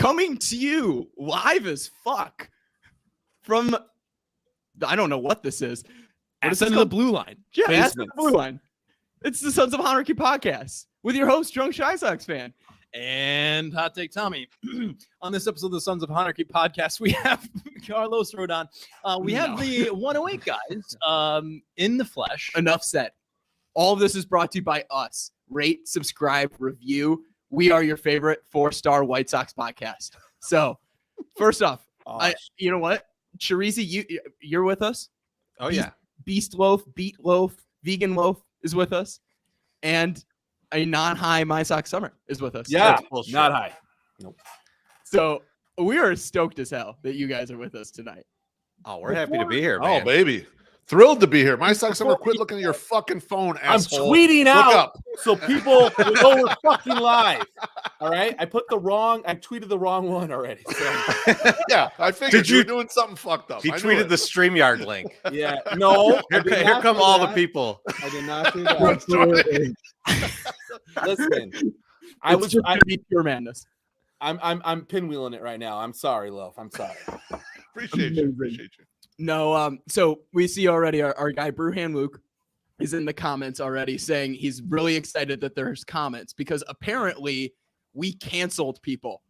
coming to you live as fuck from, I don't know what this is. It's under the blue line. Yeah, that's the blue line. It's the Sons of Honarchy podcast with your host, Drunk Shy Sox fan. And Hot Take Tommy. On this episode of the Sons of Honarchy podcast, we have Carlos Rodon. We have the 108 guys in the flesh. Enough said. All of this is brought to you by us. Rate, subscribe, review. We are your favorite 4-star White Sox podcast. So, first off, you know what? Chirizi, you're with us. Oh, yeah. Beast Loaf, Beat Loaf, Vegan Loaf is with us. And a non-high My Sox Summer is with us. Yeah, not high. Nope. So we are stoked as hell that you guys are with us tonight. Oh, we're happy to be here, man. Oh, baby. Thrilled to be here. My Sox Summer, quit looking at your fucking phone, asshole. I'm tweeting out up. so people will know we're fucking live. All right? I tweeted the wrong one already. So. Yeah, I figured you were doing something fucked up. He tweeted the StreamYard link. Yeah, no. Here come all the people. I did not do that. Listen, I was going to be pure madness. I'm pinwheeling it right now. I'm sorry, Loaf. I'm sorry. Appreciate you. No, so we see already our guy Bruhan Luke is in the comments already saying he's really excited that there's comments because apparently we canceled people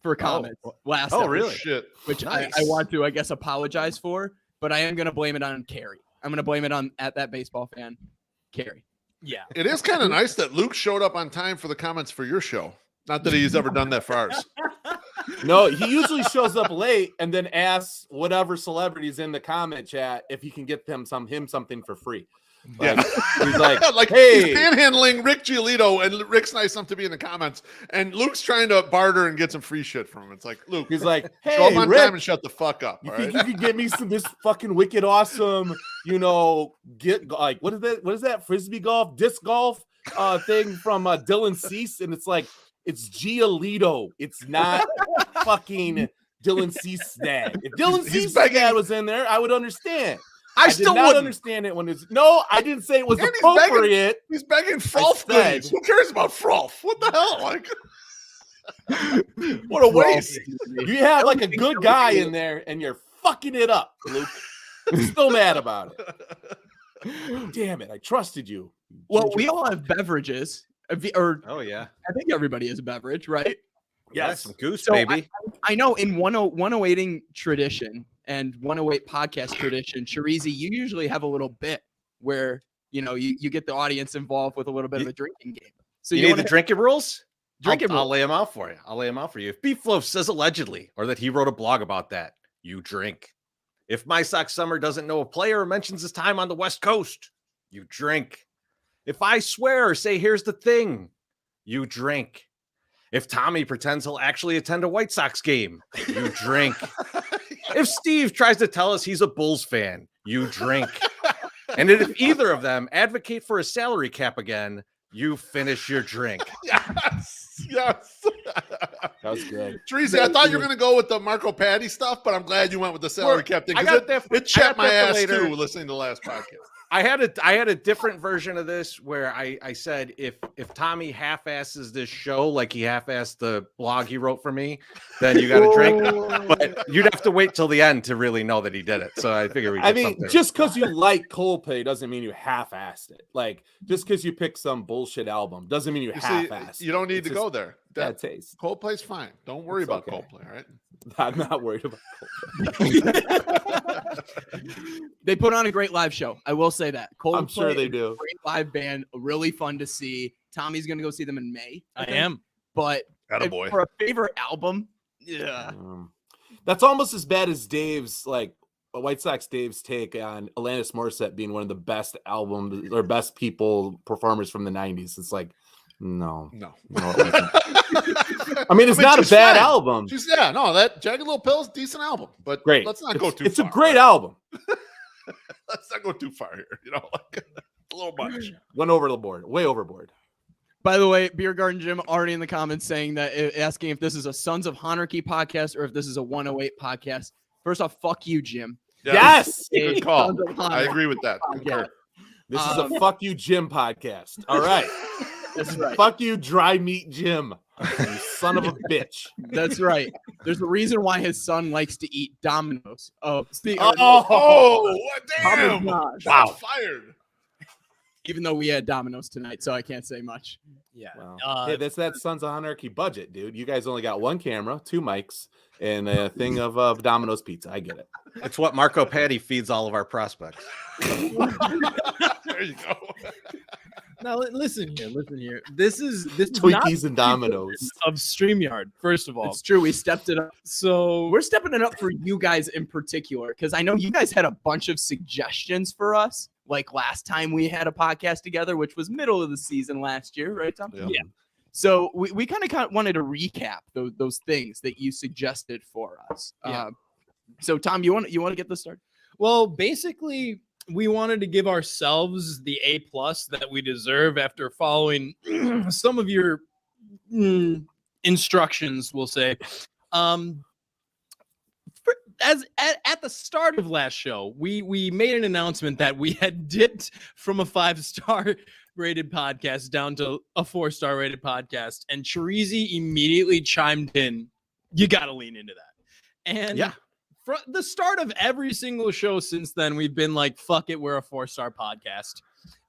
for comments last episode, really? Shit. Which nice. I want to, I guess, apologize for, but I am going to blame it on Carrie. I'm going to blame it on at that baseball fan, Carrie. Yeah. It is kind of nice that Luke showed up on time for the comments for your show. Not that he's ever done that for ours. No, he usually shows up late and then asks whatever celebrities in the comment chat if he can get them something for free. Like, he's like, hey, he's panhandling Rick Giolito, and Rick's nice enough to be in the comments, and Luke's trying to barter and get some free shit from him. It's like, Luke, he's like, hey, show up on Rick, time and shut the fuck up. You all think right? you could get me some this fucking wicked awesome, get like what is that frisbee golf, disc golf thing from Dylan Cease, and it's like it's Giolito. It's not fucking Dylan Cease's dad. If Dylan Cease's dad was in there, I would understand. I still did not understand it when it's no. I didn't say it was appropriate. He's begging Frolf goodies. Who cares about Frolf? What the hell? Like, what a waste. You have like a good guy in there, and you're fucking it up, Luke. I'm still mad about it. Damn it! I trusted you. Well, we all have beverages. Oh yeah, I think everybody has a beverage, right? Yes, some goose, so baby. I know in 108ing tradition and 108 podcast tradition, Chirizi, you usually have a little bit where you get the audience involved with a little bit of a drinking game. So you need the drinking rules. Drinking rules. I'll lay them out for you. If Beef Loaf says allegedly, or that he wrote a blog about that, you drink. If My Sox Summer doesn't know a player or mentions his time on the West Coast, you drink. If I swear or say, here's the thing, you drink. If Tommy pretends he'll actually attend a White Sox game, you drink. If Steve tries to tell us he's a Bulls fan, you drink. And if either of them advocate for a salary cap again, you finish your drink. Yes. That was good. Teresa, I thought you were going to go with the Marco Patti stuff, but I'm glad you went with the salary cap thing. It chapped my ass too listening to the last podcast. I had a different version of this where I said if Tommy half-asses this show like he half-assed the blog he wrote for me, then you got to drink. But you'd have to wait till the end to really know that he did it. So I figure just because you like Coldplay doesn't mean you half-assed it. Like just because you pick some bullshit album doesn't mean you half-assed. You don't need to go there. Bad taste. Coldplay's fine. Don't worry about Coldplay, all right? I'm not worried about Coldplay. They put on a great live show. I will say that. Coldplay, I'm sure they do. Great live band, really fun to see. Tommy's going to go see them in May. I am. But Attaboy. For a favorite album, yeah. That's almost as bad as Dave's, like, White Sox Dave's take on Alanis Morissette being one of the best albums or best performers from the 90s. It's like, no. I mean, it's not a bad album. That Jagged Little Pill's decent album, but great. Let's not go too far. It's a great album. Let's not go too far here. Like a little much. Went over the board, way overboard. By the way, Beer Garden Jim already in the comments saying that, asking if this is a Sons of Honarchy podcast or if this is a 108 podcast. First off, fuck you, Jim. Yes. Good call. I agree with that. This is a fuck you, Jim podcast. All right. That's right. Fuck you, dry meat Jim. You son of a bitch. That's right. There's a reason why his son likes to eat Domino's. Oh, damn! Wow. Wow, fired. Even though we had Domino's tonight, so I can't say much. Yeah. Wow. Hey, that's that Sons of Anarchy budget, dude. You guys only got one camera, 2 mics, and a thing of Domino's pizza. I get it. It's what Marco Patti feeds all of our prospects. There you go. Now listen here. This Twinkies and Domino's of StreamYard. First of all, It's true. We stepped it up. so We're stepping it up for you guys in particular because I know you guys had a bunch of suggestions for us. Like last time we had a podcast together, which was middle of the season last year, right, Tom? Yeah. So we kind of wanted to recap those things that you suggested for us. Yeah. So Tom, you want to get this started? Well, basically, we wanted to give ourselves the A+ that we deserve after following some of your instructions, we'll say. At the start of last show, we made an announcement that we had dipped from a 5-star rated podcast down to a 4-star rated podcast, and Chirizi immediately chimed in. You got to lean into that, and Yeah. From the start of every single show since then, we've been like, fuck it, we're a 4-star podcast.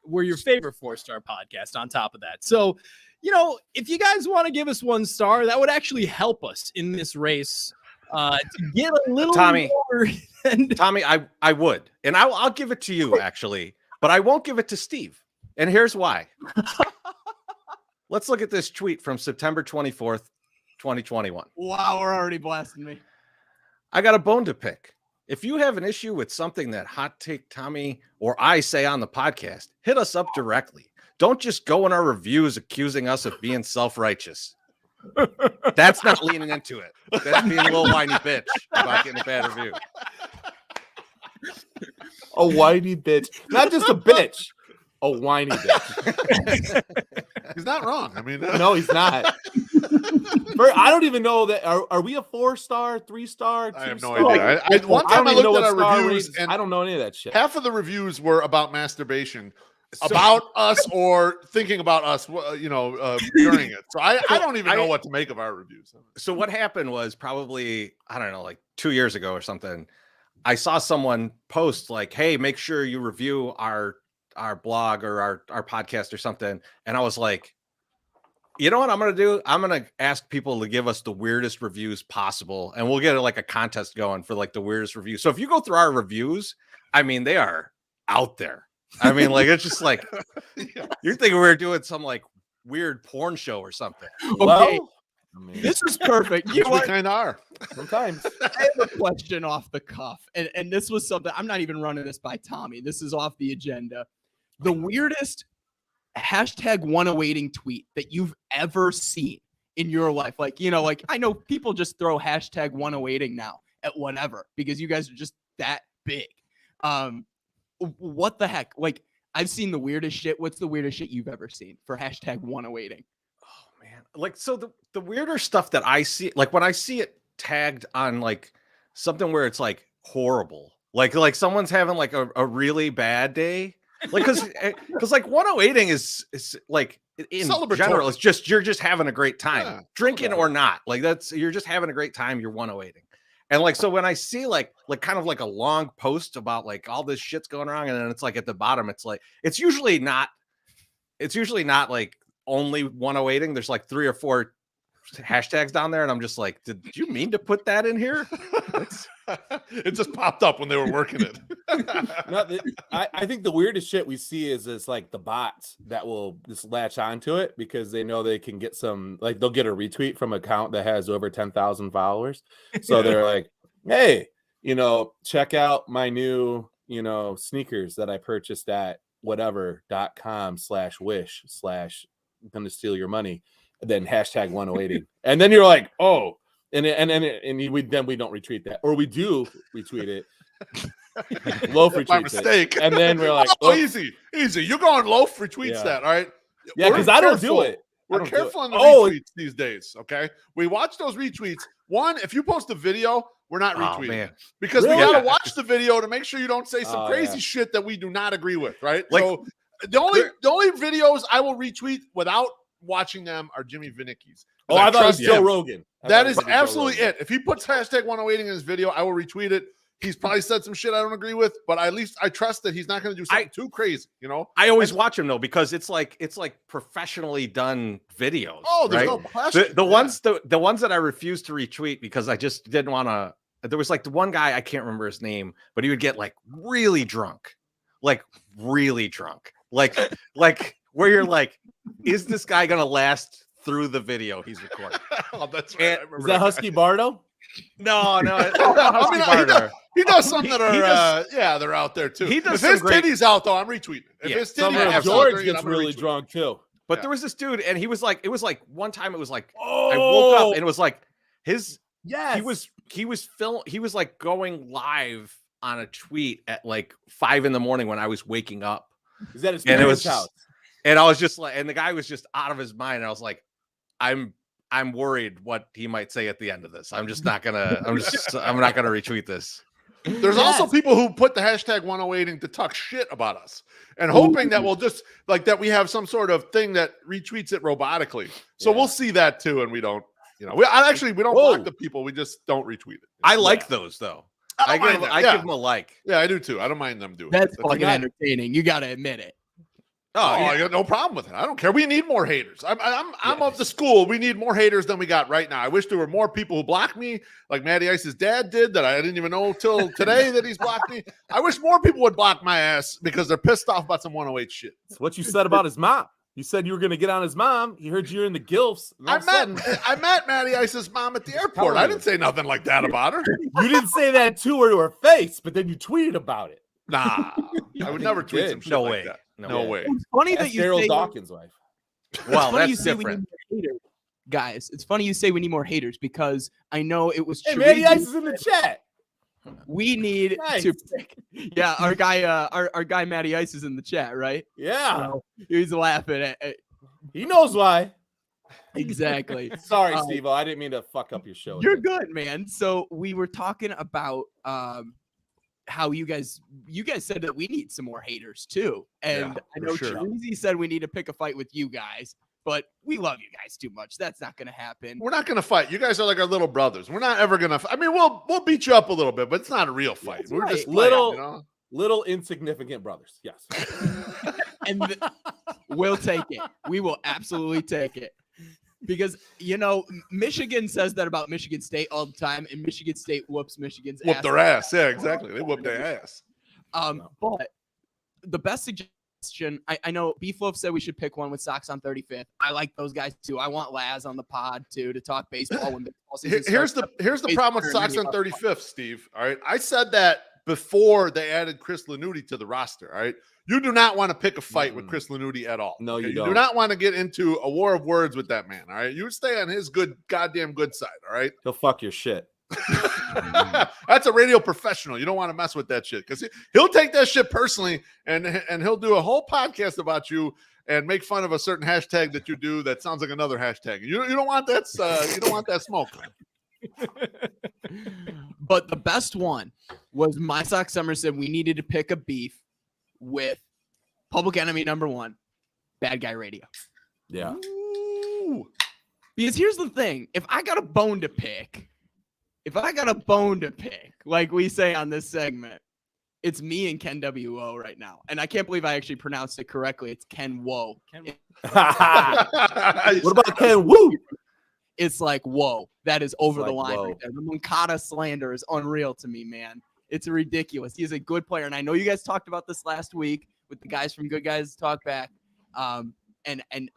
We're your favorite 4-star podcast on top of that. So, if you guys want to give us 1 star, that would actually help us in this race to get a little Tommy, more. Tommy, I would. And I'll give it to you, actually. But I won't give it to Steve. And here's why. Let's look at this tweet from September 24th, 2021. Wow, we're already blasting me. I got a bone to pick. If you have an issue with something that Hot Take Tommy or I say on the podcast, hit us up directly. Don't just go in our reviews accusing us of being self-righteous. That's not leaning into it. That's being a little whiny bitch about getting a bad review. A whiny bitch. Not just a bitch. A whiny bitch. He's not wrong. I mean, No, he's not. I don't even know that. Are we a 4-star, 3-star? I have no 2-star? idea. One time I don't even looked know at what our star reviews, ratings- and I don't know any of that shit. half of the reviews were about masturbation, about us or thinking about us, during it. So I don't even know what to make of our reviews. So what happened was probably, I don't know, like 2 years ago or something. I saw someone post like, hey, make sure you review our blog or our podcast or something. And I was like, you know what I'm going to do? I'm going to ask people to give us the weirdest reviews possible. And we'll get like a contest going for like the weirdest reviews. So if you go through our reviews, I mean, they are out there. I mean, like, it's just like, you're thinking we were doing some like weird porn show or something. Okay, I mean, this is perfect. You know We what? kind of are. sometimes. I have a question off the cuff, and this was something I'm not even running this by Tommy. This is off the agenda. The weirdest hashtag 108ing tweet that you've ever seen in your life. Like, like I know people just throw hashtag 108ing now at whatever because you guys are just that big. What the heck? Like, I've seen the weirdest shit. What's the weirdest shit you've ever seen for hashtag 108ing? Oh man. Like, so the weirder stuff that I see, like when I see it tagged on like something where it's like horrible, like someone's having like a really bad day. Like, cause like 108ing is like in general, it's just, you're just having a great time, drinking or not. Like you're just having a great time. You're 108ing. And like, so when I see like kind of like a long post about like all this shit's going wrong, and then it's like at the bottom, it's like, it's usually not like only 108ing. There's like 3 or 4 hashtags down there. And I'm just like, did you mean to put that in here? It just popped up when they were working it. I think the weirdest shit we see is like the bots that will just latch onto it because they know they can get some, like they'll get a retweet from an account that has over 10,000 followers. So they're like, hey, check out my new, sneakers that I purchased at whatever.com/wish/ gonna steal your money. And then hashtag 108ing. And then you're like, oh, and we don't retweet that, or we do retweet it. Loaf retweets My mistake. it. And then we're like, oh, easy. You're going Loaf retweets that, all right? Yeah, because I don't do it. We're careful on the retweets these days, okay? We watch those retweets. One, if you post a video, we're not retweeting because we got to watch the video to make sure you don't say some crazy shit that we do not agree with, right? Like, so the only videos I will retweet without watching them are Jimmy Vinicki's. Oh, I thought it was trust Joe him. Rogan. That is absolutely it. If he puts hashtag 108 in his video, I will retweet it. He's probably said some shit I don't agree with, but at least I trust that he's not going to do something too crazy, you know? I always watch him though, because it's like professionally done videos. Oh, there's right? no question. The ones that I refused to retweet because I just didn't want to. There was like the one guy, I can't remember his name, but he would get like really drunk, like where you're like, is this guy gonna last through the video he's recording? Oh, that's right. Is that Husky Bardo? No. I mean, he does some that are, they're out there too. He does if his some great- titties out though, I'm retweeting. If Yeah, his Some titties of out George there, gets I'm gonna really retweet. drunk too. But Yeah. there was this dude, and he was like, it was like one time it was like Oh, I woke up and it was like his yes. he was like going live on a tweet at like 5 a.m. when I was waking up. Is that his And it parents' was house? And I was just like, and the guy was just out of his mind. And I was like, I'm worried what he might say at the end of this. I'm not gonna retweet this. There's also people who put the hashtag 108ing to talk shit about us and hoping that we'll just like that we have some sort of thing that retweets it robotically. So we'll see that too, and we don't, we don't block the people. We just don't retweet it. I like those though. I give them a like. Yeah, I do too. I don't mind them doing That's it. fucking entertaining. You got to admit it. Oh, I got no problem with it. I don't care. We need more haters. I'm of the school. We need more haters than we got right now. I wish there were more people who block me, like Matty Ice's dad did, that I didn't even know till today that he's blocked me. I wish more people would block my ass because they're pissed off about some 108 shit. It's what you said about his mom. You said you were going to get on his mom. He heard you in the gilfs. I met Matty Ice's mom at the airport. I didn't say nothing like that about her. You didn't say that to her to her face, but then you tweeted about it. Nah, I would never tweet some shit No like way. that. No No way. way. It's funny That's that you Daryl say Dawkins' wife. Well, funny you that's say we different. need more haters, guys. It's funny you say we need more haters because I know it was Hey, true. Matty Ice is in the chat. We need Nice. to pick. Yeah, our guy Matty Ice is in the chat, right? Yeah, He's laughing at he knows why. exactly. Sorry, Steve. I didn't mean to fuck up your show. You're good, man. So we were talking about how you guys said that we need some more haters too. And Yeah, I know for sure. Treasy said we need to pick a fight with you guys, but we love you guys too much. That's not gonna happen. We're not gonna fight. You guys are like our little brothers. We're not ever gonna. I mean, we'll beat you up a little bit, but it's not a real fight. That's We're right. just playing, Little- you know? Little insignificant brothers. Yes. And we'll take it. We will absolutely take it. Because Michigan says that about Michigan State all the time, and Michigan State whoops Michigan's Whoop ass. their ass. Yeah, exactly. They whoop their ass. But the best suggestion, I know Beefloaf said we should pick one with Sox on 35th. I like those guys too. I want Laz on the pod too to talk baseball when baseball season Here's starts. the problem with Sox on 35th, Steve. All right, I said that before they added Chris Lanuti to the roster. All right, you do not want to pick a fight with Chris Lanuti at all. No, okay? you do don't. not want to get into a war of words with that man. All right, you stay on his goddamn good side. All right. He'll fuck your shit. That's a radio professional. You don't want to mess with that shit because he'll take that shit personally and he'll do a whole podcast about you and make fun of a certain hashtag that you do that sounds like another hashtag. You don't want that. You don't want that smoke. But the best one was My Sox Summer said we needed to pick a beef with Public Enemy #1, Bad Guy Radio. Yeah. Ooh. Because here's the thing: if I got a bone to pick, like we say on this segment, it's me and Ken WO right now. And I can't believe I actually pronounced it correctly. It's Ken Wo. What about Ken Woo? It's like, whoa, that is over the like, line whoa. right there. The Moncada slander is unreal to me, man. It's ridiculous. He's a good player. And I know you guys talked about this last week with the guys from Good Guys Talk Back. And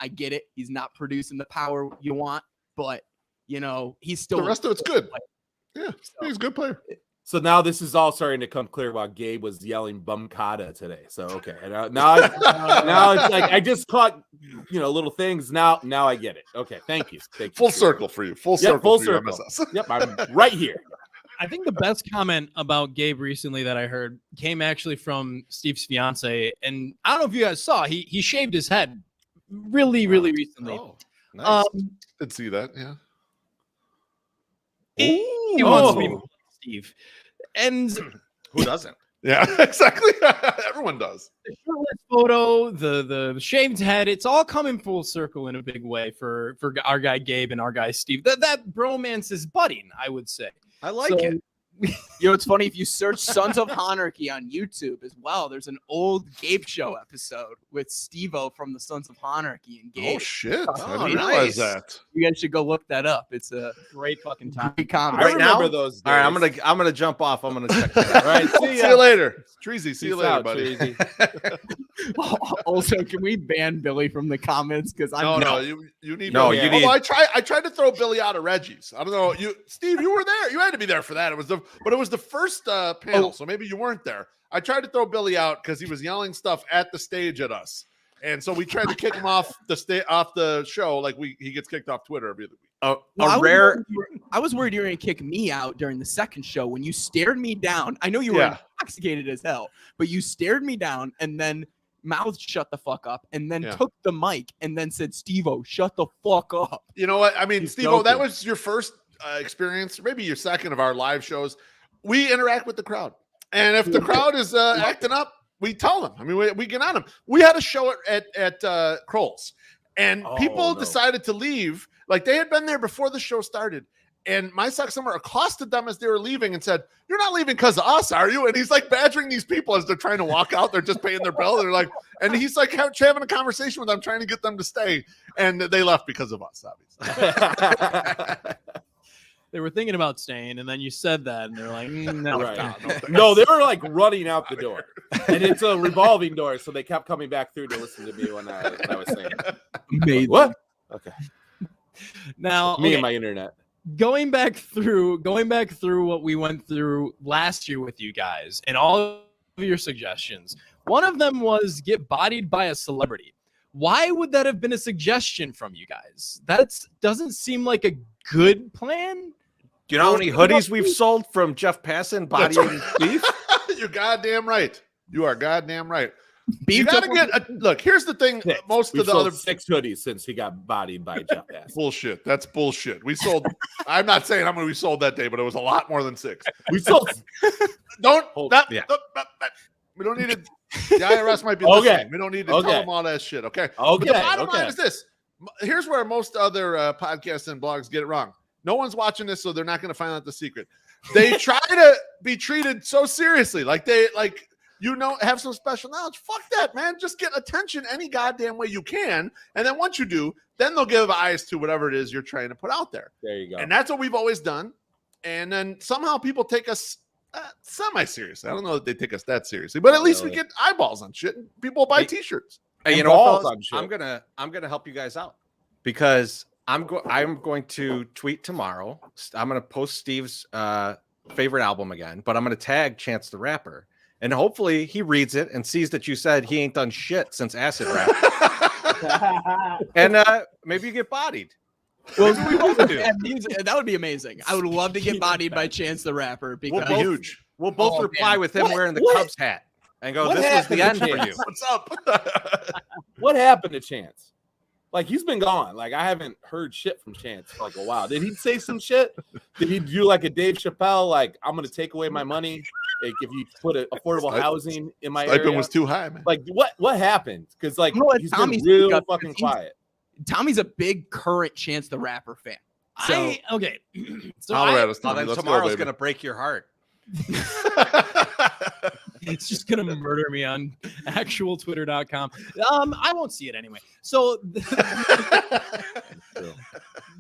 I get it. He's not producing the power you want, but, he's still. The rest of it's good. player. Yeah, he's a good player. So now this is all starting to come clear about Gabe was yelling Bumcada today. So okay, and now it's like I just caught little things. Now I get it. Okay, thank you. Full circle for you. Full circle. full for you, circle. MSS. Yep, I'm right here. I think the best comment about Gabe recently that I heard came actually from Steve's fiance, and I don't know if you guys saw, he shaved his head really recently. Oh, nice. Did see that? Yeah. He wants to be more like Steve, and Who doesn't? Yeah, exactly. Everyone does. The shirtless photo, the shaved head, it's all coming full circle in a big way for our guy Gabe and our guy Steve. That bromance is budding, I would say. I like it. You know, it's funny if you search Sons of Honarchy on YouTube as well. There's an old Gabe Show episode with Steve-O from the Sons of Honarchy and Gabe. Oh shit! I Oh, didn't nice. realize that. You guys should go look that up. It's a Great fucking time. great comedy. I Right now? remember those. All right, days. I'm gonna jump off. I'm gonna check that out. All right, See you later, Treasy. See you Peace later, out, buddy. Treasy. Also, can we ban Billy from the comments? Because I'm No, you need. No, Billy. you Although need- I tried to throw Billy out of Reggie's. I don't know. Steve, you were there. You had to be there for that. It was the first panel, so maybe you weren't there. I tried to throw Billy out because he was yelling stuff at the stage at us, and so we tried to kick him off the show. Like he gets kicked off Twitter every week. Well, I was worried you were going to kick me out during the second show when you stared me down. I know you were Yeah. intoxicated as hell, but you stared me down and then mouthed shut the fuck up and then Yeah. took the mic and then said, Steve-O, shut the fuck up. You know what? I mean, He's Steve-O, that joking. was your first experience, or maybe your second of our live shows. We interact with the crowd. And if the crowd is acting up, we tell them. I mean, we get on them. We had a show at Kroll's, and Oh, people no. decided to leave. Like they had been there before the show started. And My Sock Summer accosted them as they were leaving and said, "You're not leaving because of us, are you?" And he's like badgering these people as they're trying to walk out. They're just paying their bill. They're like, and he's like having a conversation with them, trying to get them to stay. And they left because of us, obviously. They were thinking about staying, and then you said that, and they're like, no, Right. no, no. No, they were like running out the door, and it's a revolving door, so they kept coming back through to listen to me when I was saying Amazing. what? Okay, Now, me okay, and my internet. going back through what we went through last year with you guys and all of your suggestions. One of them was get bodied by a celebrity. Why would that have been a suggestion from you guys? That doesn't seem like a good plan. Do you know how many hoodies we've sold from Jeff Passan, Body and Beef? You're goddamn right. You are goddamn right. Beef You gotta took- get look. Here's the thing. Six. Most We've of the sold other 6 hoodies since he got bodied by Jeff Bass. bullshit. That's bullshit. We sold. I'm not saying how many we sold that day, but it was a lot more than 6. We sold. Don't. Yeah. We don't need to. The IRS might be Okay. listening. We don't need to tell Okay. them all that shit. Okay. But the Okay, bottom line okay. is this. Here's where most other podcasts and blogs get it wrong. No one's watching this, so they're not going to find out the secret. They try to be treated so seriously, like have some special knowledge. Fuck that, man. Just get attention any goddamn way you can, and then once you do, then they'll give eyes to whatever it is you're trying to put out there. There you go. And that's what we've always done. And then somehow people take us semi-seriously. I don't know that they take us that seriously, but at least we Really? get eyeballs on shit. And people buy Hey, T-shirts. Hey, you And know what, balls fellas? on shit. I'm gonna help you guys out because I'm going to tweet tomorrow. I'm gonna post Steve's favorite album again, but I'm gonna tag Chance the Rapper, and hopefully he reads it and sees that you said he ain't done shit since Acid Rap, and maybe you get bodied. Well, Maybe we both do. that would be amazing. I would love to get bodied by Chance the Rapper We'll because be huge. We'll both Oh, reply man. with him What- wearing the what- Cubs hat and go, what "This was the end happened to for you." Chance? What's up? What happened to Chance? Like he's been gone. Like I haven't heard shit from Chance for like a while. Did he say some shit? Did he do like a Dave Chappelle? Like I'm gonna take away my money. Like if you put affordable Stipend- housing in my Stipend area. was too high, man. Like what happened? Because like You know what? he's Tommy's been real speak up, fucking because he's- quiet. Tommy's a big current Chance the Rapper fan. So Okay. So Colorado's Well, Tommy. then Let's tomorrow's go, gonna break your heart. it's just gonna murder me on actualtwitter.com. I won't see it anyway. So the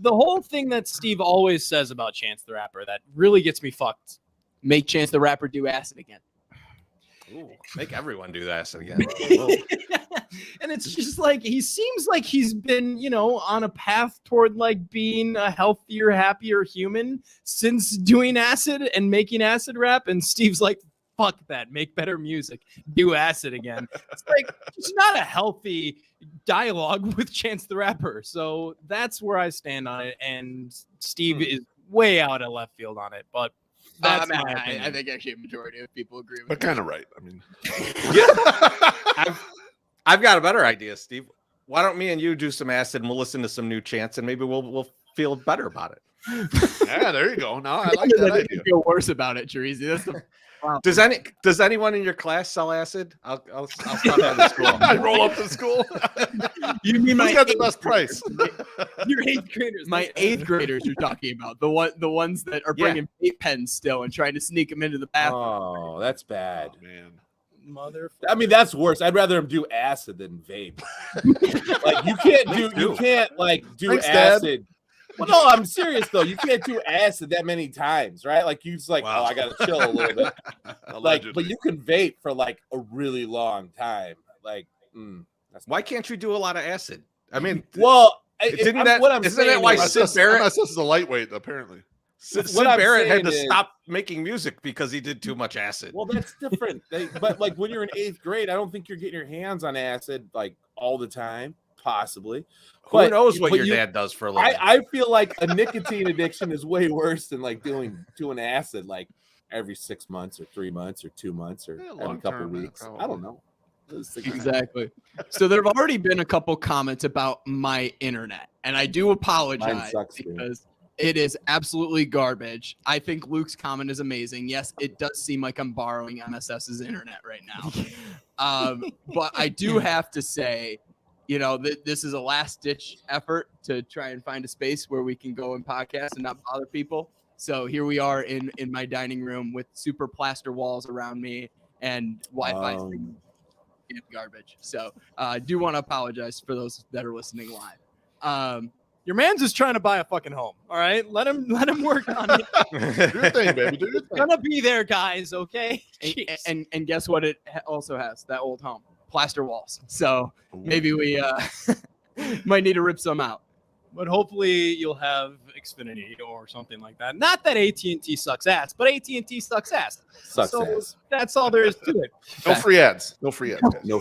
whole thing that Steve always says about Chance the Rapper that really gets me fucked. make Chance the Rapper do acid again. Ooh, make everyone do that again. And it's just like he seems like he's been, on a path toward like being a healthier, happier human since doing acid and making acid rap. And Steve's like, fuck that, make better music, do acid again. It's like it's not a healthy dialogue with Chance the Rapper. So that's where I stand on it. And Steve is way out of left field on it. But that's my opinion. I think actually a majority of people agree with But me. kind of right. I mean, I've got a better idea, Steve. Why don't me and you do some acid and we'll listen to some new Chance and maybe we'll feel better about it. Yeah, there you go. No, I like Wonder that make idea. you feel worse about it, Teresi. That's the problem. Does anyone in your class sell acid? I'll stop by the school. I roll up to school. You mean Who's my got the eighth best price? Your 8th graders. my eighth graders you're talking about, the ones that are Yeah. bringing vape pens still and trying to sneak them into the bathroom. Oh, that's bad. Oh, man. Mother. I mean, that's worse. I'd rather him do acid than vape. Like you can't like do Thanks, Dad. acid. Well, no, I'm serious though. You can't do acid that many times, right? Like you just like, Wow. oh, I gotta chill a little bit. Like, Allegedly. but you can vape for like a really long time. Like, that's Why can't you do a lot of acid? I mean, well. Isn't I'm- that- what I'm isn't saying that why is- Sid Barrett- MSS is a lightweight, apparently. Sid what I'm Barrett had to saying is- stop making music because he did too much acid. Well, that's different. But like when you're in 8th grade, I don't think you're getting your hands on acid like all the time, possibly. Who but- knows what but your you- dad does for a living? I feel like a nicotine addiction is way worse than like doing acid like every 6 months or 3 months or 2 months or Yeah, every long couple term, yeah, weeks. I probably. don't know. Exactly. So there have already been a couple comments about my internet, and I do apologize sucks, dude. because it is absolutely garbage. I think Luke's comment is amazing. Yes, it does seem like I'm borrowing MSS's internet right now. But I do have to say, you know, this is a last ditch effort to try and find a space where we can go and podcast and not bother people. So here we are in my dining room with super plaster walls around me and Wi-Fi signal in garbage. So I do want to apologize for those that are listening live. Your man's just trying to buy a fucking home. All right, let him work on it. Do your thing, baby. Do your thing. Gonna be there, guys. Okay. And, Jeez. and guess what? It also has that old home, plaster walls. So maybe we might need to rip some out. But hopefully you'll have Xfinity or something like that. Not that AT&T sucks ass, but AT&T sucks ass. Sucks So ass. that's all there is to it. No free ads. No free ads. guys. No,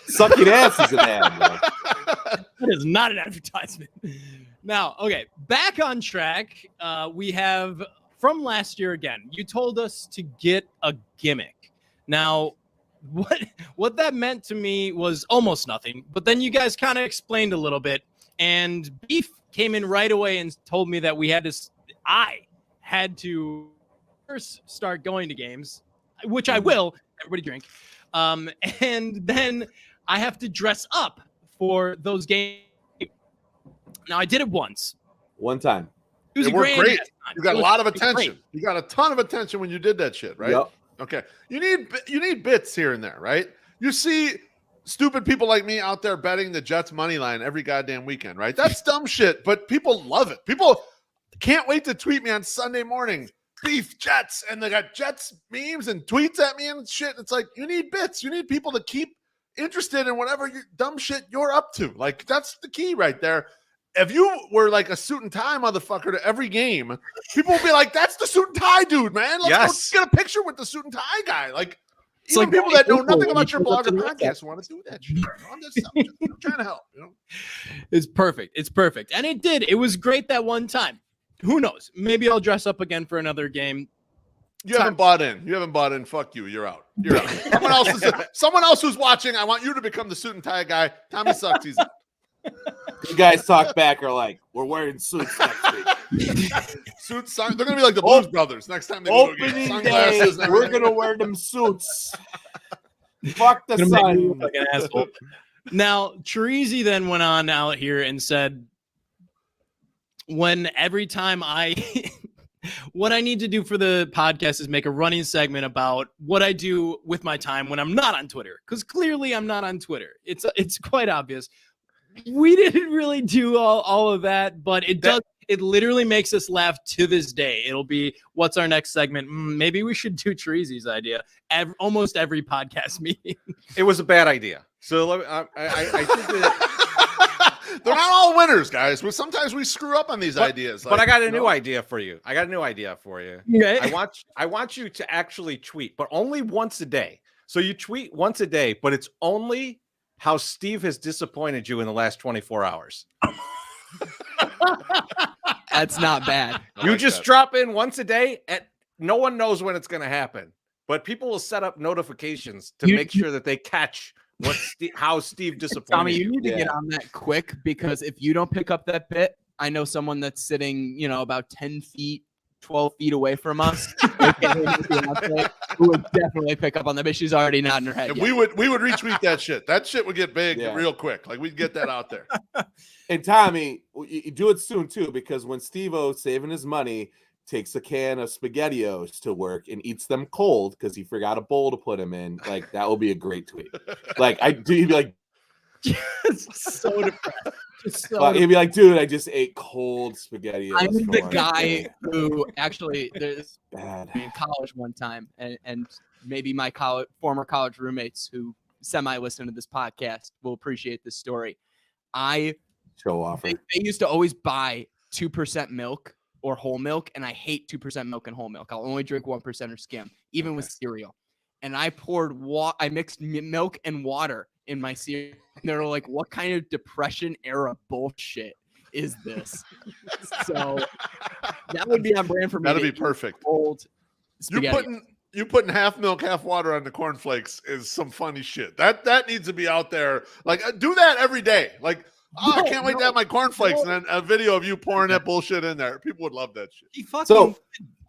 sucking ass is an ad. Man. That is not an advertisement. Now, okay, back on track. We have from last year again. You told us to get a gimmick. Now, what that meant to me was almost nothing. But then you guys kind of explained a little bit, and Beef came in right away and told me that I had to first start going to games, which I will. Everybody drink. And then I have to dress up for those games. Now I did it once. One time. It was It a worked grand great. ass time. You got It a was lot of fucking attention. great. You got a ton of attention when you did that shit, right? Yep. Okay. You need bits here and there, right? You see stupid people like me out there betting the Jets money line every goddamn weekend, right? That's dumb shit, but people love it. People can't wait to tweet me on Sunday morning, Beef Jets, and they got Jets memes and tweets at me and shit. It's like you need bits. You need people to keep interested in whatever dumb shit you're up to. Like that's the key right there. If you were like a suit and tie motherfucker to every game, people will be like, "That's the suit and tie dude, man. Let's Yes. go get a picture with the suit and tie guy." Like, It's even like people going that know April nothing when about you your pull up blog or to the podcast want to do that shit. I'm just I'm trying to help. You know, It's perfect. It's perfect. And it did. It was great that one time. Who knows? Maybe I'll dress up again for another game. you haven't bought in. You haven't bought in. Fuck you. You're out. You're out. Someone else who's watching. I want you to become the suit and tie guy. Tommy sucks. He's out. You guys talk back are like, we're wearing suits next week. Suits. They're gonna be like the Blues Brothers next time they go to a game. Opening day, Sunglasses. and we're everything. gonna wear them suits. Fuck the Gonna make me sun. look like an asshole. Now, Teresi then went on out here and said, every time what I need to do for the podcast is make a running segment about what I do with my time when I'm not on Twitter. Because clearly I'm not on Twitter. It's quite obvious. We didn't really do all of that, but it does. It literally makes us laugh to this day. It'll be, what's our next segment? Maybe we should do Teresi's idea. Almost every podcast meeting. It was a bad idea. So let me, I think that, They're not all winners, guys. Sometimes we screw up on these ideas. but I got a new no. idea for you. Okay. I want you to actually tweet, but only once a day. So you tweet once a day, but it's only how Steve has disappointed you in the last 24 hours. That's not bad. I You like just that. drop in once a day, and no one knows when it's going to happen. But people will set up notifications to make sure that they catch how Steve disappointed Tommy, you need to get Yeah. on that quick because if you don't pick up that bit, I know someone that's sitting, about 10 feet, 12 feet away from us, who would definitely pick up on that, but she's already nodding her head. And yes. we would retweet that shit. That shit would get big Yeah. real quick. Like we'd get that out there. And Tommy, you do it soon too, because when Steve-O, saving his money, takes a can of SpaghettiOs to work and eats them cold because he forgot a bowl to put them in, like that will be a great tweet. Like he'd be like, So depressed. Just so he'd be like, dude, I just ate cold SpaghettiOs. I'm the for guy lunch." who actually there's Bad. in college one time, and maybe my former college roommates who semi-listen to this podcast will appreciate this story. Show offer. They used to always buy 2% milk or whole milk, and I hate 2% milk and whole milk. I'll only drink 1% or skim, even with cereal. And I poured I mixed milk and water in my cereal. And they were like, "What kind of depression era bullshit is this?" So that would be on brand for me. That'd to be eat perfect. Cold spaghetti. You putting half milk, half water on the cornflakes is some funny shit. That needs to be out there. Like do that every day. Like, I can't wait to have my cornflakes and then a video of you pouring that bullshit in there. People would love that shit.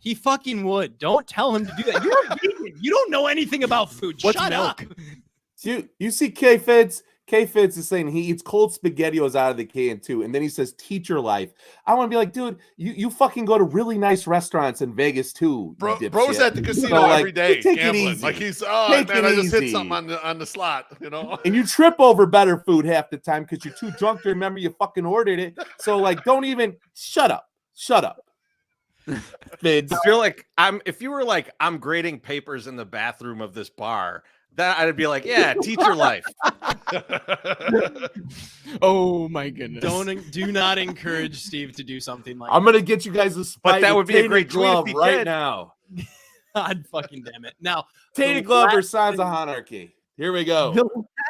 he fucking would. Don't tell him to do that. You're a vegan. You don't know anything about food. What's Shut milk? up. You see K-Fitz is saying he eats cold SpaghettiOs out of the can too, and then he says teacher life. I want to be like, dude, you fucking go to really nice restaurants in Vegas too. Bro's dipshit. at the casino So, like, every day take it gambling. easy. Like he's Take man, it I just hit easy. something on the slot, And you trip over better food half the time because you're too drunk to remember you fucking ordered it. So like, don't even shut up. I feel like if you were like, I'm grading papers in the bathroom of this bar, that I'd be like, yeah, teacher life. Oh my goodness! Do not encourage Steve to do something like I'm gonna get you guys a But that would be a Tainted great tweet if glove he right did. now. that. God fucking damn it. Now, Tainted the glove or last Sons of thing- Anarchy. Here we go.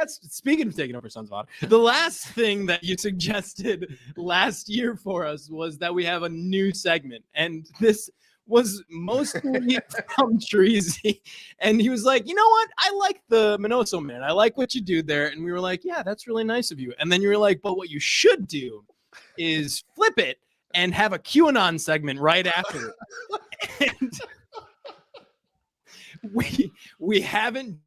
Speaking of taking over Sons of Honor, the last thing that you suggested last year for us was that we have a new segment, and this was mostly from Treasy. And he was like, you know what? I like the Minoso Man. I like what you do there. And we were like, yeah, that's really nice of you. And then you were like, but what you should do is flip it and have a QAnon segment right after it. And we haven't.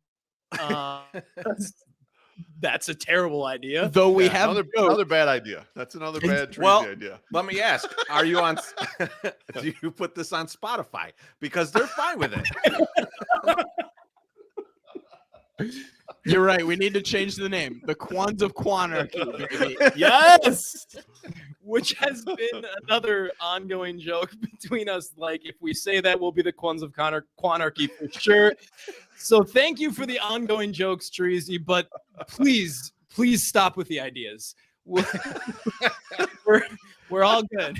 That's a terrible idea. Though we Yeah, have another bad idea. That's another bad Well, idea. Let me ask, are you on, do you put this on Spotify? Because they're fine with it. You're right. We need to change the name. The Quans of Quanarchy, baby. Yes. Which has been another ongoing joke between us. Like, if we say that, we'll be the Quans of Quanarchy for sure. So thank you for the ongoing jokes, Treasy, but please stop with the ideas. We're all good.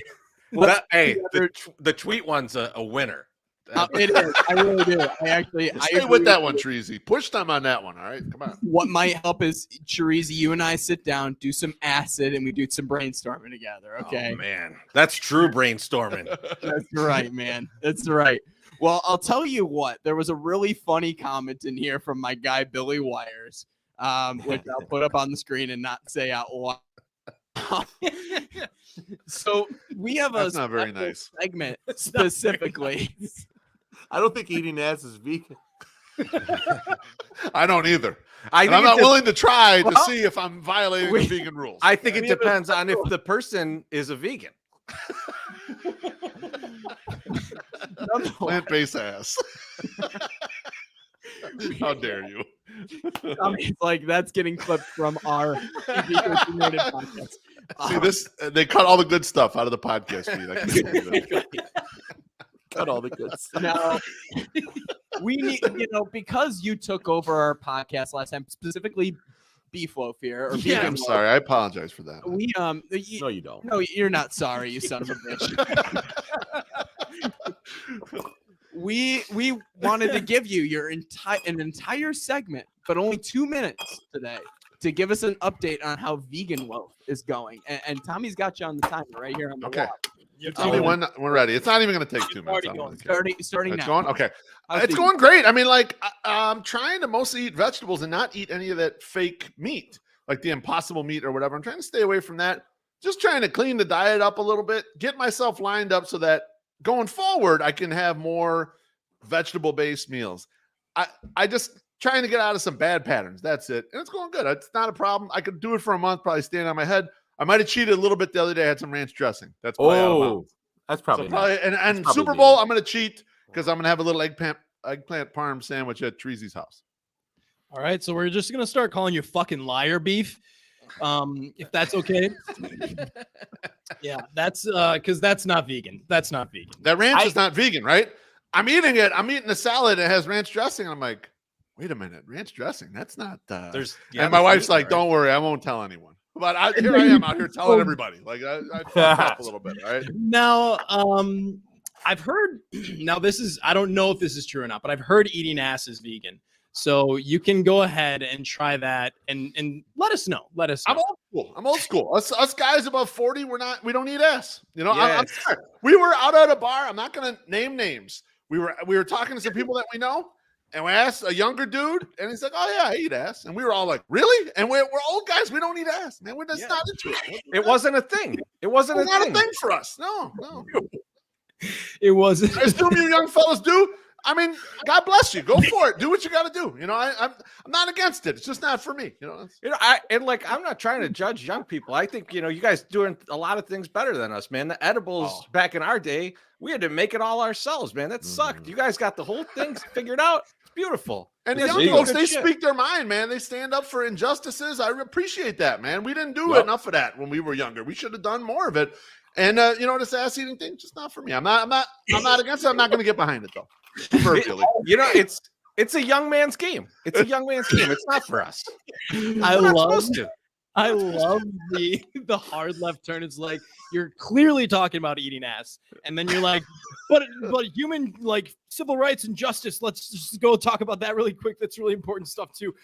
Well, the tweet one's a winner. It is. I really do. I Stay with that one, Treasy. Push them on that one. All right, come on. What might help is Chirizi, you and I sit down, do some acid, and we do some brainstorming together. Okay. Oh, man, that's true brainstorming. That's right, man. That's right. Well, I'll tell you what. There was a really funny comment in here from my guy Billy Wires, which I'll put up on the screen and not say out loud. So we have That's a not very special nice. segment specifically. I don't think eating ass is vegan. I don't either. I'm I'm not willing to try to Well, see if I'm violating we- the vegan rules. I think it depends on if the person is a vegan. Plant-based ass. How dare you? I mean, like that's getting clipped from our Vegan-related podcast. See this? They cut all the good stuff out of the podcast feed. I can't believe it. Cut all the good stuff. No, we need, because you took over our podcast last time, specifically Beef Loaf here, or Yeah, Vegan I'm Loaf. sorry. I apologize for that. We No, you don't. no, you're not sorry, you son of a bitch. We wanted to give you your an entire segment, but only 2 minutes today to give us an update on how Vegan Loaf is going. And Tommy's got you on the timer right here on the Okay. wall. You're Tell me when we're ready. It's not even going to take 2 minutes. already I don't going. really care. Starting It's now. going? Okay. How's It's vegan? going great. I mean, like, I'm trying to mostly eat vegetables and not eat any of that fake meat, like the impossible meat or whatever. I'm trying to stay away from that. just trying to clean the diet up a little bit, get myself lined up so that going forward, I can have more vegetable-based meals. I just trying to get out of some bad patterns. That's it. And it's going good. It's not a problem. I could do it for a month, probably stand on my head. I might have cheated a little bit the other day. I had some ranch dressing. That's probably out of bounds. That's So probably, probably and probably Super needed. Bowl, I'm going to cheat because I'm going to have a little eggplant parm sandwich at Treasy's house. All right, so we're just gonna start calling you fucking liar beef, if that's okay. Yeah, that's because that's not vegan. That's not vegan. That ranch is not vegan, right? I'm eating it. I'm eating a salad that has ranch dressing. And I'm like, wait a minute, ranch dressing? That's not. And my wife's like, don't worry, I won't tell anyone. But here I am out here telling everybody. Like I fucked up a little bit, all right? Now, I've heard. Now, this is. I don't know if this is true or not, but I've heard eating ass is vegan. So you can go ahead and try that, and let us know. Let us know. I'm old school. Us guys above 40, we don't eat ass. You know, I'm Yes. sorry. We were out at a bar. I'm not gonna name names. We were talking to some people that we know, and we asked a younger dude, and he's like, "Oh yeah, I eat ass." And we were all like, "Really?" And we're old guys. We don't eat ass, man. We're just not into it. It wasn't a thing. It wasn't It's a not thing. a thing for us. No. It was. I assume you young fellas do. I mean, God bless you. Go for it. Do what you got to do. You know, I'm not against it. It's just not for me. You know, You know, I'm not trying to judge young people. I think, you guys doing a lot of things better than us, man. The edibles back in our day, we had to make it all ourselves, man. That sucked. You guys got the whole thing figured out. It's beautiful. and the That's young legal. folks, Good they shit. speak their mind, man. They stand up for injustices. I appreciate that, man. We didn't do Yep. enough of that when we were younger. We should have done more of it. And this ass eating thing, just not for me. I'm not against it. I'm not going to get behind it though. Proverbially. It's a young man's game. It's a young man's game. It's not for us. I We're not love. supposed to. I love the hard left turn. It's like you're clearly talking about eating ass, and then you're like, but human like civil rights and justice. Let's just go talk about that really quick. That's really important stuff too.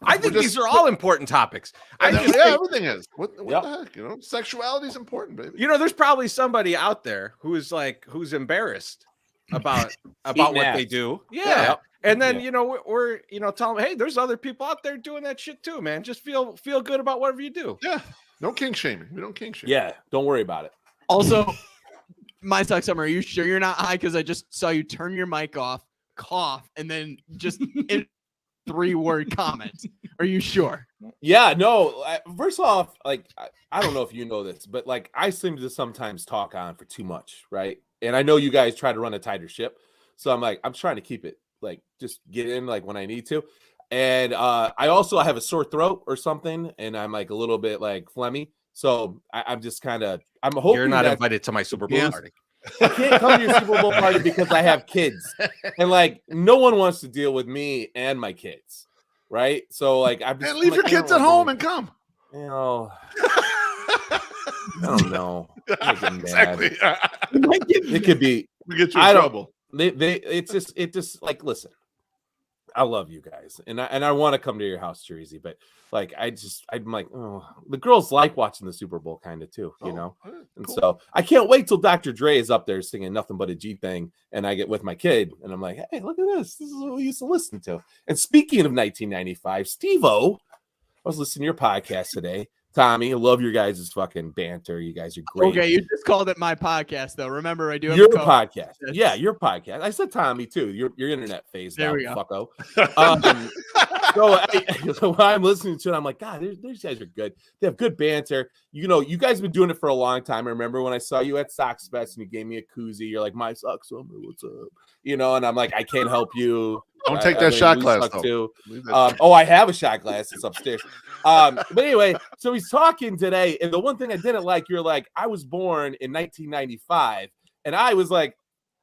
I think these are all important topics. I just Yeah, think, everything is. What Yep. the heck? You know, sexuality is important, baby. there's probably somebody out there who's embarrassed about Eating what ass. they do. Yeah. Yeah. And then, Yeah. we're telling them, hey, there's other people out there doing that shit too, man. Just feel good about whatever you do. Yeah. No kink shaming. We don't kink shame. Yeah, don't worry about it. Also, my suck summer, are you sure you're not high? Because I just saw you turn your mic off, cough, and then just in 3-word comment. Are you sure? Yeah, no. First off, like I don't know if you know this, but like I seem to sometimes talk on for too much, right? And I know you guys try to run a tighter ship, so I'm trying to keep it like just get in like when I need to. And I also have a sore throat or something, and I'm like a little bit like phlegmy, so I'm just kind of I'm hoping You're not that invited to my Super Bowl Yeah. party. I can't come to your Super Bowl party because I have kids, and like no one wants to deal with me and my kids, right? So like I'm just And leave like, your I don't kids at wanna home do and come. it. I don't know. I'm getting mad. Exactly. It could be. We get you I in don't- trouble. It just like listen. I love you guys, and I want to come to your house, Jersey, but like I'm like, oh, the girls like watching the Super Bowl kind of too, you know. And cool. so I can't wait till Dr. Dre is up there singing Nothing But a G Thing, and I get with my kid, and I'm like, hey, look at this. This is what we used to listen to. And speaking of 1995, Steve-O, I was listening to your podcast today. Tommy, I love your guys' fucking banter. You guys are great. Okay, you just called it my podcast, though. Remember, I do have Your a co- podcast. Yeah, your podcast. I said Tommy too. Your internet phase. There Now, we go. fucko. So when I'm listening to it, I'm like, God, these guys are good. They have good banter. You guys have been doing it for a long time. I remember when I saw you at Sox Fest and you gave me a koozie. You're like, my Sox summer, what's up? And I'm like, I can't help you. Don't take I that mean, shot we glass, suck though. too. Leave that I have a shot glass. It's upstairs. But anyway, so he's talking today, and the one thing I didn't like, you're like, I was born in 1995, and I was like,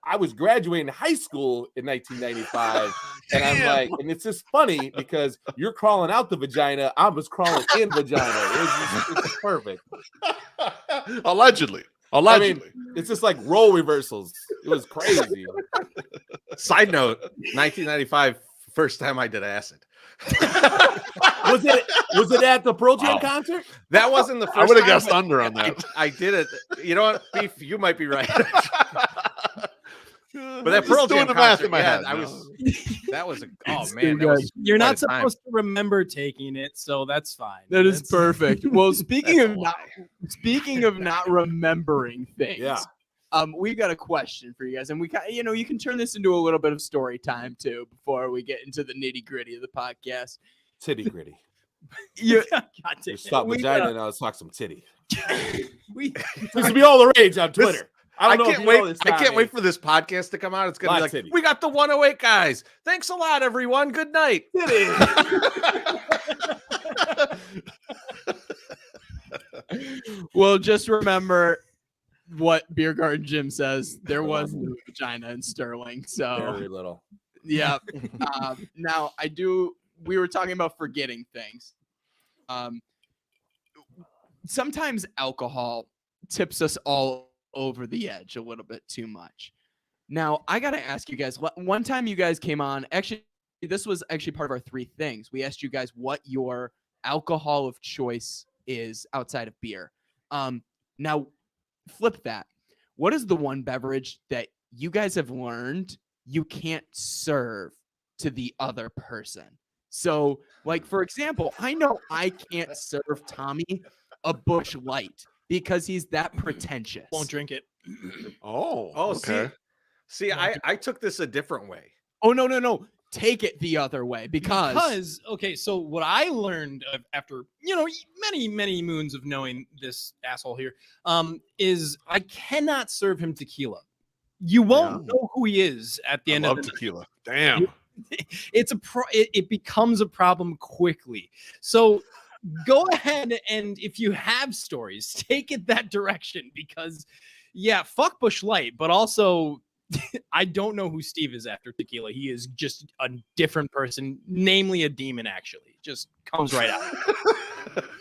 I was graduating high school in 1995, and I'm like, and it's just funny because you're crawling out the vagina, I was crawling in vagina. It's just perfect. Allegedly. It's just like role reversals. It was crazy. Side note, 1995, first time I did acid. Was it at the Pearl Jam Wow. concert? That wasn't the first I would have time, guessed but under on that. I did it. You know what, Beef? You might be right. But that I'm Pearl just doing Jam the math concert, in my yeah, head. I you was. know? That was oh It's man, too that was You're not quite a time. supposed to remember taking it, so that's fine. That is That's- perfect. Well, speaking That's of a not lie. speaking of not remembering things, Yeah. we got a question for you guys, and you can turn this into a little bit of story time too before we get into the nitty gritty of the podcast. Titty gritty. You, God damn We it. stop we vagina, got- now let's talk some titty. We- This will be all the rage on Twitter. I I don't know if can't you wait. know this, I can't Tommy. wait for this podcast to come out. It's gonna be Black like titty. we got the 108 guys. Thanks a lot, everyone. Good night. Titty. well, just remember what Beer Garden Jim says. There was no vagina in Sterling, so Very little. yeah. Now we were talking about forgetting things. Sometimes alcohol tips us all over the edge a little bit too much. Now, I got to ask you guys, one time you guys came on, actually, this was actually part of our 3 things. We asked you guys what your alcohol of choice is outside of beer. Now, flip that. What is the one beverage that you guys have learned you can't serve to the other person? So, like, for example, I know I can't serve Tommy a Busch Light because he's that pretentious. Won't drink it. Oh, Oh, okay. see, I took this a different way. Oh, no. Take it the other way because Okay, so what I learned after many moons of knowing this asshole here is I cannot serve him tequila. You won't know who he is at the I end love of the tequila. Damn. it becomes a problem quickly. So go ahead, and if you have stories, take it that direction, because fuck Busch Light, but also I don't know who Steve is after tequila. He is just a different person, namely a demon, actually. Just comes right out.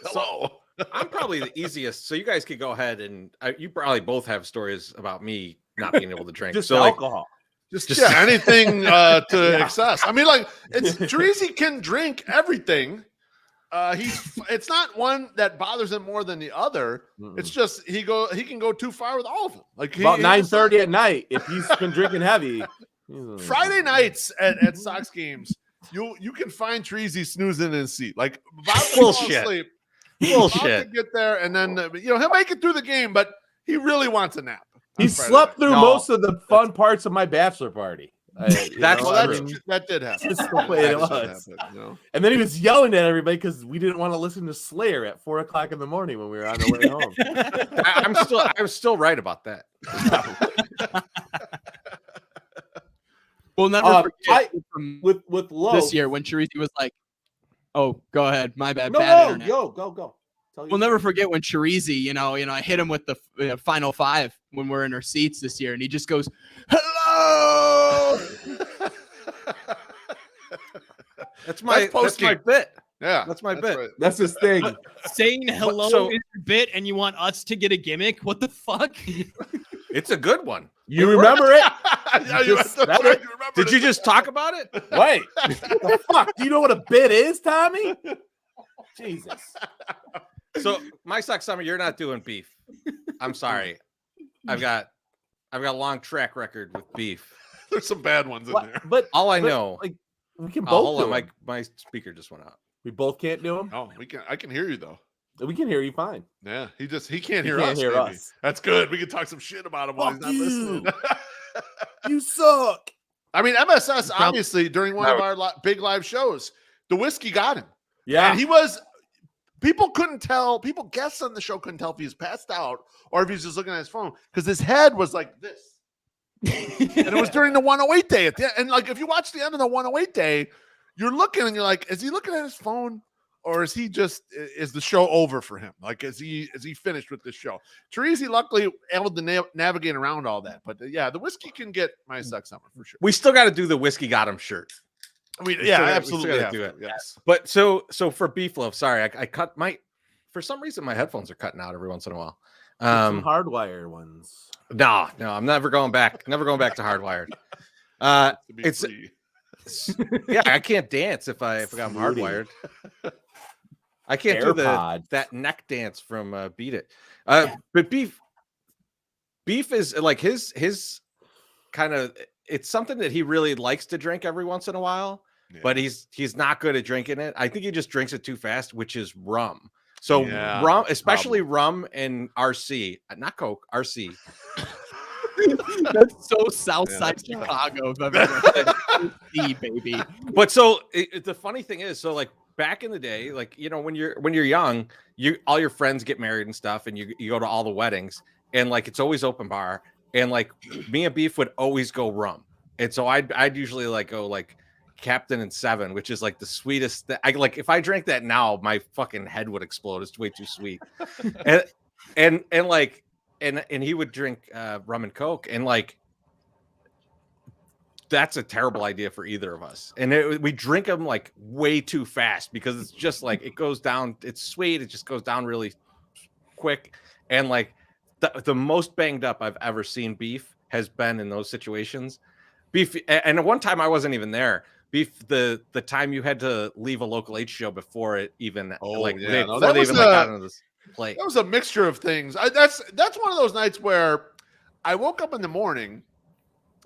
Hello. I'm probably the easiest. So you guys could go ahead and you probably both have stories about me not being able to drink. Just so like, alcohol. Just anything to excess. I mean, like Teresi can drink everything. It's not one that bothers him more than the other. It's just he can go too far with all of them. Like About 9:30 at night, if he's been drinking heavy. Friday nights at Sox games, you can find Teresi snoozing in his seat, like about to fall Bullshit. asleep. Bullshit. About to get there, and then he'll make it through the game, but he really wants a nap. He on Friday slept night. through No. most of the fun parts of my bachelor party. That's Well, true. that did happen. Just the way it That was. did happen. And then he was yelling at everybody because we didn't want to listen to Slayer at 4:00 in the morning when we were on the way home. I'm still right about that. we'll never forget I- from with Lowe. this year when Teresi was like, "Oh, go ahead, my bad, No, bad no, internet." go. Tell We'll you- never forget when Teresi, I hit him with the final 5 when we're in our seats this year, and he just goes, "Hello." That's my post-game. bit. Yeah, That's my bit. right. That's his thing. Saying hello so- is your bit, and you want us to get a gimmick? What the fuck? It's a good one. You remember it? Yeah, just that's said right, it. you remembered Did you it. just talk about it? Wait. What the fuck? Do you know what a bit is, Tommy? Jesus. So my Sox summer, you're not doing beef. I'm sorry. I've got a long track record with beef. There's some bad ones in What? there. But All I but, know. like, we can Oh, both hold do on, them. my speaker just went out. We both can't do them. Oh, I can hear you though. We can hear you fine. Yeah, he can't He hear can't us. hear maybe. us. That's good. We can talk some shit about him while he's Fuck not you. listening. You suck. I mean, MSS Prob- obviously during one of our big live shows, the whiskey got him, Yeah. and he was. People couldn't tell. People guests on the show couldn't tell if he was passed out or if he was just looking at his phone because his head was like this. And it was during the 108 day. And like, if you watch the end of the 108 day, you're looking and you're like, is he looking at his phone or is the show over for him? Like, is he finished with this show? Teresi luckily able to navigate around all that. But yeah, the whiskey can get my sex summer for sure. We still got to do the whiskey got him shirt. I mean, We yeah, still gotta- we absolutely. still have gotta do to, it. yes. But so for beef loaf, sorry, I cut for some reason my headphones are cutting out every once in a while. Some hardwire ones. No, I'm never going back. Never going back to hardwired. To be It's- free. Yeah, I can't dance if I got them Snooty. hardwired. I can't do AirPods. that neck dance from Beat It. But beef is like his kind of it's something that he really likes to drink every once in a while, but he's not good at drinking it. I think he just drinks it too fast, which is rum. So Yeah, rum, especially rum and RC, not Coke, RC. That's so South Yeah, Side that's Chicago. If I've ever said RC, baby. But so the funny thing is, so like back in the day, like, you know, when you're young, all your friends get married and stuff, and you go to all the weddings, and like it's always open bar, and like me and Beef would always go rum, and so I'd usually like go like Captain and 7, which is like the sweetest. I like if I drank that now, my fucking head would explode. It's way too sweet, and like and he would drink rum and Coke, and like that's a terrible idea for either of us. And we drink them like way too fast because it's just like it goes down. It's sweet. It just goes down really quick. And like the most banged up I've ever seen Beef has been in those situations. Beef, and one time I wasn't even there. Beef, the time you had to leave a local H show before it even before they even got into this play. That was a mixture of things. That's one of those nights where I woke up in the morning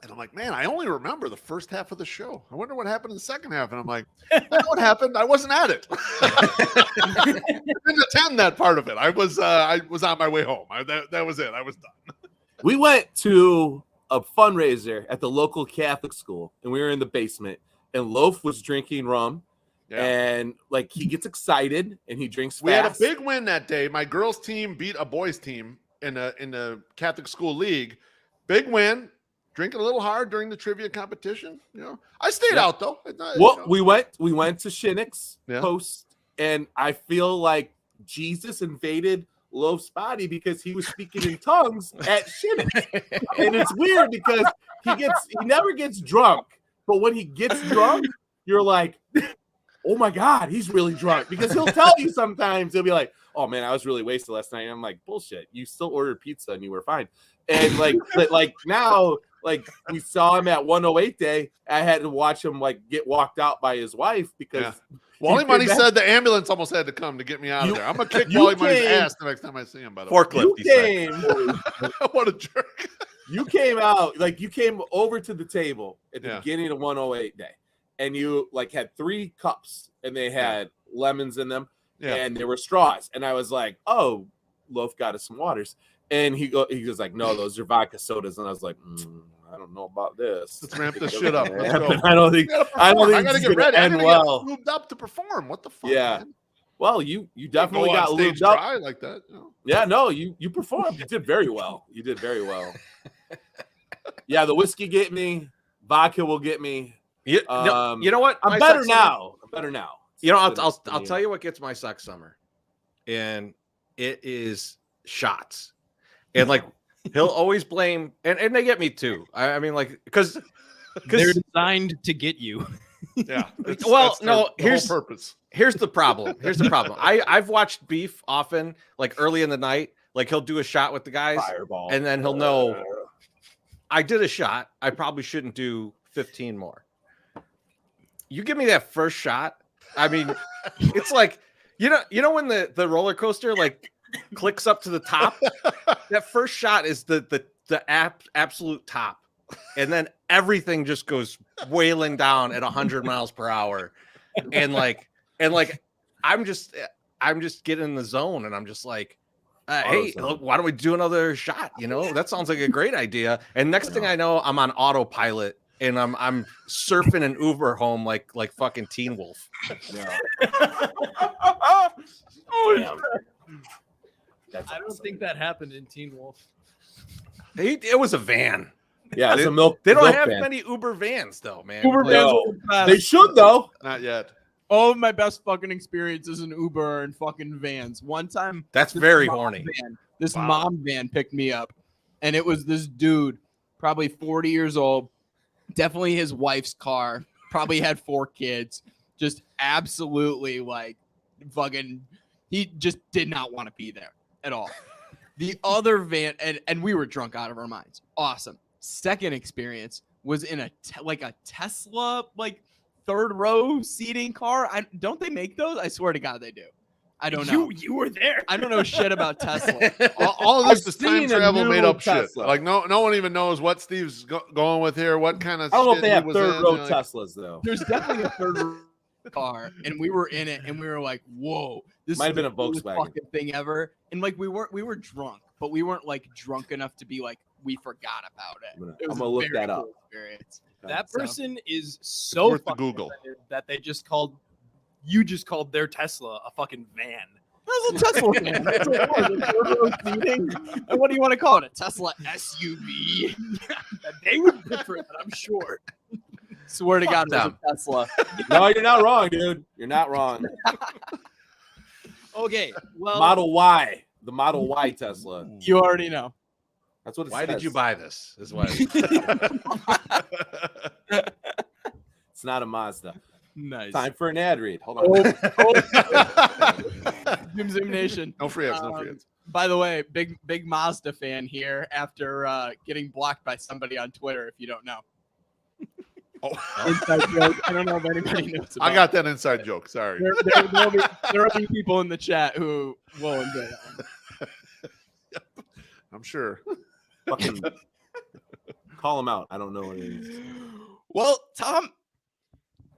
and I'm like, man, I only remember the first half of the show. I wonder what happened in the second half. And I'm like, I know what happened. I wasn't at it. I didn't attend that part of it. I was on my way home. That was it. I was done. We went to a fundraiser at the local Catholic school, and we were in the basement, and Loaf was drinking rum, and like he gets excited and he drinks fast. We had a big win that day. My girls' team beat a boys' team in the Catholic school league. Big win. Drinking a little hard during the trivia competition. You know, I stayed out though. Well, we went to Shinnick's Yeah. post, and I feel like Jesus invaded Loaf's body because he was speaking in tongues at Shinnick's. And it's weird because he never gets drunk, but when he gets drunk, you're like, oh my God, he's really drunk. Because he'll tell you sometimes, he'll be like, oh man, I was really wasted last night. And I'm like, bullshit, you still ordered pizza and you were fine. And like, but like now, like we saw him at 108 Day. I had to watch him like get walked out by his wife because Wally Money said the ambulance almost had to come to get me out of there. I'm gonna kick Wally Money's ass the next time I see him. By the Forklift. way, what a jerk! You came out like you came over to the table at the beginning of 108 Day, and you like had 3 cups, and they had lemons in them, and there were straws, and I was like, oh, Loaf got us some waters. And he goes like, no, those are vodka sodas. And I was like, I don't know about this. Let's ramp this shit up. Let's go. I don't think I gotta get ready. I gotta well. get lubed up to perform. What the fuck? Yeah. Man? Well, you definitely Go on got stage lubed up. dry like that. You know? Yeah, no, you performed. You did very well. You did very well. Yeah, the whiskey get me. Vodka will get me. You know what? I'm better now. I'm better now. You know, I'll tell you what gets my suck summer, and it is shots. And like he'll always blame, and they get me too. I mean, like because they're designed to get you. Yeah. Here's purpose. Here's the problem. I've watched Beef often, like early in the night. Like he'll do a shot with the guys, Fireball. and then he'll know I did a shot. I probably shouldn't do 15 more. You give me that first shot. I mean, it's like you know when the roller coaster like clicks up to the top. That first shot is the absolute top, and then everything just goes wailing down at 100 miles per hour, and I'm just getting in the zone, and I'm just like, hey, look, why don't we do another shot? You know, that sounds like a great idea. And next thing I know, I'm on autopilot, and I'm surfing an Uber home like fucking Teen Wolf. Yeah. I don't think that happened in Teen Wolf. It was a van. Yeah, it's a milk. They don't milk have van. many Uber vans though, man. Uber vans No. are the best. They should though. Not yet. All of my best fucking experiences in Uber and fucking vans. One time, That's this very mom horny. mom van picked me up, and it was this dude, probably 40 years old, definitely his wife's car, probably had 4 kids, just absolutely like fucking. He just did not want to be there at all. The other van, and we were drunk out of our minds. Awesome. Second experience was in a Tesla, like 3rd row seating car. Don't they make those? I swear to God they do. I don't know. You were there. I don't know shit about Tesla. All of this I've is time seen a travel, new made up Tesla. shit. Like no one even knows what Steve's going with here. What kind of? I don't know if shit they he have was third in, row you know, like- Teslas though. There's definitely a third car, and we were in it, and we were like, "Whoa, this Might is have been the a coolest Volkswagen. fucking thing ever." And like we were drunk, but we weren't like drunk enough to be like we forgot about it. It was I'm gonna a look very that up. cool experience. That So- person is so worth the fucking Google. excited that they just called you just called their Tesla a fucking van. That's a Tesla. Man. That's what it was, a third row seating. And what do you want to call it? A Tesla SUV? They would prefer that, I'm sure. Swear to God, it was them. a Tesla. No, you're not wrong, dude. You're not wrong. Okay, well, Model Y, the Model Y Tesla. You already know. That's what it Why says. did you buy this? Is why. It's not a Mazda. Nice. Time for an ad read. Hold on. Zoom Zoom Nation. No free ads. No free Um, ads. By the way, big Mazda fan here after getting blocked by somebody on Twitter. If you don't know, Oh, inside joke. I don't know if anybody knows. About I got that inside joke. Sorry. there will be people in the chat who will enjoy that one. I'm sure. Fucking call him out. I don't know what it is. Well, Tom,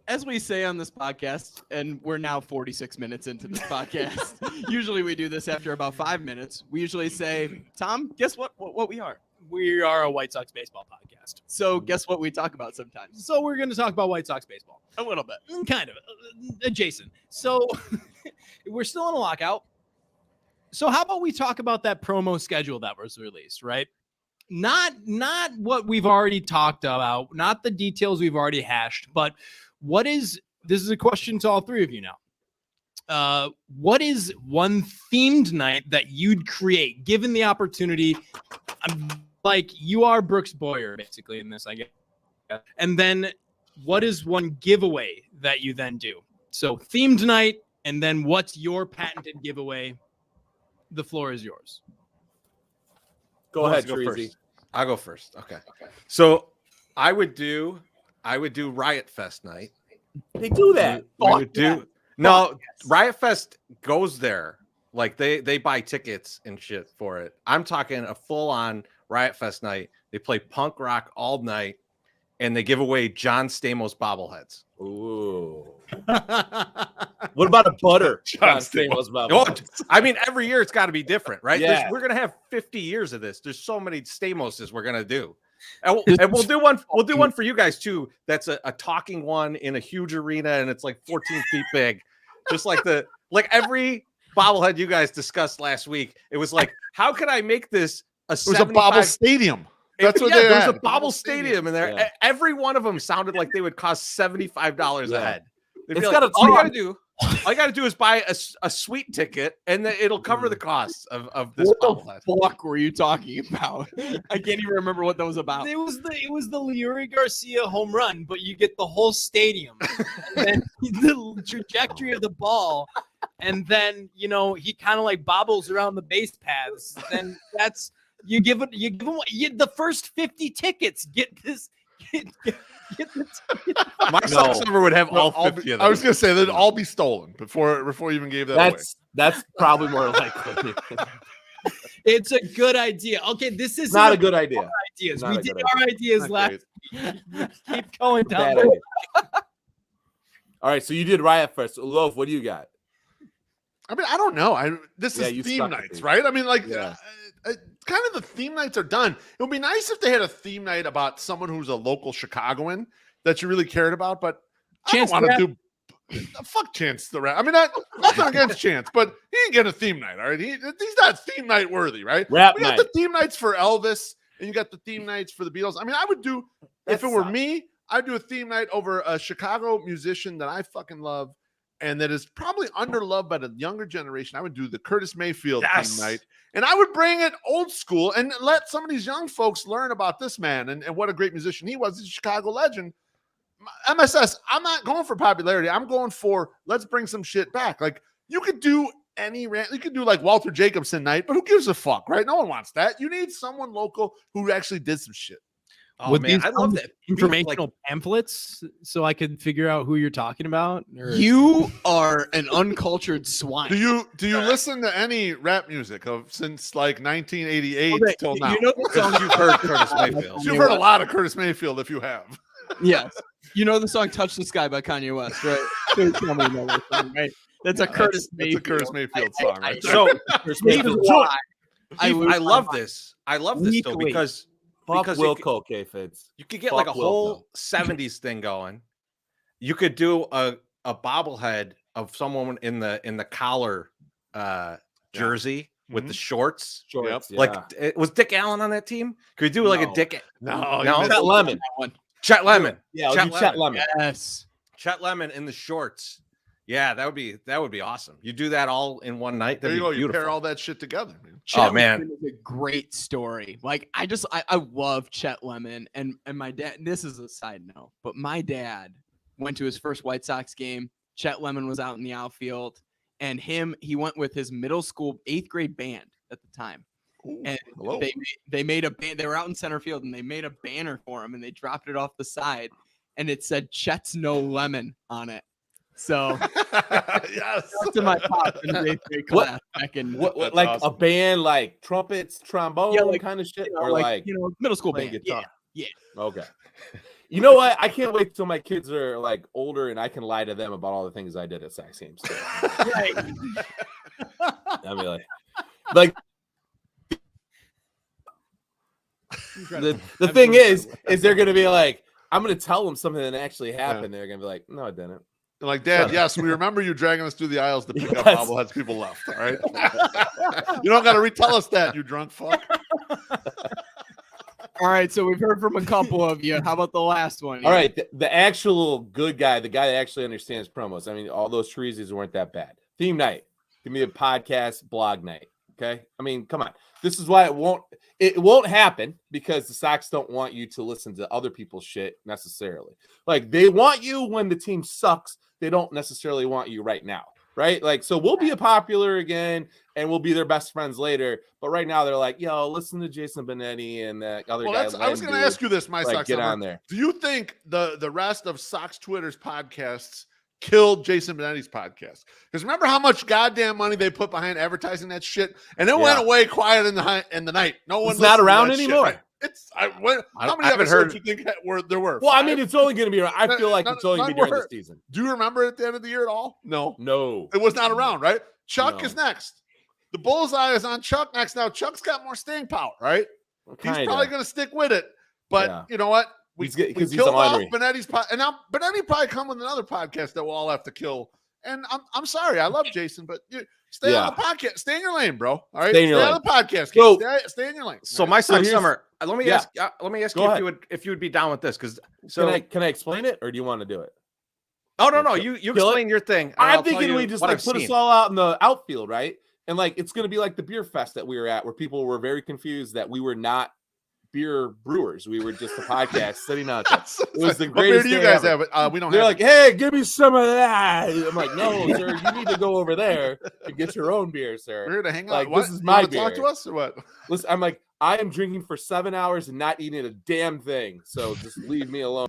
as we say on this podcast, and we're now 46 minutes into this podcast. Usually we do this after about 5 minutes. We usually say, Tom, guess what we are? we are a White Sox baseball podcast. So guess what we talk about sometimes? So we're going to talk about White Sox baseball. A little bit. Kind of adjacent. So we're still in a lockout. So how about we talk about that promo schedule that was released, right? Not what we've already talked about, not the details we've already hashed, but this is a question to all three of you now. What is one themed night that you'd create given the opportunity? Like you are Brooks Boyer basically in this, I guess. And then what is one giveaway that you then do? So themed night, and then what's your patented giveaway? The floor is yours. Go Who ahead, wants to go Treasy. first? I'll go first. Okay. So I would do Riot Fest night. They do that. We would do no Riot Fest goes there. Like they buy tickets and shit for it. I'm talking a full on Riot Fest night. They play punk rock all night and they give away John Stamos bobbleheads. Ooh. What about a butter? John Stamos Oh, bobblehead? I mean, every year it's got to be different, right? Yeah. We're gonna have 50 years of this. There's so many Stamos we're gonna do, and we'll do one. We'll do one for you guys too. That's a talking one in a huge arena, and it's like 14 feet big, just like every bobblehead you guys discussed last week. It was like, how can I make this a? It was a Bobble Stadium. That's what they there was had. a Bobble Stadium in there. Yeah. Every one of them sounded like they would cost $75 a Yeah. head. They'd It's be gotta like, all you talk. gotta do is buy a sweet ticket, and then it'll cover the costs of this What the bobblehead. fuck were you talking about? I can't even remember what that was about. It was the Leary Garcia home run, but you get the whole stadium, and then the trajectory of the ball, and then he kind of like bobbles around the base paths. Then that's you give him the first 50 tickets. Get this. Get the ticket. My son summer would have all All 50 be- of I was them. gonna say they'd all be stolen before you even gave that away. That's probably more likely. It's a good idea. Okay, this is Not a good idea. ideas. not We a did good our ideas Not last. great. Keep going down. Bad the- idea. All right, so you did Riot first. Loaf, what do you got? I mean, I don't know. This Yeah, is you theme suck at nights, these. right? I mean, like, Yeah. kind of the theme nights are done. It would be nice if they had a theme night about someone who's a local Chicagoan that you really cared about, but Chance I the don't want to do. Fuck Chance the Rap. I mean, nothing against Chance, but he ain't getting a theme night, all right? He's not theme night worthy, right? Rap We got night. the theme nights for Elvis, and you got the theme nights for the Beatles. I mean, I would do, if That it were sucks. me, I'd do a theme night over a Chicago musician that I fucking love and that is probably underloved by the younger generation. I would do the Curtis Mayfield Yes. theme night, and I would bring it old school and let some of these young folks learn about this man and what a great musician he was. He's a Chicago legend. MSS, I'm not going for popularity. I'm going for let's bring some shit back. Like you could do you could do like Walter Jacobson night, but who gives a fuck, right? No one wants that. You need someone local who actually did some shit. Oh Would man, these I love come that. informational pamphlets so I could figure out who you're talking about? Or... You are an uncultured swine. Do you listen to any rap music since like 1988 Okay, till now? You know the song You've heard Curtis Mayfield. You've heard a lot of Curtis Mayfield if you have. Yes. You know the song "Touch the Sky" by Kanye West, right? Please tell me you know that song, right? That's a Curtis That's Mayfield. a Curtis Mayfield song, right? there. So This is why I lose my love mind. this. I love this though Weekly. because Fuck because Wilco, K-Fits. you could get Fuck like a Wilco. whole 70s thing going. You could do a bobblehead of someone in the collar jersey with the shorts. Shorts, Like yeah. was Dick Allen on that team? Could we do like No. a Dick? No, No? you Chet Lemon. Chet Lemon. Yeah, I'll Chet do Chet Lemon. Yes. Chet Lemon in the shorts. Yeah, that would be awesome. You do that all in one night. there That'd you go. be You beautiful. pair all that shit together, man. Chet man. Lemon is a great story. Like I love Chet Lemon and my dad. This is a side note, but my dad went to his first White Sox game. Chet Lemon was out in the outfield, and he went with his middle school 8th grade band at the time. Ooh, And hello. they made a ban- they were out in center field and they made a banner for him and they dropped it off the side and it said Chet's no lemon on it. So Yes. to my pop in his 8th grade What- class back in What That's like awesome. a band like trumpets, trombone Yeah, like, kind of shit, you know, or like middle school playing band. guitar? Yeah. Okay. You know what? I can't wait till my kids are like older and I can lie to them about all the things I did at Sax Games. too. Right. I mean, like the thing is they're gonna be like, I'm gonna tell them something that actually happened. They're gonna be like, no, it didn't. Like, Dad, yes, we remember you dragging us through the aisles to pick up Yes. bobbleheads people left. All right. You don't got to retell us that, you drunk fuck. All right, so we've heard from a couple of you. How about the last one? All right, the actual good guy, the guy that actually understands promos. I mean, all those treases weren't that bad. Theme night, give me a podcast blog night. Okay, I mean, come on. This is why it won't happen because the Sox don't want you to listen to other people's shit necessarily. Like they want you when the team sucks. They don't necessarily want you right now, right? Like, so we'll be a popular again, and we'll be their best friends later. But right now, they're like, "Yo, listen to Jason Benetti and that other guy." I was going to ask you this, my like, Sox get Summer. on there. Do you think the rest of Sox Twitter's podcasts killed Jason Benetti's podcast? Because remember how much goddamn money they put behind advertising that shit, and it went away quiet in the night. No one It's not listened to around that shit, anymore. right? It's how many haven't episodes heard- do you think there were? Well, I Five? mean, it's only going to be. I feel like None- it's only going to be none during the were- season. do you remember at the end of the year at all? No, No, it was not around, right? Chuck No. is next. The bullseye is on Chuck next. Now Chuck's got more staying power, right? He's Kinda. probably going to stick with it. But Yeah. you know what? We He's good- 'cause he's killed off ornery. Benetti's and now Benetti probably come with another podcast that we'll all have to kill. And I'm sorry, I love Jason, but you stay on the podcast. Stay in your lane, bro. All right, Stay in your on lane. the podcast. So- Stay in your lane. So right? my So son here's- Summer, let me yeah. ask Go you ahead. if you would be down with this because so can I explain it, or do you want to do it? no you Kill explain your thing. and I'm I'll tell thinking you we just what like I've put seen. us all out in the outfield, right? And like it's going to be like the beer fest that we were at, where people were very confused that we were not beer brewers. We were just a podcast sitting out there. It was the What beer greatest do you day guys ever. have? We don't They're have like, "Hey, give me some of that." I'm like, "No, sir, you need to go over there and get your own beer, We're sir." here to hang out. like, What? this is You my wanna talk beer. to us or what? Listen, I'm like, I am drinking for 7 hours and not eating a damn thing. So just leave me alone.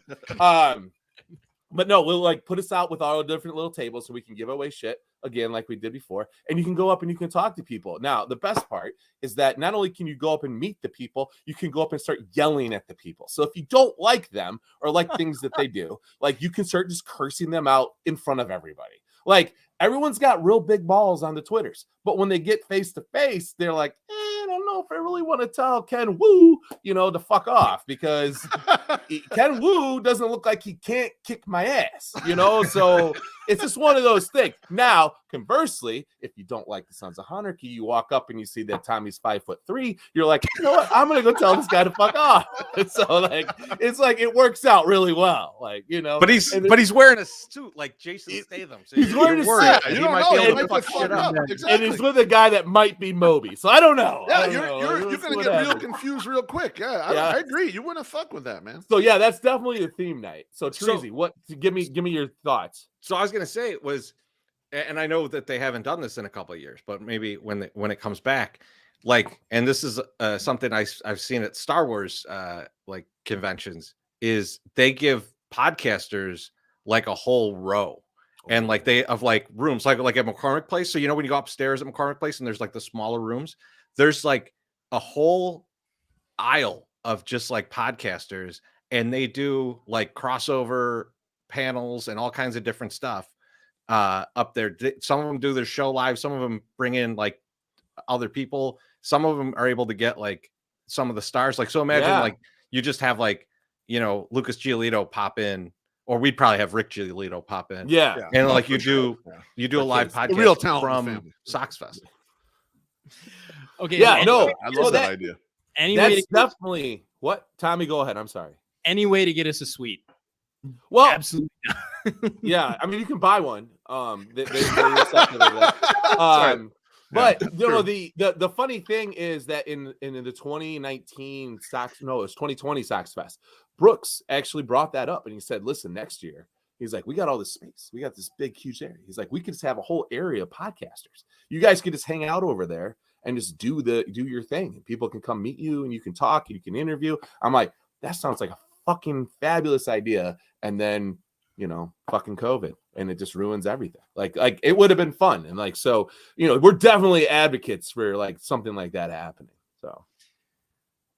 But no, we'll like put us out with all the different little tables so we can give away shit again, like we did before. And you can go up and you can talk to people. Now, the best part is that not only can you go up and meet the people, you can go up and start yelling at the people. So if you don't like them or like things that they do, like you can start just cursing them out in front of everybody. Like everyone's got real big balls on the Twitters, but when they get face to face, they're like, I don't know if I really want to tell Ken Wu, to fuck off because Ken Wu doesn't look like he can't kick my ass, So it's just one of those things. Now, conversely, if you don't like the Sons of Anarchy, you walk up and you see that Tommy's 5'3", you're like, you know what? I'm gonna go tell this guy to fuck off. So like, it's like it works out really well, But he's wearing a suit like Jason Statham. So he's you're wearing a worried suit. that You he don't might know. be He able might to get fuck shit fucked up. up. Exactly. and it's with a guy that might be Moby. So I don't know. Yeah, I don't you're know. you're Let's gonna see get what real happens. confused real quick. Yeah, Yeah. I agree. You wouldn't fuck with that, man. So yeah, that's definitely a theme night. So So- Treasy, give me your thoughts. So I was gonna say it was, and I know that they haven't done this in a couple of years, but maybe when it comes back, like, and this is something I've seen at Star Wars like conventions, is they give podcasters like a whole row. And like they have like rooms like at McCormick Place. So when you go upstairs at McCormick Place and there's like the smaller rooms, there's like a whole aisle of just like podcasters, and they do like crossover panels and all kinds of different stuff up there. Some of them do their show live, some of them bring in like other people, some of them are able to get like some of the stars. Like, so imagine like you just have like Lucas Giolito pop in, or we'd probably have Rick Giolito pop in. Yeah. And like you do a live podcast the real talent from Sox Fest. Okay. Yeah, any- no, I love that idea. Any way, that's definitely what. Tommy, go ahead. I'm sorry. any way to get us a suite. Well, Absolutely. yeah, I mean, you can buy one. They're receptive of that. But the funny thing is that in the 2019 Sox, no, it was 2020 Sox Fest, Brooks actually brought that up, and he said, "Listen, next year." He's like, we got all this space. We got this big, huge area. He's like, we could just have a whole area of podcasters. You guys could just hang out over there and just do your thing. And people can come meet you and you can talk and you can interview. I'm like, that sounds like a fucking fabulous idea. And then, fucking COVID, and it just ruins everything. Like it would have been fun. And like, so, we're definitely advocates for like something like that happening. So.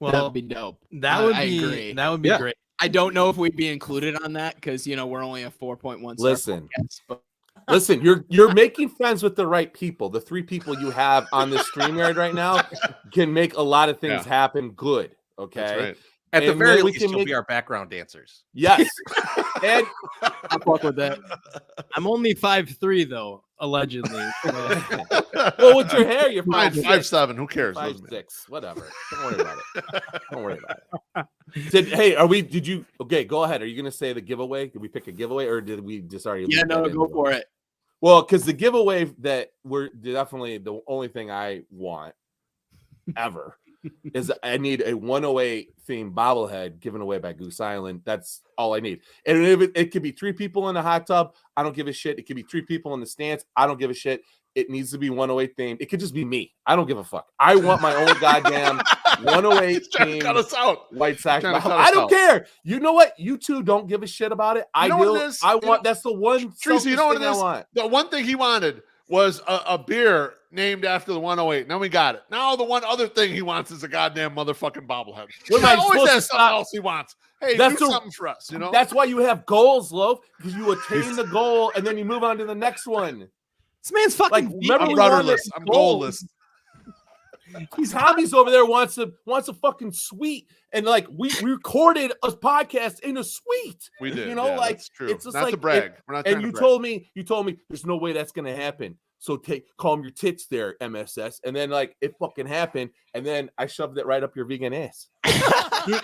Well, That'd be dope. that would I be agree. that would be Yeah. great. I don't know if we'd be included on that because we're only a 4.1 star Listen. podcast, but Listen, you're making friends with the right people. The 3 people you have on the StreamYard right now can make a lot of things happen good. Okay. That's right. At the And very then we least, can you'll make- be our background dancers. Yes. And I'll fuck with that. I'm only 5'3" though, allegedly. So- well, with your hair, you're Fine, 5'6", 5'7". Who cares? Doesn't matter. 5'6", whatever. Don't worry about it. Don't worry about it. Did you? Okay, go ahead. Are you gonna say the giveaway? Did we pick a giveaway, or did we just already? Yeah, leave no, that in? go for it. Well, because the giveaway that we're definitely the only thing I want ever is I need a 108 themed bobblehead given away by Goose Island. That's all I need. And if it could be 3 people in the hot tub, I don't give a shit. It could be 3 people in the stands. I don't give a shit. It needs to be 108 themed. It could just be me. I don't give a fuck. I want my own goddamn 108 He's trying to cut themed us out. White Sox. Trying to cut I us don't out. care. You know what? You two don't give a shit about it. I know what do. it is? I You want. know- That's the one. Teresa, you know what it selfish thing is? I want. The one thing he wanted was a beer named after the 108. Now we got it. Now the one other thing he wants is a goddamn motherfucking bobblehead. What am He I always supposed has to something stop? else he wants. Hey, That's do the- something for us, That's why you have goals, Loaf, because you attain the goal and then you move on to the next one. This man's fucking. Like, remember I'm we wanted rudderless. I'm goalless. Tommy's over there wants a fucking suite, and like we recorded a podcast in a suite. We did. You know, yeah, like, that's true. it's just not to like- brag. We're not trying And to you brag. told me there's no way that's gonna happen. So calm your tits there, MSS. And then like it fucking happened, and then I shoved it right up your vegan ass.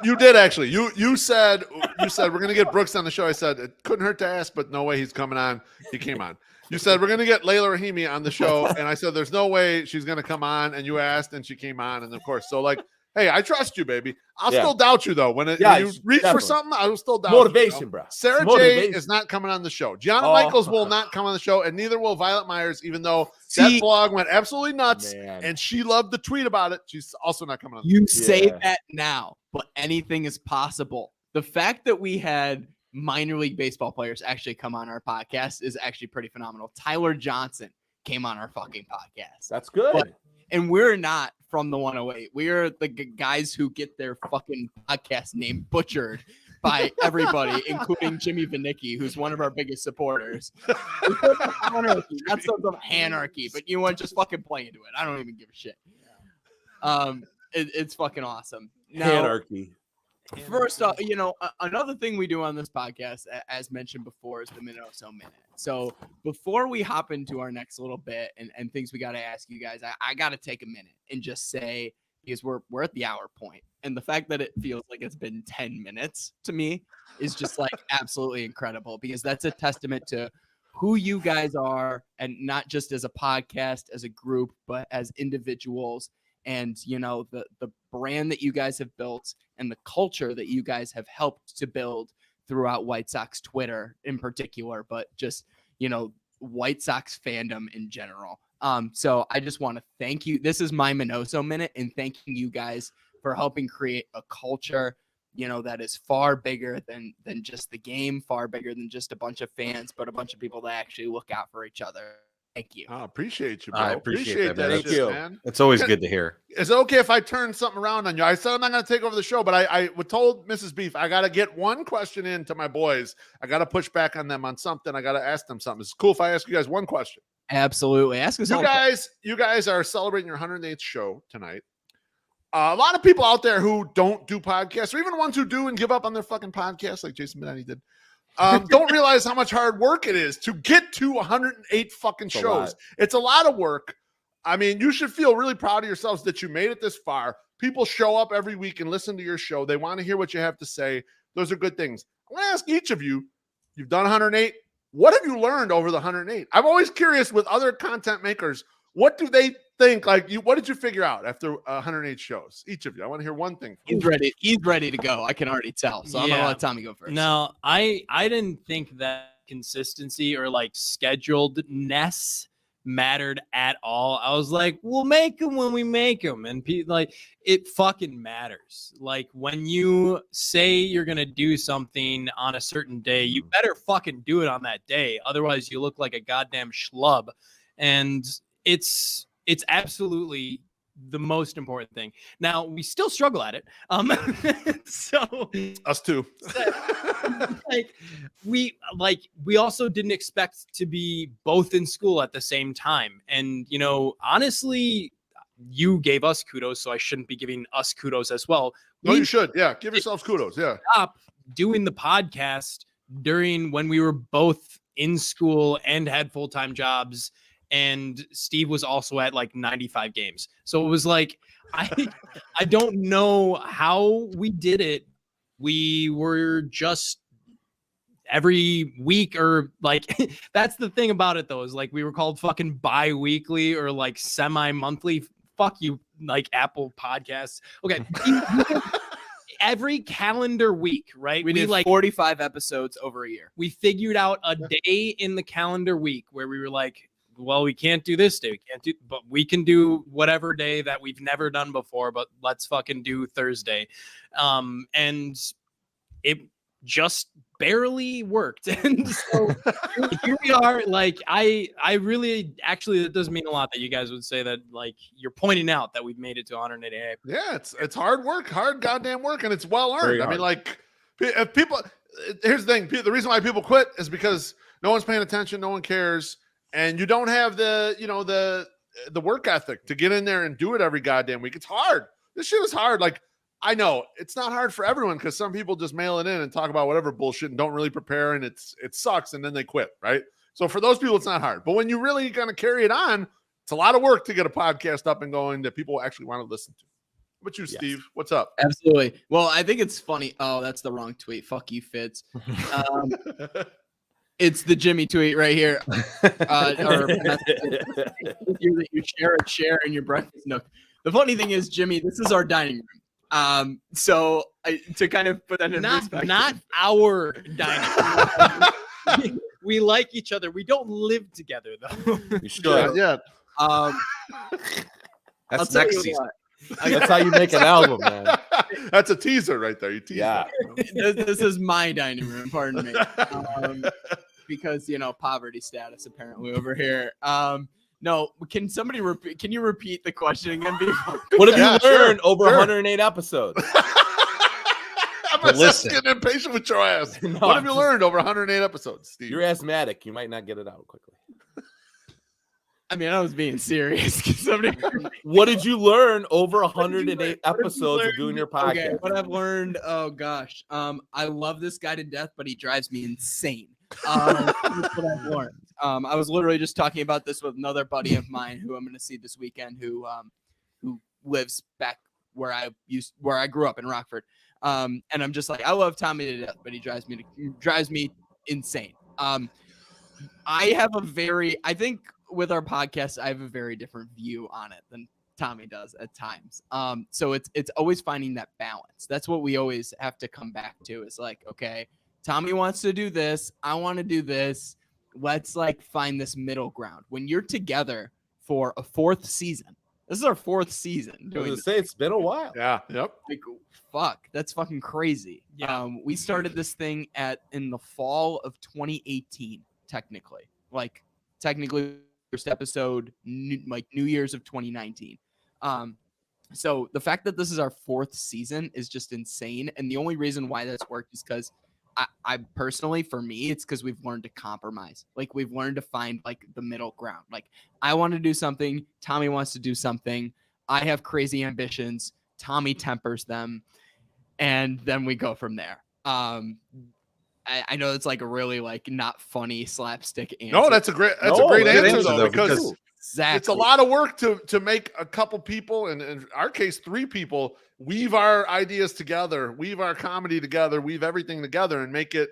You did actually. You said we're gonna get Brooks on the show. I said it couldn't hurt to ask, but no way he's coming on. He came on. You said we're gonna get Layla Rahimi on the show, and I said there's no way she's gonna come on. And you asked, and she came on, and of course, so like, hey, I trust you, baby. I'll Yeah. still doubt you though. When you reach definitely. for something, I will still doubt Motivation, you, bro. Sarah J Motivation. is not coming on the show. Gianna Oh. Michaels will not come on the show, and neither will Violet Myers, even though See- that blog went absolutely nuts, Man. and she loved the tweet about it. She's also not coming on. You say Yeah. that now, but anything is possible. The fact that we had minor league baseball players actually come on our podcast is actually pretty phenomenal. Tyler Johnson came on our fucking podcast. That's good. But- And we're not from the 108. We are the guys who get their fucking podcast name butchered by everybody, including Jimmy Vinicki, who's one of our biggest supporters. We said anarchy, not sons of anarchy, but you want to just fucking play into it. I don't even give a shit. It's fucking awesome. Now, Anarchy. first off, another thing we do on this podcast, as mentioned before, is the Minute or So Minute. So before we hop into our next little bit and things we got to ask you guys, I got to take a minute and just say, because we're at the hour point, and the fact that it feels like it's been 10 minutes to me is just like absolutely incredible, because that's a testament to who you guys are, and not just as a podcast, as a group, but as individuals. And the brand that you guys have built and the culture that you guys have helped to build throughout White Sox Twitter in particular, but just White Sox fandom in general. So I just want to thank you. This is my Minoso minute, and thanking you guys for helping create a culture, that is far bigger than just the game, far bigger than just a bunch of fans, but a bunch of people that actually look out for each other. Thank you. I appreciate you, bro. I appreciate that, man. shit, Thank you. man. It's always good to hear. Is it okay if I turn something around on you? I said I'm not going to take over the show, but I told Mrs. Beef I got to get one question in to my boys. I got to push back on them on something. I got to ask them something. It's cool if I ask you guys one question. Absolutely. Ask us all. You guys are celebrating your 108th show tonight. A lot of people out there who don't do podcasts, or even ones who do and give up on their fucking podcasts, like Jason Benetti did, don't realize how much hard work it is to get to 108 fucking shows. It's a lot of work. I mean, you should feel really proud of yourselves that you made it this far. People show up every week and listen to your show. They want to hear what you have to say. Those are good things. I want to ask each of you, you've done 108. What have you learned over the 108? I'm always curious with other content makers, what do they think? What did you figure out after 108 shows? Each of you. I want to hear one thing. He's ready. He's ready to go. I can already tell. So I'm going to let Tommy go first. No, I didn't think that consistency or scheduledness mattered at all. I was like, we'll make them when we make them. And it fucking matters. Like when you say you're going to do something on a certain day, you better fucking do it on that day. Otherwise you look like a goddamn schlub. And it's absolutely the most important thing. Now we still struggle at it. So us too. we also didn't expect to be both in school at the same time. And honestly, you gave us kudos, so I shouldn't be giving us kudos as well. No, you should. Yeah, give yourselves kudos. Yeah. Stop doing the podcast during when we were both in school and had full-time jobs. And Steve was also at 95 games. So it was I don't know how we did it. We were just every week or that's the thing about it though, is we were called fucking bi-weekly or semi-monthly. Fuck you, Apple Podcasts. Okay. Every calendar week, right? We did 45 episodes over a year. We figured out a day in the calendar week where we were well, we can't do this day. But we can do whatever day that we've never done before, but let's fucking do Thursday. And it just barely worked. And so here we are. I really, actually, it does mean a lot that you guys would say that, you're pointing out that we've made it to 108. Yeah, it's hard work, hard goddamn work, and it's well earned. I mean, if people, here's the thing. The reason why people quit is because no one's paying attention, no one cares. And you don't have the work ethic to get in there and do it every goddamn week. It's hard. This shit is hard. I know it's not hard for everyone because some people just mail it in and talk about whatever bullshit and don't really prepare, and it sucks, and then they quit, right? So for those people, it's not hard. But when you really gonna carry it on, it's a lot of work to get a podcast up and going that people actually want to listen to. How about you, Steve? Yes. What's up? Absolutely. Well, I think it's funny. Oh, that's the wrong tweet. Fuck you, Fitz. It's the Jimmy tweet right here. Or you share in your breakfast nook. The funny thing is, Jimmy, this is our dining room. So to kind of put that in perspective, not our dining room. We like each other. We don't live together though. You should. Yeah. That's next season. That's how you make an album, man. That's a teaser right there. You tease Yeah. This is my dining room. Pardon me. Because poverty status apparently over here. No, can somebody repeat? Can you repeat the question again? What have you learned over sure. 108 episodes? I'm just getting impatient with your ass. No, what have you learned over 108 episodes, Steve? You're asthmatic. You might not get it out quickly. I mean, I was being serious. What did you learn over 108 episodes of doing your podcast? Okay, what I've learned, oh gosh. I love this guy to death, but he drives me insane. That's what I've learned. I was literally just talking about this with another buddy of mine who I'm going to see this weekend, who lives back where I grew up in Rockford. And I'm just I love Tommy to death, but he drives me insane. I think with our podcast, I have a very different view on it than Tommy does at times. So it's always finding that balance. That's what we always have to come back to. Is okay, Tommy wants to do this. I want to do this. Let's find this middle ground. When you're together for a 4th season. This is our 4th season I was doing gonna this. say it's been a while. Yeah. Yep. Like, fuck, that's fucking crazy. Yeah. We started this thing in the fall of 2018, technically. Like, technically, first episode, New Year's of 2019. So the fact that this is our 4th season is just insane. And the only reason why that's worked is because I personally, for me, it's because we've learned to compromise. Like, we've learned to find like the middle ground. Like, I want to do something, Tommy wants to do something. I have crazy ambitions, Tommy tempers them, and then we go from there. I know it's like a really like not funny slapstick answer. No, that's a great No, answer answer, though, though, because exactly. it's a lot of work to make a couple people, and in our case, 3 people, weave our ideas together, weave our comedy together, weave everything together, and make it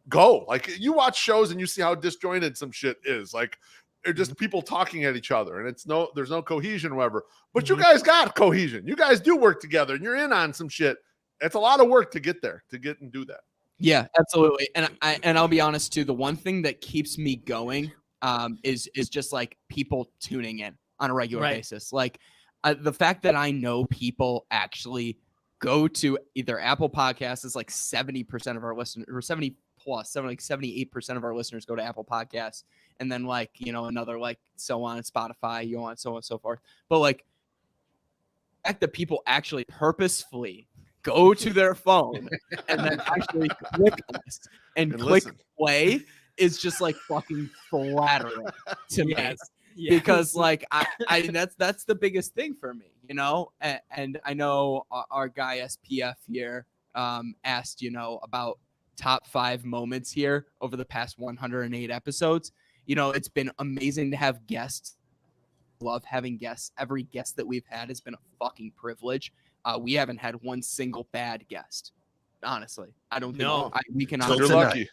go. Like, you watch shows and you see how disjointed some shit is. Like, they're just people talking at each other, and there's no cohesion or whatever. But you guys got cohesion. You guys do work together, and you're in on some shit. It's a lot of work to get there, to get and do that. Yeah, absolutely. And I'll be honest too. The one thing that keeps me going is just like people tuning in on a regular Right. basis. Like the fact that I know people actually go to either Apple Podcasts is like 70% of our listeners, or 78% of our listeners go to Apple Podcasts, and then like, you know, another like so on Spotify, so on and so forth. But like the fact that people actually purposefully go to their phone and then actually click us and click listen. play is just like fucking flattering to me. Yes. Because like I that's the biggest thing for me, you know. And I know our guy SPF here asked, you know, about top 5 moments here over the past 108 episodes. You know, it's been amazing to have guests. Love having guests. Every guest that we've had has been a fucking privilege. We haven't had one single bad guest. Honestly, I don't think No. we can. Till You're tonight.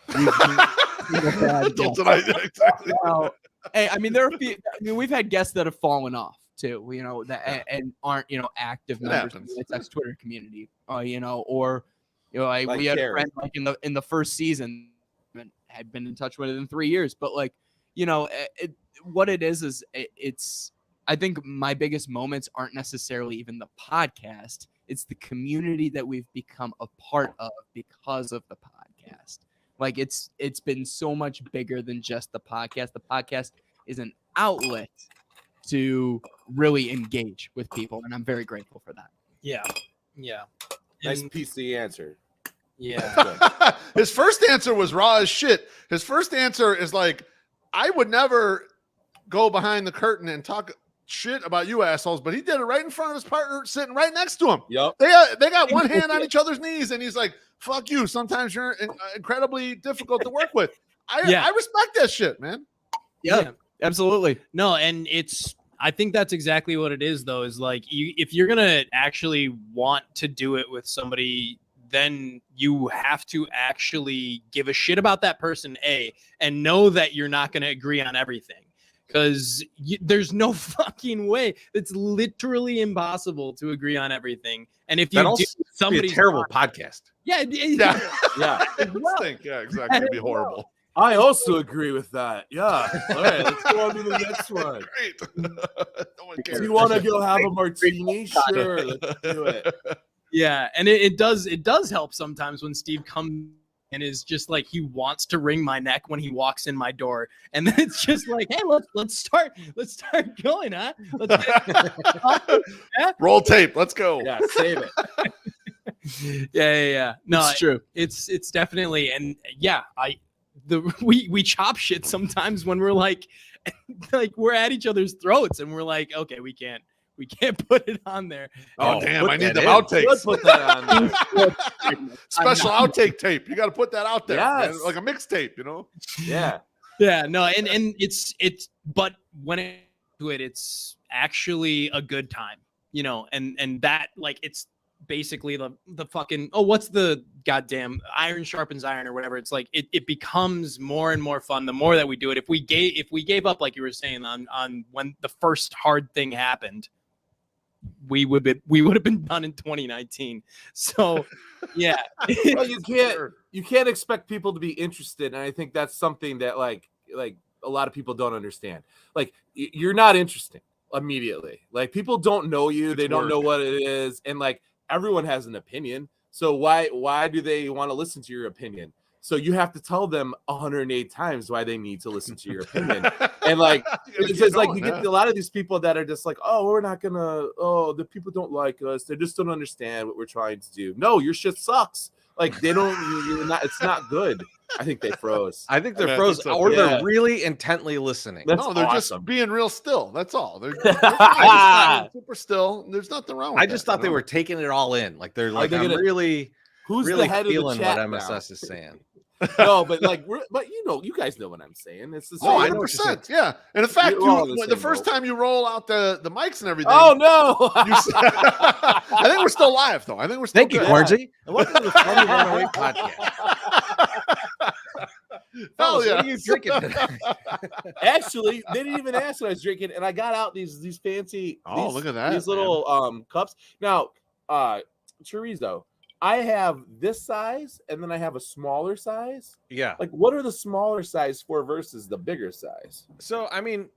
lucky. Till tonight, exactly. Well, hey, I mean, there are a few. I mean, we've had guests that have fallen off too. You know that and aren't, you know, active members of happens. the Text Twitter community. You know, or you know, Like we had a Karen. friend like in the first season and had been in touch with it in 3 years. But like, you know, what it is it's. I think my biggest moments aren't necessarily even the podcast. It's the community that we've become a part of because of the podcast. Like it's been so much bigger than just the podcast. The podcast is an outlet to really engage with people, and I'm very grateful for that. Yeah. Yeah. Nice And- PC answer. yeah. His first answer was raw as shit. His first answer is like, I would never go behind the curtain and talk shit about you assholes, but he did it right in front of his partner sitting right next to him. Yep. They got one hand on each other's knees, and he's like, fuck you. Sometimes you're incredibly difficult to work with. I respect that shit, man. Yeah, absolutely. No, and I think that's exactly what it is, though, is like if you're gonna actually want to do it with somebody, then you have to actually give a shit about that person, and know that you're not gonna agree on everything. Because there's no fucking way. It's literally impossible to agree on everything. And if you That do, also be a somebody's terrible podcast. yeah, Yeah. Yeah. Stink. Yeah, exactly. It'd be horrible. I also agree with that. Yeah. All right, let's go on to the next one. Great. No one Do cares. you want to go have a martini? Sure, let's do it. yeah, and it does help sometimes when Steve comes and is just like he wants to wring my neck when he walks in my door, and then it's just like, hey, let's start going, huh? Let's get, Roll tape. Let's go. Yeah, save it. yeah. No, It's true. it's definitely, and yeah, we chop shit sometimes when we're like we're at each other's throats, and we're like, okay, we can't put it on there. Oh, Oh, damn. put I need that them in. outtakes. Let's put that on there. Special outtake tape. You got to put that out there. Yes. Man. Like a mixtape, you know? Yeah. Yeah, no, and it's but when it's actually a good time, you know, and that, like, it's basically the fucking, oh, what's the goddamn iron sharpens iron or whatever. It's like it becomes more and more fun the more that we do it. If we gave up, like you were saying, on when the first hard thing happened, we would have been done in 2019. So yeah. Well, you can't expect people to be interested, and I think that's something that like a lot of people don't understand. Like you're not interesting immediately. Like people don't know you, they don't know what it is, and like everyone has an opinion. So why do they want to listen to your opinion? So you have to tell them 108 times why they need to listen to your opinion. And like it's just like you get a lot of these people that are just like, oh, we're not gonna, oh, the people don't like us, they just don't understand what we're trying to do. No, your shit sucks. Like they don't, you're not, it's not good. I think they froze. I think they're Yeah, froze, that's or okay. they're really intently listening. That's No, they're awesome. just being real still. That's all. They're fine. Super still. There's nothing wrong with I just that, thought they you know? were taking it all in. Like they're like, they I'm gonna- really Who's really the head of the feeling what chat MSS now? is saying. No, but like, but you guys know what I'm saying. It's the same. Oh, I know what you're saying. 100%. Yeah. And in fact, We're all in the the same first boat. time you roll out the mics and everything. Oh no! I think we're still live, though. I think we're still Thank you, good. Quarantine. And welcome to the Funny 108 podcast. Fellas, yeah. what are you drinking today? Actually, they didn't even ask what I was drinking, and I got out these fancy. Oh, these, look at that, These man. little cups. Now, chorizo. I have this size, and then I have a smaller size. Yeah. Like, what are the smaller size for versus the bigger size? So I mean,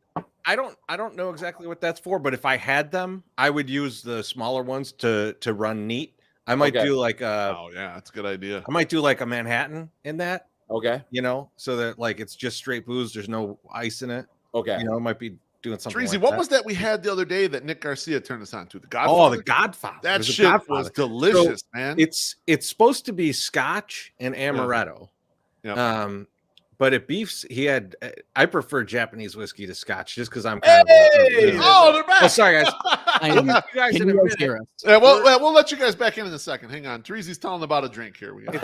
I don't know exactly what that's for, but if I had them, I would use the smaller ones to run neat. I might Okay. do like Oh, yeah. That's a good idea. I might do like a Manhattan in that, Okay. you know, so that like it's just straight booze. There's no ice in it. Okay. You know, it might be doing something. Treasy, like what that. was that we had the other day that Nick Garcia turned us on to? The Oh, Godfather? the Godfather. That There's a shit Godfather. was delicious, man. It's supposed to be Scotch and amaretto. Yeah. But it beefs. He had. I prefer Japanese whiskey to Scotch just because I'm Hey! kind of. Oh, they're back. Oh, sorry guys. I We'll am. get you guys Can in a you guys minute. hear us? Yeah, we'll let you guys back in a second. Hang on. Treasy's telling about a drink here. We got.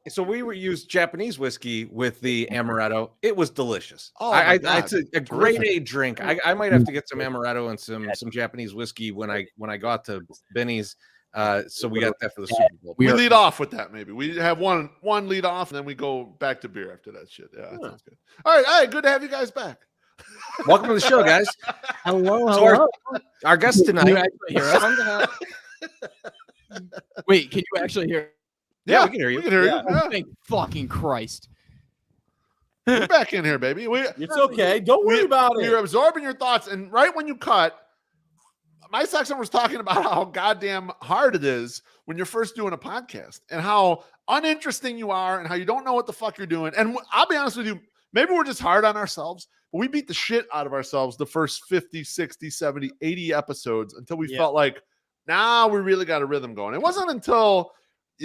So we were used Japanese whiskey with the amaretto. It was delicious. Oh, my God. It's a great Terrific. A drink. I might have to get some amaretto and some Japanese whiskey when I go out to Benny's. So we got that for the Super Bowl. We are- lead off with that, maybe. We have one lead off, and then we go back to beer after that shit. Yeah, that sounds good. All right. Good to have you guys back. Welcome to the show, guys. Hello, So our guest Can you tonight. actually hear us? Wait, can you actually hear? Yeah, we can hear you. We can hear Yeah. you. Yeah. Thank fucking Christ. You're back in here, baby. It's okay. Don't worry about You're it. absorbing your thoughts, and right when you cut, my section was talking about how goddamn hard it is when you're first doing a podcast and how uninteresting you are and how you don't know what the fuck you're doing. And I'll be honest with you, maybe we're just hard on ourselves, but we beat the shit out of ourselves the first 50, 60, 70, 80 episodes until we felt like, now we really got a rhythm going. It wasn't until,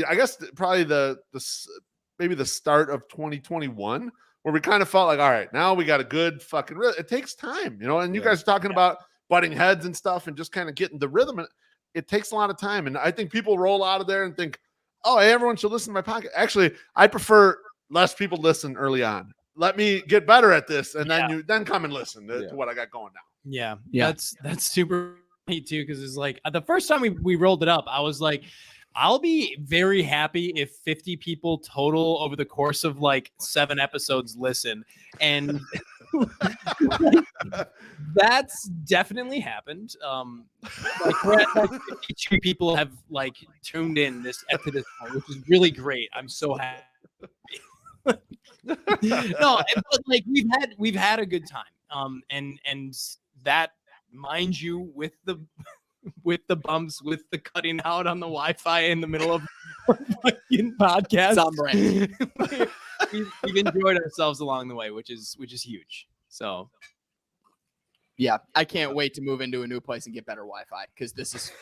I guess, probably maybe the start of 2021 where we kind of felt like, all right, now we got a good fucking rhythm. It takes time, you know, and you guys are talking about butting heads and stuff and just kind of getting the rhythm. And it takes a lot of time. And I think people roll out of there and think, oh, hey, everyone should listen to my podcast. Actually, I prefer less people listen early on. Let me get better at this. And then come and listen to what I got going now. Yeah, Yeah. that's super neat too, because it's like the first time we rolled it up, I was like, I'll be very happy if 50 people total over the course of like 7 episodes listen, and that's definitely happened. Like we're at like 52 people have like tuned in to this point, which is really great. I'm so happy. No, but like we've had a good time. And that, mind you, with the bumps, with the cutting out on the Wi-Fi in the middle of our fucking podcast. It's on brand. we've enjoyed ourselves along the way, which is huge. So Yeah, I can't wait to move into a new place and get better Wi-Fi because this is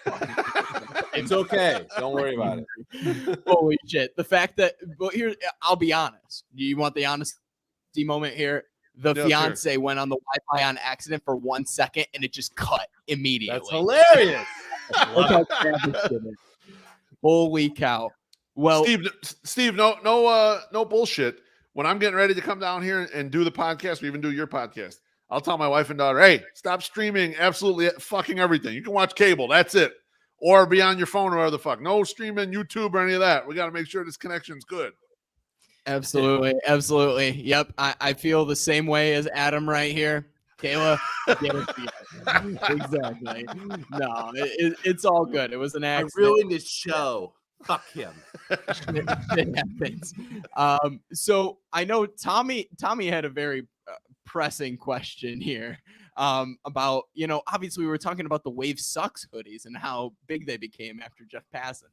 It's okay. Don't worry about it. holy shit. The fact that, well, here, I'll be honest. Do you want the honesty moment here? The Yeah, fiance went on the Wi-Fi on accident for 1 second and it just cut immediately. That's hilarious. Look how bad this shit is. Holy cow. Well, Steve, no bullshit. When I'm getting ready to come down here and do the podcast or even do your podcast, I'll tell my wife and daughter, hey, stop streaming absolutely fucking everything. You can watch cable. That's it. Or be on your phone or whatever the fuck. No streaming YouTube or any of that. We got to make sure this connection's good. absolutely. Absolutely. Yep. I feel the same way as Adam right here. Kayla, get it together. Exactly. No, it's all good. It was an I'm accident. ruined this show. Fuck him. Shit happens. So I know Tommy had a very pressing question here about, obviously we were talking about the Wave Sucks hoodies and how big they became after Jeff Passan.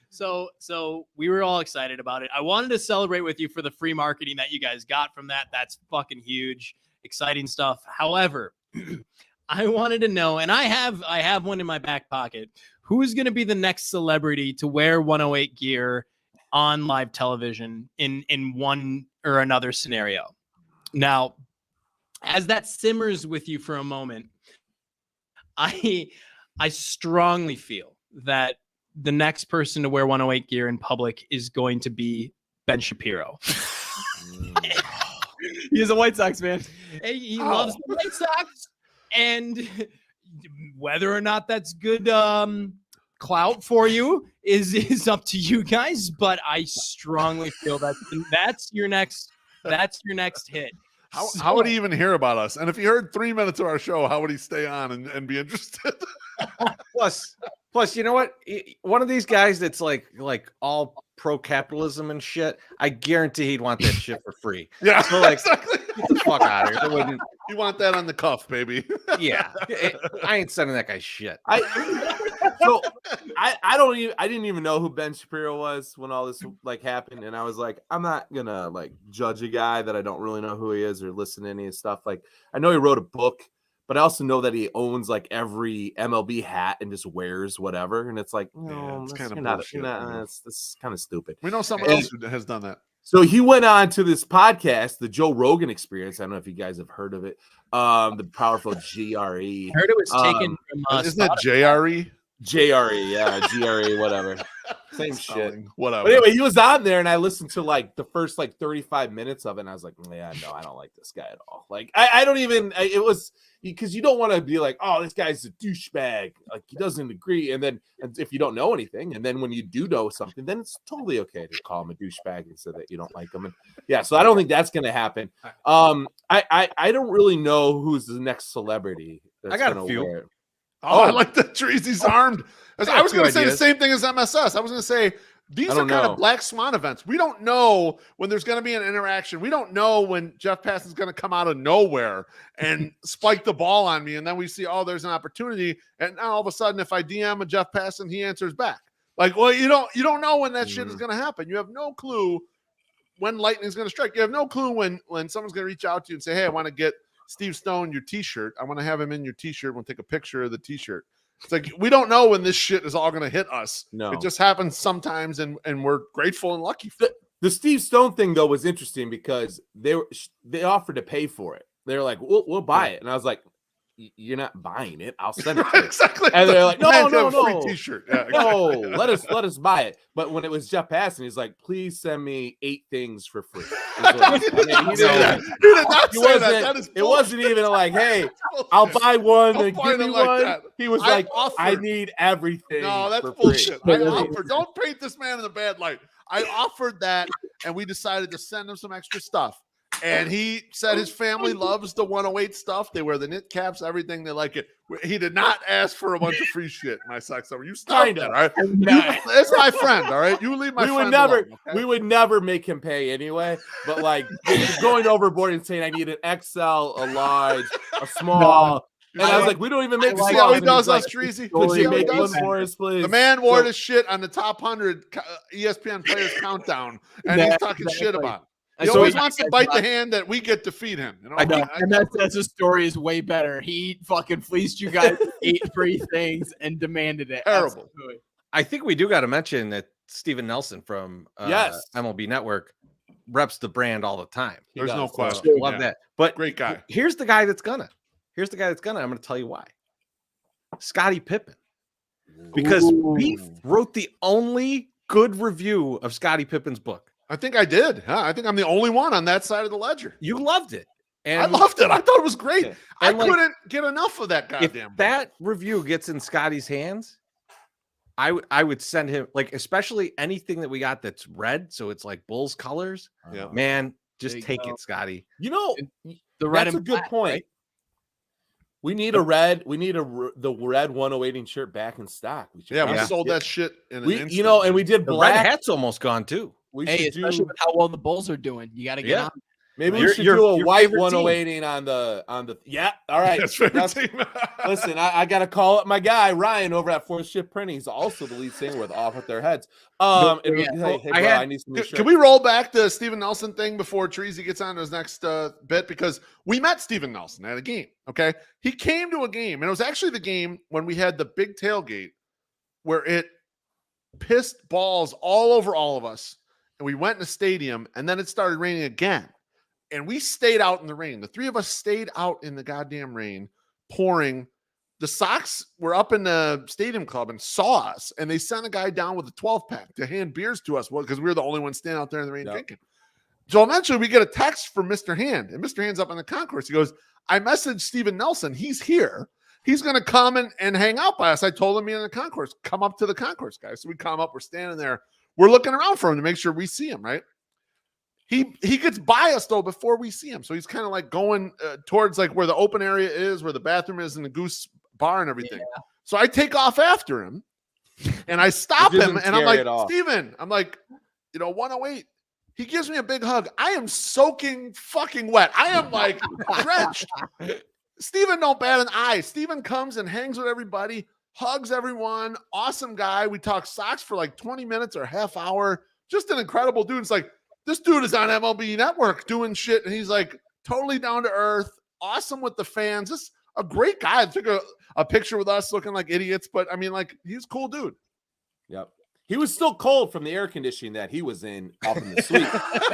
So we were all excited about it. I wanted to celebrate with you for the free marketing that you guys got from that. That's fucking huge, exciting stuff. However, I wanted to know, and I have one in my back pocket. Who's going to be the next celebrity to wear 108 gear on live television in one or another scenario? Now, as that simmers with you for a moment, I strongly feel that the next person to wear 108 gear in public is going to be Ben Shapiro. He's a White Sox fan. He loves the White Sox, and whether or not that's good clout for you is up to you guys. But I strongly feel that that's your next hit. How would he even hear about us? And if he heard 3 minutes of our show, how would he stay on and be interested? Plus, you know what? One of these guys that's like all pro capitalism and shit, I guarantee he'd want that shit for free. Yeah, So like, exactly. get the fuck out of here. They wouldn't. You want that on the cuff, baby. Yeah, I ain't sending that guy shit. I didn't even know who Ben Shapiro was when all this like happened, and I was like, I'm not gonna like judge a guy that I don't really know who he is or listen to any of his stuff. Like, I know he wrote a book, but I also know that he owns like every MLB hat and just wears whatever, and it's like, no, it's that's kind of bullshit. That's kind of stupid. We know someone else who has done that. So he went on to this podcast, the Joe Rogan Experience. I don't know if you guys have heard of it. The powerful GRE. I heard it was taken from Isn't that JRE? JRE, yeah, GRE, whatever. Same shit. Spelling, whatever. But anyway, he was on there, and I listened to like the first like 35 minutes of it, and I was like, yeah, no, I don't like this guy at all. Like, I don't even. It was because you don't want to be like, oh, this guy's a douchebag. Like, he doesn't agree, and then if you don't know anything, and then when you do know something, then it's totally okay to call him a douchebag and say that you don't like him. And yeah, so I don't think that's gonna happen. I don't really know who's the next celebrity. I got a few. wear it. Oh, I like that Treasy's armed. I was going to say the ideas. same thing as MSS. I was going to say these are kind of black swan events. We don't know when there's going to be an interaction. We don't know when Jeff Passan's going to come out of nowhere and spike the ball on me, and then we see, oh, there's an opportunity, and now all of a sudden, if I DM a Jeff Passan, he answers back. Like, well, you don't know when that shit is going to happen. You have no clue when lightning's going to strike. You have no clue when someone's going to reach out to you and say, hey, I want to get Steve Stone your t-shirt. I want to have him in your t-shirt. We'll take a picture of the t-shirt. It's like, we don't know when this shit is all going to hit us. No, it just happens sometimes, and we're grateful and lucky for it. The Steve Stone thing though was interesting because they offered to pay for it. They were like, we'll buy it, and I was like, you're not buying it. I'll send it to you. Exactly. And they're like, no, free t-shirt. Yeah, exactly. no, let us buy it. But when it was Jeff Passan, he's like, please send me 8 things for free. He did not say that. That is it wasn't even like, hey, I'll buy one Don't and buy give me them like one. that. He was I like, offered. I need everything. No, that's for bullshit. free. I offered. Don't paint this man in a bad light. I offered that, and we decided to send him some extra stuff. And he said his family loves the 108 stuff. They wear the knit caps, everything. They like it. He did not ask for a bunch of free shit. My Sox summer. You stop that, all right? It's my friend, all right? You leave my friend alone, okay? We would never make him pay anyway. But like going overboard and saying I need an XL, a large, a small. And I was like, we don't even make See the how he smalls. does us, Treasy? Could you make one does? for us, please? The man wore this shit on the top 100 ESPN players countdown, and he's talking shit about it. He always wants to bite the hand that we get to feed him. You know? I know. And that's a story is way better. He fucking fleeced you guys with 8 free things and demanded it. Terrible. Absolutely. I think we do got to mention that Steven Nelson from MLB Network reps the brand all the time. There's no question. Love that. But great guy. Here's the guy that's gonna. I'm going to tell you why. Scottie Pippen. Because we wrote the only good review of Scottie Pippen's book. I think I did. Huh? I think I'm the only one on that side of the ledger. You loved it. And I loved it. I thought it was great. I like, couldn't get enough of that goddamn if book. that review gets in Scotty's hands, I would send him, like, especially anything that we got that's red, so it's like Bulls colors. Yeah. Man, just There you take go. it, Scotty. You know, The red that's a and good black, point. right? We need a red. We need the red 108 shirt back in stock. We should Yeah, we probably sold get- that shit in an We, instant. you know, and we did The red black. hat's almost gone too. We Hey, should especially do. with how well the Bulls are doing, you got to get Yeah. on. Maybe Your- we should your- do a your white favorite 108 on the. Yeah. All right. That's favorite That's- team. Listen, I got to call up my guy Ryan over at Fourth Shift Printing. He's also the lead singer with Off With Their Heads. And yeah. hey, I bro, had- I need some new Can shirts. we roll back the Steven Nelson thing before Treasy gets on to his next bit? Because we met Steven Nelson at a game. Okay. He came to a game, and it was actually the game when we had the big tailgate where it pissed balls all over all of us. And we went in the stadium, and then it started raining again. And we stayed out in the rain. The three of us stayed out in the goddamn rain, pouring. The Sox were up in the stadium club and saw us, and they sent a guy down with a 12-pack to hand beers to us because we were the only ones standing out there in the rain Yep. drinking. So eventually we get a text from Mr. Hand, and Mr. Hand's up in the concourse. He goes, I messaged Steven Nelson. He's here. He's going to come and hang out by us. I told him in the concourse, come up to the concourse, guys. So we come up, we're standing there. We're looking around for him to make sure we see him, right? He gets by us though before we see him. So he's kind of like going towards like where the open area is, where the bathroom is, and the Goose Bar and everything. So I take off after him, and I stop It him, doesn't and I'm scare it like, off. Steven, I'm like, 108. He gives me a big hug. I am soaking fucking wet. I am like drenched. Steven don't bat an eye. Steven comes and hangs with everybody, hugs everyone. Awesome guy. We talk Sox for like 20 minutes or half hour. Just an incredible dude. It's like, this dude is on MLB Network doing shit, and he's like totally down to earth, awesome with the fans. Just a great guy. Took a picture with us looking like idiots, but I mean, like, he's a cool dude. Yep. He was still cold from the air conditioning that he was in up in the suite.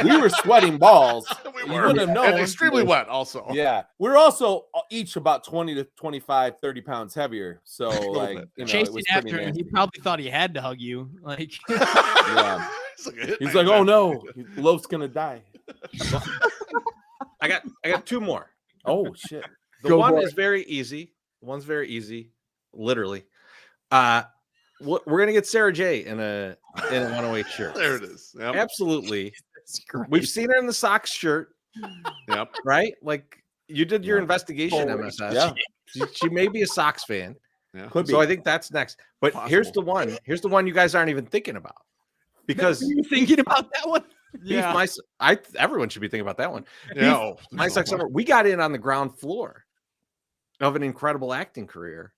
We were sweating balls. We You were wouldn't have and known. extremely wet also. Yeah. We're also each about 20 to 25, 30 pounds heavier. So, little like, bit. you know, it Chasing was pretty after him, nasty. he probably thought he had to hug you. Like, Yeah. He's He's like, oh no, Loaf's gonna die. I got two more. Oh shit. The Go one for is very easy. One's very easy, literally. We're gonna get Sarah J in a 108 shirt. There it is. Yep. Absolutely. That's great. We've seen her in the Sox shirt, Yep. right? Like you did your Yeah. investigation, Oh, MSS. yeah. She may be a Sox fan, Yeah. Could be. so I think that's next. But here's Possible. the one. Here's the one you guys aren't even thinking about because you thinking about that one? everyone should be thinking about that one. Yeah. Oh, My Sox summer. We got in on the ground floor of an incredible acting career.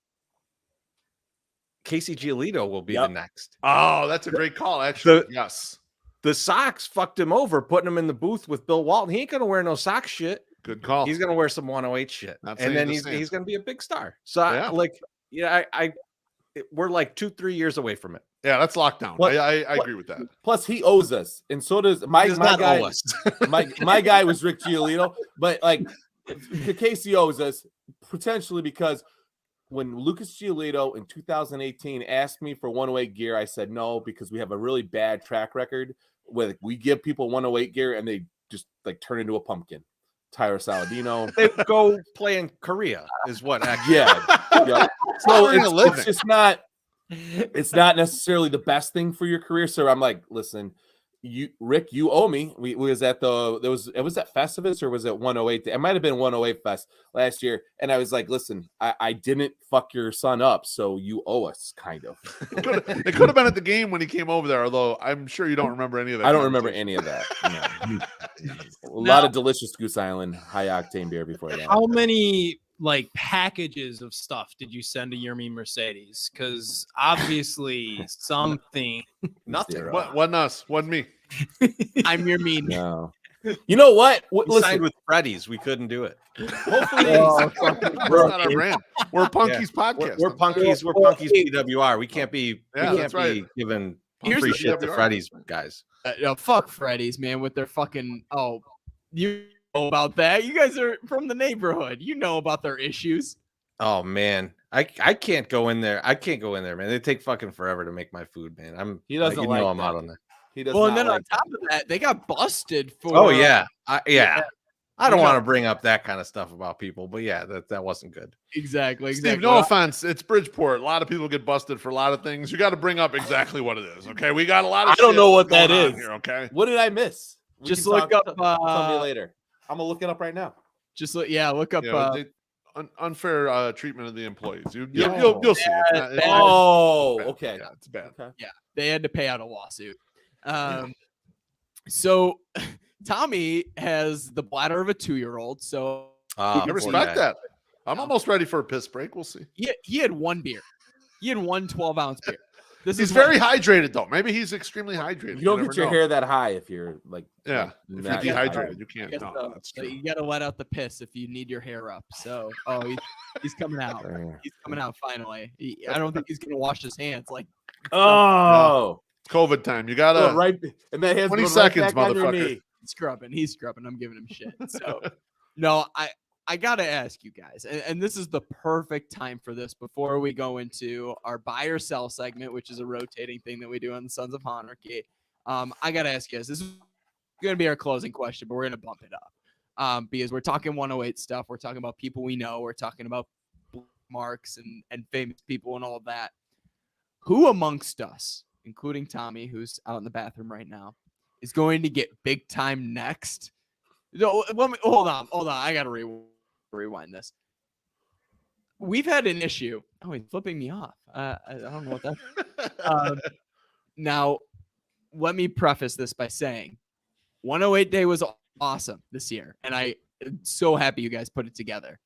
Casey Giolito will be the Yep. next. Oh, that's a great call, actually. Yes. The Sox fucked him over, putting him in the booth with Bill Walton. He ain't gonna wear no Sox shit. Good call. He's gonna wear some 108 shit, Not and saying then the he's same. gonna be a big star. So Yeah. we're like 2-3 years away from it. Yeah, that's lockdown. What- I agree with that. Plus he owes us, and so does He my does my not guy. owe us. my guy was Rick Giolito, but like Casey owes us potentially because when Lucas Giolito in 2018 asked me for 108 gear, I said no because we have a really bad track record where we give people 108 gear and they just like turn into a pumpkin. Tyler Saladino. They go play in Korea, is what actually. Yeah. Yeah. So Earn a living. it's just not it's not necessarily the best thing for your career. So I'm like, listen, Rick, you owe me. We was at it was at Festivus or was it 108? It might have been 108 Fest last year. And I was like, listen, I didn't fuck your son up, so you owe us, kind of. It could have been at the game when he came over there, although I'm sure you don't remember any of that. I don't remember conversation. any of that. No. A lot of delicious Goose Island high octane beer before that. How many like packages of stuff did you send to Yermi Mercedes? Because obviously something. Nothing. Zero. Wasn't us. Wasn't me. I'm your mean. No. You know what? We Listen, signed with Freddy's. We couldn't do it. hopefully That's not our brand. We're Punky's podcast. We're Punkies. We're Punkies PWR. We can't be. Yeah, we that's can't right. be giving Here's free the shit to PWR. Freddy's guys. Fuck Freddy's, man, with their fucking you know about that. You guys are from the neighborhood. You know about their issues. Oh man, I can't go in there. I can't go in there, man. They take fucking forever to make my food, man. He doesn't you like know I'm that. out on that. he does Well, and not then on like top of that, they got busted for. Oh yeah, yeah. I don't You want know- to bring up that kind of stuff about people, but yeah, that wasn't good. exactly. Steve, Exactly. no offense. It's Bridgeport. A lot of people get busted for a lot of things. You got to bring up exactly what it is. Okay. We got a lot of I don't shit know what going that on is. here. Okay. What did I miss? We Just can look talk- up. tell me later. I'm gonna look it up right now. Just look. Yeah, look up. Yeah, unfair treatment of the employees. You'll see. It's Oh, bad. okay. Yeah, it's bad. Okay. Yeah, they had to pay out a lawsuit. So Tommy has the bladder of a 2-year-old. So I respect that. I'm almost ready for a piss break. We'll see. he had one beer. He had one 12-ounce beer. He's is very hydrated, though. Maybe he's extremely hydrated. You don't never get your know. hair that high if you're like Yeah, if not- you're dehydrated, you can't. Guess No, so. that's So true. you got to let out the piss if you need your hair up. So, he's coming out. He's coming out finally. I don't think he's gonna wash his hands. Like, Oh, It's COVID time. You gotta. right, and that has 20 right seconds, back on your motherfucker. knee. he's scrubbing. I'm giving him shit. So, no, I gotta ask you guys, and this is the perfect time for this before we go into our buy or sell segment, which is a rotating thing that we do on the Sons of Honarchy. I gotta ask you guys. This is gonna be our closing question, but we're gonna bump it up because we're talking 108 stuff. We're talking about people we know. We're talking about marks and famous people and all of that. Who amongst us, including Tommy, who's out in the bathroom right now, is going to get big time next? No, hold on. I gotta rewind this. We've had an issue. Oh, he's flipping me off. I don't know what that. Now, let me preface this by saying, 108 Day was awesome this year, and I'm so happy you guys put it together.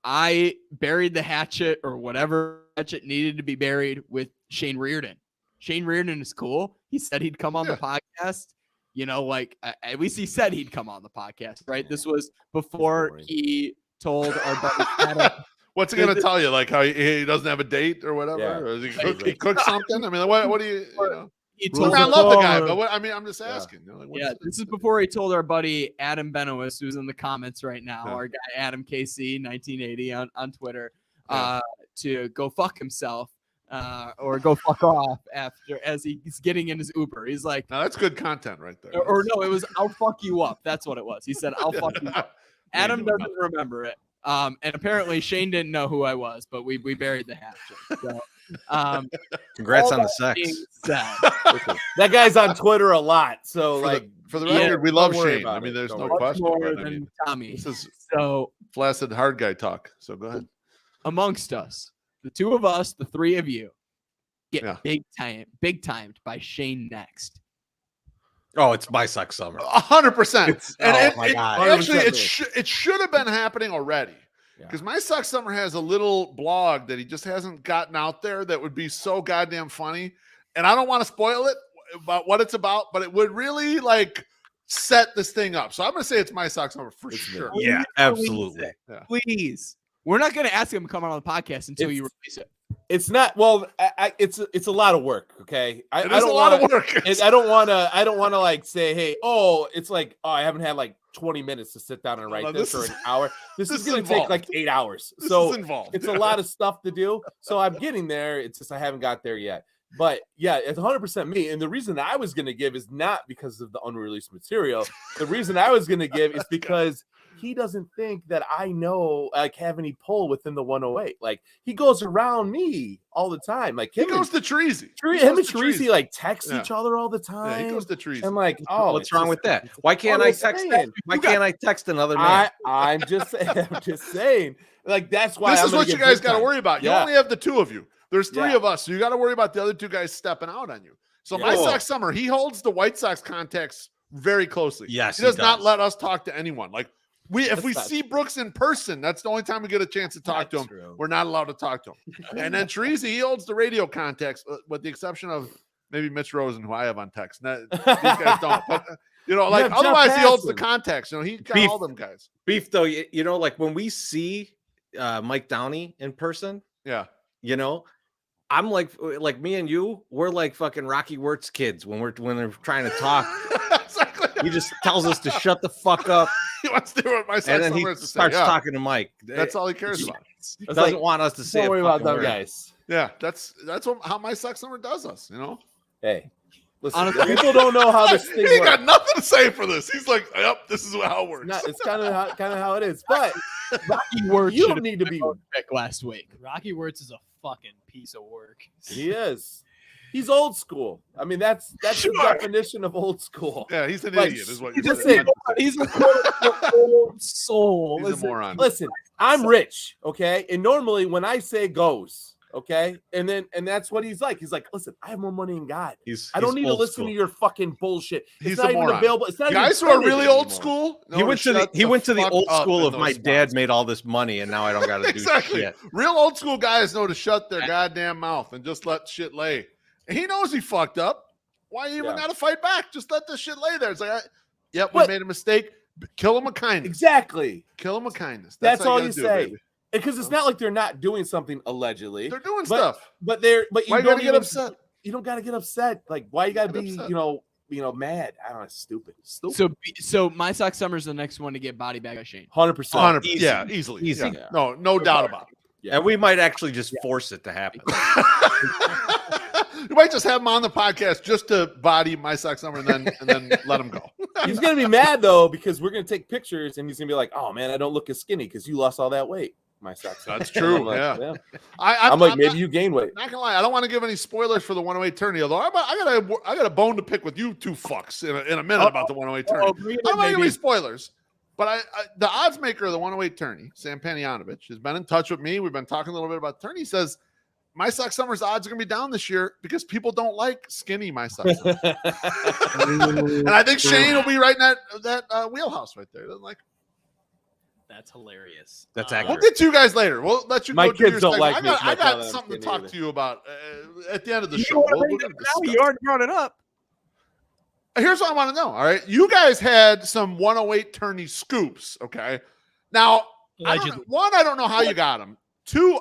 I buried the hatchet or whatever hatchet needed to be buried with Shane Reardon. Shane Reardon is cool. He said he'd come on the podcast. You know, like at least he said he'd come on the podcast, right? This was before he told our buddy Adam. What's he gonna tell you? Like how he doesn't have a date or whatever? Yeah. Or he cooks something? I mean, what do you know? He I, told mean, I love the guy, but I'm just asking. You know, like, Yeah, this is before he told our buddy Adam Benowis, who's in the comments right now, Yeah. our guy Adam KC 1980 on Twitter, Yeah. to go fuck himself or go fuck off as he's getting in his Uber. He's like, Now that's good content right there. or no, it was I'll fuck you up. That's what it was. He said I'll fuck you up. Adam Yeah. doesn't remember it. And apparently Shane didn't know who I was, but we buried the hatchet. So, Congrats all on the that sex. being said, That guy's on Twitter a lot, so like for the Yeah, record, we love don't worry Shane. about I mean, it. there's Don't no worry. much question. more But I than mean, Tommy. this is So flaccid hard guy talk. So go ahead. amongst us, the two of us, the three of you, get Yeah. big timed by Shane next. Oh, it's my suck summer. 100%. And Oh my God. actually, 100%. it should have been happening already. Yeah. Because my Suck Summer has a little blog that he just hasn't gotten out there that would be so goddamn funny. And I don't want to spoil it about what it's about, but it would really like set this thing up. So I'm going to say it's my Suck Summer for It's sure. me. Yeah, absolutely. Please. We're not going to ask him to come on the podcast until you release it. it's not. Well, it's a lot of work. Okay, I It is don't a lot wanna- of work. I don't want to like say, hey, it's like, I haven't had like 20 minutes to sit down and write No, this this or is- an hour. This this is is going to take involved. like 8 hours. This So is involved. it's a lot of stuff to do. So I'm getting there. It's just I haven't got there yet. But yeah, it's 100% me. And the reason I was going to give is not because of the unreleased material. The reason I was going to give is because he doesn't think that I know, like, have any pull within the 108. Like, he goes around me all the time. Like, He him goes to Treasy. him and Treasy like text Yeah. each other all the Yeah, time. he goes to Treasy. I'm like, oh, What's it's wrong just- with that? Why can't I'm I just text? saying. Why can't I text another man? I'm just saying. I'm just saying. Like, that's why This I'm is gonna what you give guys big got to time. worry about. You Yeah. only have the two of you. There's three Yeah. of us, so you got to worry about the other two guys stepping out on you. So Yeah. my Cool. Sox Summer, he holds the White Sox contacts very closely. Yes, he does not does. let us talk to anyone. Like if That's we not see Brooks in person, that's the only time we get a chance to talk to him. True. We're not allowed to talk to him. And then Teresa, he holds the radio contacts, with the exception of maybe Mitch Rosen, who I have on text. These guys don't. But like have Jeff otherwise, he holds the Passan. contacts. He got Beef. all them guys. Beef though, like when we see Mike Downey in person, Yeah. I'm like me and you, we're like fucking Rocky Wirtz kids when they're trying to talk. Exactly. He just tells us to shut the fuck up, He wants to do what my Sox and then he Summer has to say. starts Yeah. talking to Mike. That's all he cares He about. doesn't want us to say. Don't a worry about fucking them word. guys. Yeah, that's how my Sox Summer does us. Hey, listen, Honestly- people don't know how this He thing got works. nothing to say for this. He's like, "Yep, this is how it works." It's kind of how it is. But Rocky Wirtz you should don't have need to be. pick last week. Rocky Wirtz is a fucking piece of work. He is. He's old school. I mean, that's Sure. the definition of old school. Yeah, he's an Like, idiot, is what you're just saying. He's a old soul. He's a Listen, moron. Listen, I'm rich, okay? And normally when I say goes, okay, and that's what he's like. He's like, listen, I have more money than God. I don't need to listen to your fucking bullshit. It's He's not a even moron. available. It's not Guys who even are really printed old anymore. school. He went to the fuck old up school in of my those dad spots. made all this money and now I don't got to do Exactly. shit. Real old school guys know to shut their goddamn mouth and just let shit lay. And he knows he fucked up. Why you even Yeah. got to fight back? Just let this shit lay there. It's like, yep, we But- made a mistake. Kill him with kindness. Exactly. Kill him with kindness. That's how all gotta you do it, say. baby. Because it's not like they're not doing something allegedly. They're doing But- stuff. But Why you you don't gotta get even- upset? You don't got to get upset. Like, why you got to Get be, upset. mad? I don't know. Stupid. so My Sock Summer's the next one to get body bag by Shane. 100%. 100%. easy. Yeah, easily. Easy. Yeah. No doubt about it. Yeah. And we might actually just force it to happen. You might just have him on the podcast just to body My Sock Summer and then let him go. He's gonna be mad though because we're gonna take pictures and he's gonna be like, "Oh man, I don't look as skinny because you lost all that weight." My socks. That's true, I'm like, yeah. I'm like, not- maybe you gained weight. Not gonna lie, I don't want to give any spoilers for the 108 tourney. Although I got a bone to pick with you two fucks in a minute about the 108 tourney. bring it I in, don't want to give baby. any spoilers, but the odds maker of the 108 tourney, Sam Panianovich, has been in touch with me. We've been talking a little bit about the tourney. He says My Sock Summer's odds are gonna be down this year because people don't like skinny My Sock Summer. And I think Shane will be right in that wheelhouse right there. Doesn't like. That's hilarious. That's Uh, accurate. We'll get to you guys later. We'll let you My go do your kids don't segment. like me as I much now got that I'm something to skinny talk either. to you about at the end of the You show. don't wanna We're bring gonna it up now? discuss. You already brought it up. Here's what I want to know. All right. You guys had some 108 tourney scoops. Okay. Now, Allegedly. I don't know how you got them. Two,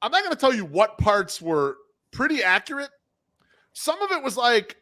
I'm not going to tell you what parts were pretty accurate. Some of it was like,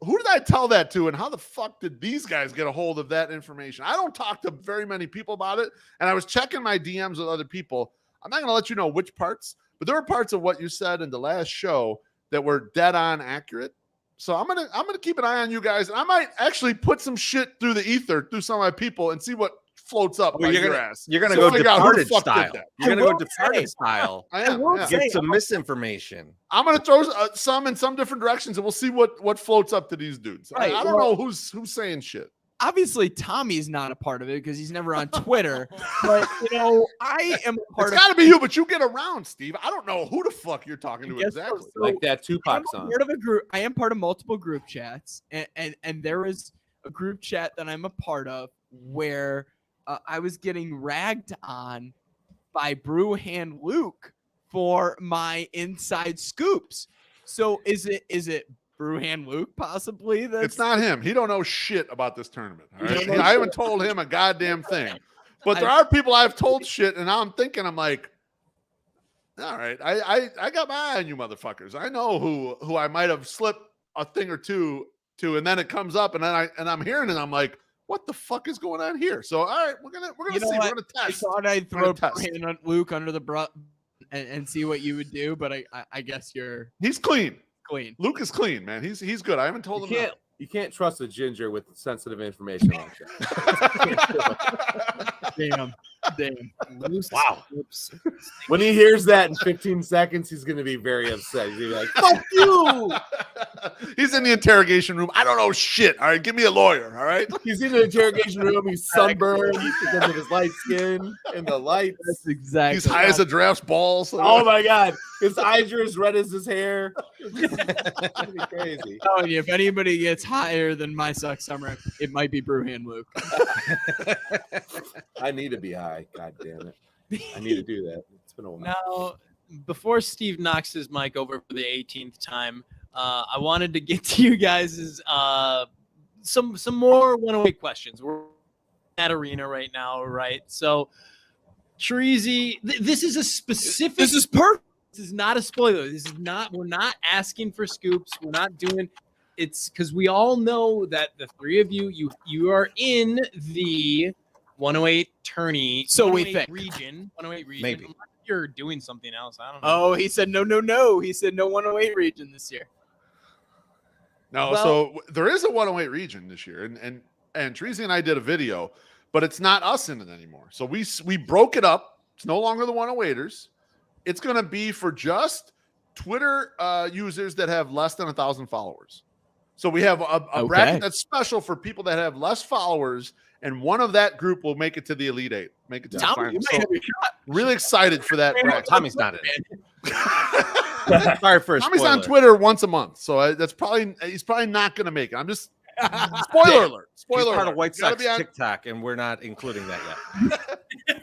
who did I tell that to? And how the fuck did these guys get a hold of that information? I don't talk to very many people about it. And I was checking my DMs with other people. I'm not going to let you know which parts, but there were parts of what you said in the last show that were dead on accurate. So I'm gonna keep an eye on you guys, and I might actually put some shit through the ether through some of my people and see what floats up Well, by you're your gonna- ass. You're gonna So go figure out who the Departed fuck did style. that. You're gonna go will Departed say- style. I am. will yeah. say- Get some misinformation. I'm gonna throw some in some different directions, and we'll see what floats up to these dudes. Right, I don't know who's saying shit. Obviously, Tommy's not a part of it because he's never on Twitter. But I am a part It's of. got to be you, but you get around, Steve. I don't know who the fuck you're talking to Guess so. exactly. So Like that I'm Tupac a song. part of a group. I am part of multiple group chats, and there is a group chat that I'm a part of where I was getting ragged on by Brewhand Luke for my inside scoops. So is it Brewhand Luke possibly? It's not him. He don't know shit about this tournament. All He right? don't know I haven't told him a goddamn thing. But there I- are people I've told shit, and now I'm like, all right, I got my eye on you motherfuckers. I know who I might have slipped a thing or two to, and then it comes up, and then I'm hearing it, and I'm like, what the fuck is going on here? So all right, we're gonna You know see. what? We're gonna I test. thought I'd We're gonna throw test. Brewhand Luke under the brush and see what you would do, but I guess you're He's clean. clean. Luke is clean, man. He's good. I haven't told him that. You can't trust a ginger with sensitive information like that. Damn. Wow. When he hears that in 15 seconds, he's gonna be very upset. He's gonna be like, "Fuck you!" He's in the interrogation room. I don't know shit. All right, give me a lawyer. All right. He's in the interrogation room. He's sunburned because of his light skin and the lights. That's exactly. He's high as a giraffe's balls. Oh my god, his eyes are as red as his hair. It's gonna be crazy. I'm telling you, if anybody gets higher than My Suck Summer, it might be Brewhand Luke. I need to be high. God damn it. I need to do that. It's been a while. Now, before Steve knocks his mic over for the 18th time, I wanted to get to you guys' some more 108 questions. We're in that arena right now, right? So, Treasy, this is a specific. This is perfect. This is not a spoiler. This is not. We're not asking for scoops. We're not doing. It's because we all know that the three of you are in the 108 tourney. So we 108 think. region. 108 region. Maybe. Unless you're doing something else. I don't know. Oh, he said no. He said no 108 region this year. No, Well- so there is a 108 region this year, and Treasy and I did a video, but it's not us in it anymore. So we broke it up. It's no longer the 108ers. It's going to be for just Twitter users that have less than 1,000 followers. So we have a bracket that's special for people that have less followers, and one of that group will make it to the Elite Eight, make it to the Tommy, final. you So might have a shot. really excited for that bracket. Tommy's not in it. Sorry for a Tommy's on spoiler. Twitter once a month, so that's he's probably not going to make it. I'm just spoiler alert. He's Spoiler part alert. of White Gotta Sox be on- TikTok, and we're not including that yet.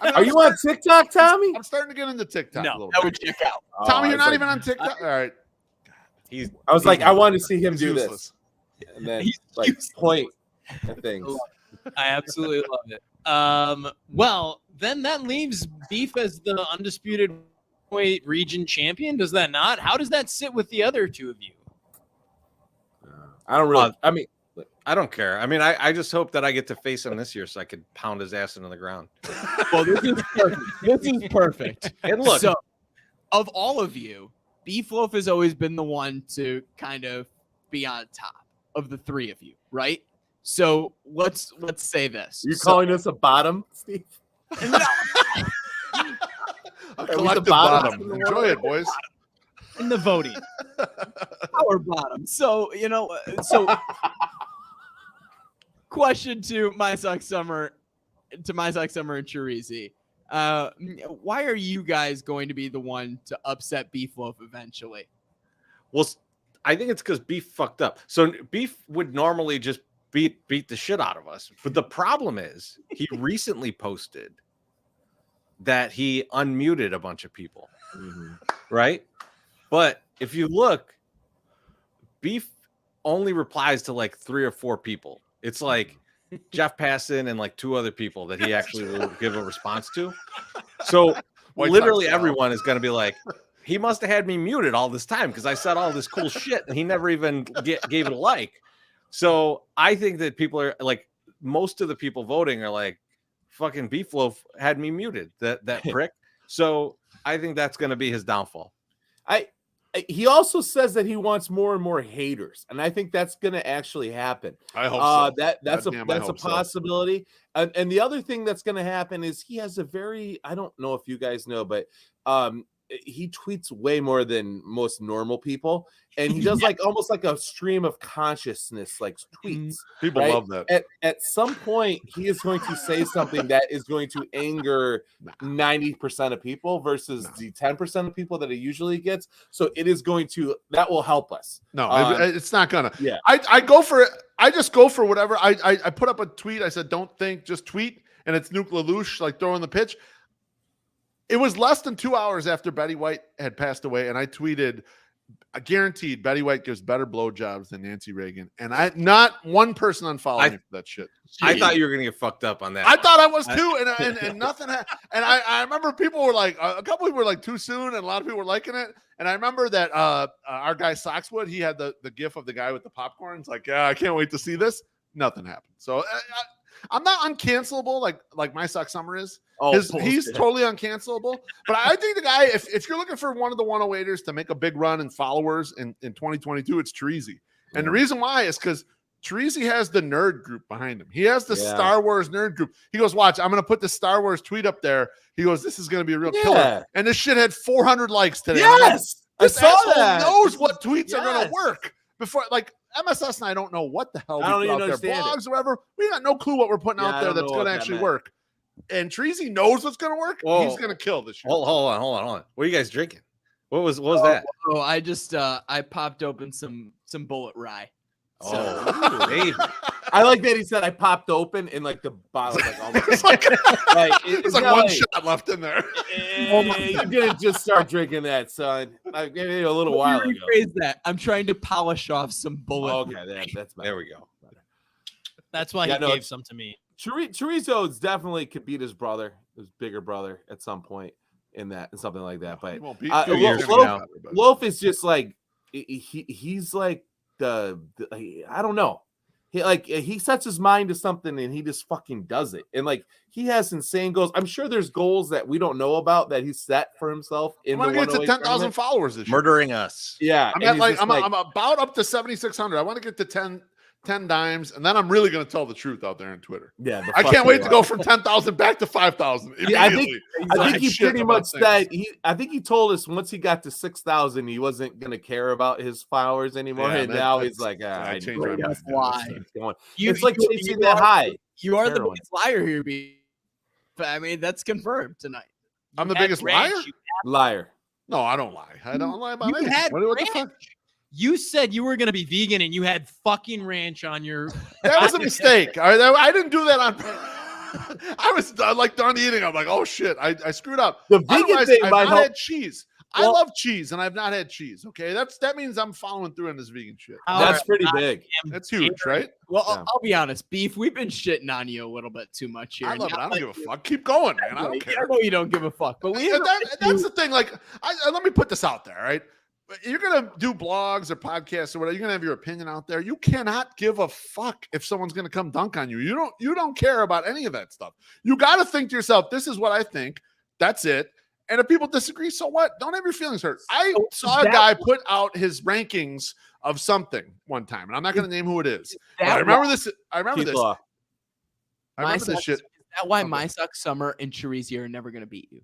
I mean, Are you on TikTok, Tommy? I'm starting to get into TikTok No, a little That bit. would check out. Tommy, Oh, you're I was not like- even on TikTok. All right, He's I was like, I wanted to see him He's do useless. this, and then He's like useless. point at things. I absolutely love it. Well, then that leaves Beef as the undisputed weight region champion. Does that not? How does that sit with the other two of you? I don't really. I mean, I don't care. I mean, I just hope that I get to face him this year so I could pound his ass into the ground. Well, this is perfect. This is perfect. And look, So, of all of you, Beef Loaf has always been the one to kind of be on top of the three of you, right? So let's say this. you So- calling us a bottom, Steve? A we the collective bottom? bottom. Enjoy it, boys. In the voting. power bottom. So, question to My Sock Summer and Chirizi. Why are you guys going to be the one to upset Beef Loaf eventually? well, I think it's because Beef fucked up. So Beef would normally just beat the shit out of us. But the problem is he recently posted that he unmuted a bunch of people, right? But if you look, Beef only replies to like 3 or 4 people. It's like Jeff Passan and like 2 other people that he actually will give a response to. So White literally Sox style. everyone is going to be like, he must have had me muted all this time because I said all this cool shit and he never even gave it a like. So I think that people are like, most of the people voting are like, fucking Beef Loaf had me muted, that prick. So I think that's going to be his downfall. He also says that he wants more and more haters, and I think that's going to actually happen. I hope so. That's Goddamn, I a hope so. possibility. And the other thing that's going to happen is he has a very, I don't know if you guys know, but he tweets way more than most normal people, and he does like almost like a stream of consciousness like tweets. People right? love that. At some point, he is going to say something that is going to anger 90% of people versus the 10% of people that he usually gets. So it is going to, that will help us. No, Um, it's not gonna. yeah. I go for it. I just go for whatever. I put up a tweet. I said, "Don't think, just tweet." And it's Nuke LaLoosh like throwing the pitch. It was less than 2 hours after Betty White had passed away, and I tweeted, "I guaranteed Betty White gives better blowjobs than Nancy Reagan." And not one person unfollowed me for that shit. I thought you were going to get fucked up on that. I thought I was too, and nothing. And I remember people were like, a couple people were like too soon, and a lot of people were liking it. And I remember that our guy Soxwood, he had the gif of the guy with the popcorn. It's like, yeah, I can't wait to see this. Nothing happened. So I'm not uncancelable like My Sock Summer is. He's totally uncancelable. But I think the guy, if you're looking for one of the 108ers to make a big run in followers in 2022, it's Treasy. And the reason why is because Treasy has the nerd group behind him. He has the Star Wars nerd group. He goes, watch, I'm going to put the Star Wars tweet up there. He goes, this is going to be a real killer. And this shit had 400 likes today. Yes, I This saw asshole that. knows what tweets are going Yes. to work. Before, like, MSS and I don't know what the hell we I don't put even out there. understand it. Blogs or whatever. We got no clue what we're putting Yeah, out I there don't that's know going what to that actually meant. work. And Treasy knows what's going to work. Whoa. He's going to kill this shit. Hold on. What are you guys drinking? What was that? Oh, I just I popped open some Bullet Rye. Oh, baby. I like that he said I popped open and like the bottle like almost It's like, like it's like one shot left in there. You didn't just start drinking that, son. I gave it a little while Let me ago. rephrase that. I'm trying to polish off some Bullet. Okay, that's better. There we go. That's why Yeah, he no, gave it's- some to me. Chorizo definitely could beat his brother, his bigger brother, at some point in that and something like that. But He won't beat Lo- 2 years Lo- from now, but- Loaf is just like he's like the I don't know. He sets his mind to something and he just fucking does it. And like he has insane goals. I'm sure there's goals that we don't know about that he set for himself I in want the to get to 108 10,000 tournament. followers this year. Murdering us. Yeah, I'm and at he's like just I'm about up to 7,600. I want to get to 10 dimes, and then I'm really going to tell the truth out there on Twitter. Yeah, I can't wait to go from 10,000 back to 5,000 Yeah, I immediately. think he Shit pretty about much things. said I think he told us once he got to 6,000, he wasn't gonna care about his followers anymore. Yeah, and that- now that's- he's like, I I changed my mind. That's Yeah, why. that's- going. You- It's like you- chasing you that are- high. You are the Heroin. biggest liar here, B. But I mean, that's confirmed tonight. I'm the You had biggest ranch, liar? you- Liar. No, I don't lie. I don't lie about You anything. had What the fuck? ranch. You said you were going to be vegan and you had fucking ranch on your. That was a mistake. All right, I didn't do that on. I was like done eating. I'm like, oh shit, I screwed up. The vegan Otherwise, thing I've might not help. had cheese. I Well- love cheese, and I've not had cheese. Okay, that means I'm following through on this vegan shit. That's pretty big. That's huge, right? Well, Yeah. I'll be honest, Beef. We've been shitting on you a little bit too much here. I love it. Not I don't like give a you- fuck. Keep going, man. I don't I care. know you don't give a fuck, but we And that's the thing. Like, let me put this out there, right? You're gonna do blogs or podcasts or whatever. You're gonna have your opinion out there. You cannot give a fuck if someone's gonna come dunk on you. You don't care about any of that stuff. You got to think to yourself, this is what I think. That's it. And if people disagree, so what? Don't have your feelings hurt. I saw a guy put out his rankings of something one time, and I'm not going to name who it is. But I remember this. I remember Keith this. Law. I remember this shit. Is that why Okay. My Suck Summer and Chorizo are never going to beat you?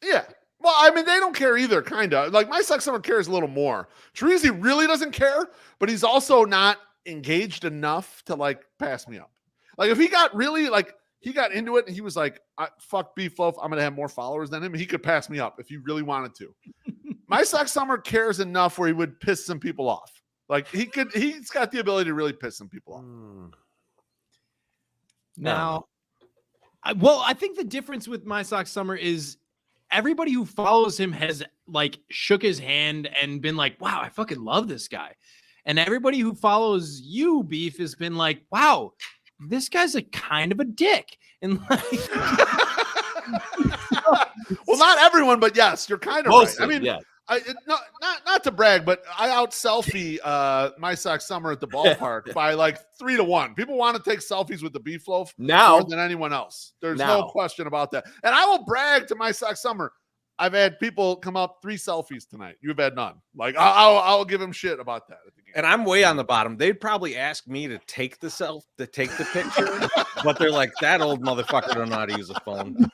Yeah. Well, I mean, they don't care either, kind of. Like, My Suck Summer cares a little more. Treasy really doesn't care, but he's also not engaged enough to, like, pass me up. Like, if he got really, like, he got into it and he was like, fuck Beef Loaf, I'm going to have more followers than him, he could pass me up if he really wanted to. My Suck Summer cares enough where he would piss some people off. Like, he's got the ability to really piss some people off. Now, I think the difference with My Sock Summer is everybody who follows him has like shook his hand and been like, wow, I fucking love this guy. And everybody who follows you, Beef, has been like, wow, this guy's a kind of a dick. And like, Well, not everyone, but yes, you're kind of right. Mostly, I mean, yeah. Not to brag, but I out selfie My Sock Summer at the ballpark by like 3-1. People want to take selfies with the Beef Loaf Now, more than anyone else. There's Now. no question about that. And I will brag to My Sock Summer. I've had people come up 3 selfies tonight. You've had none. Like I'll give him shit about that. At the game. And I'm way on the bottom. They'd probably ask me to take the picture, but they're like, that old motherfucker don't know how to use a phone.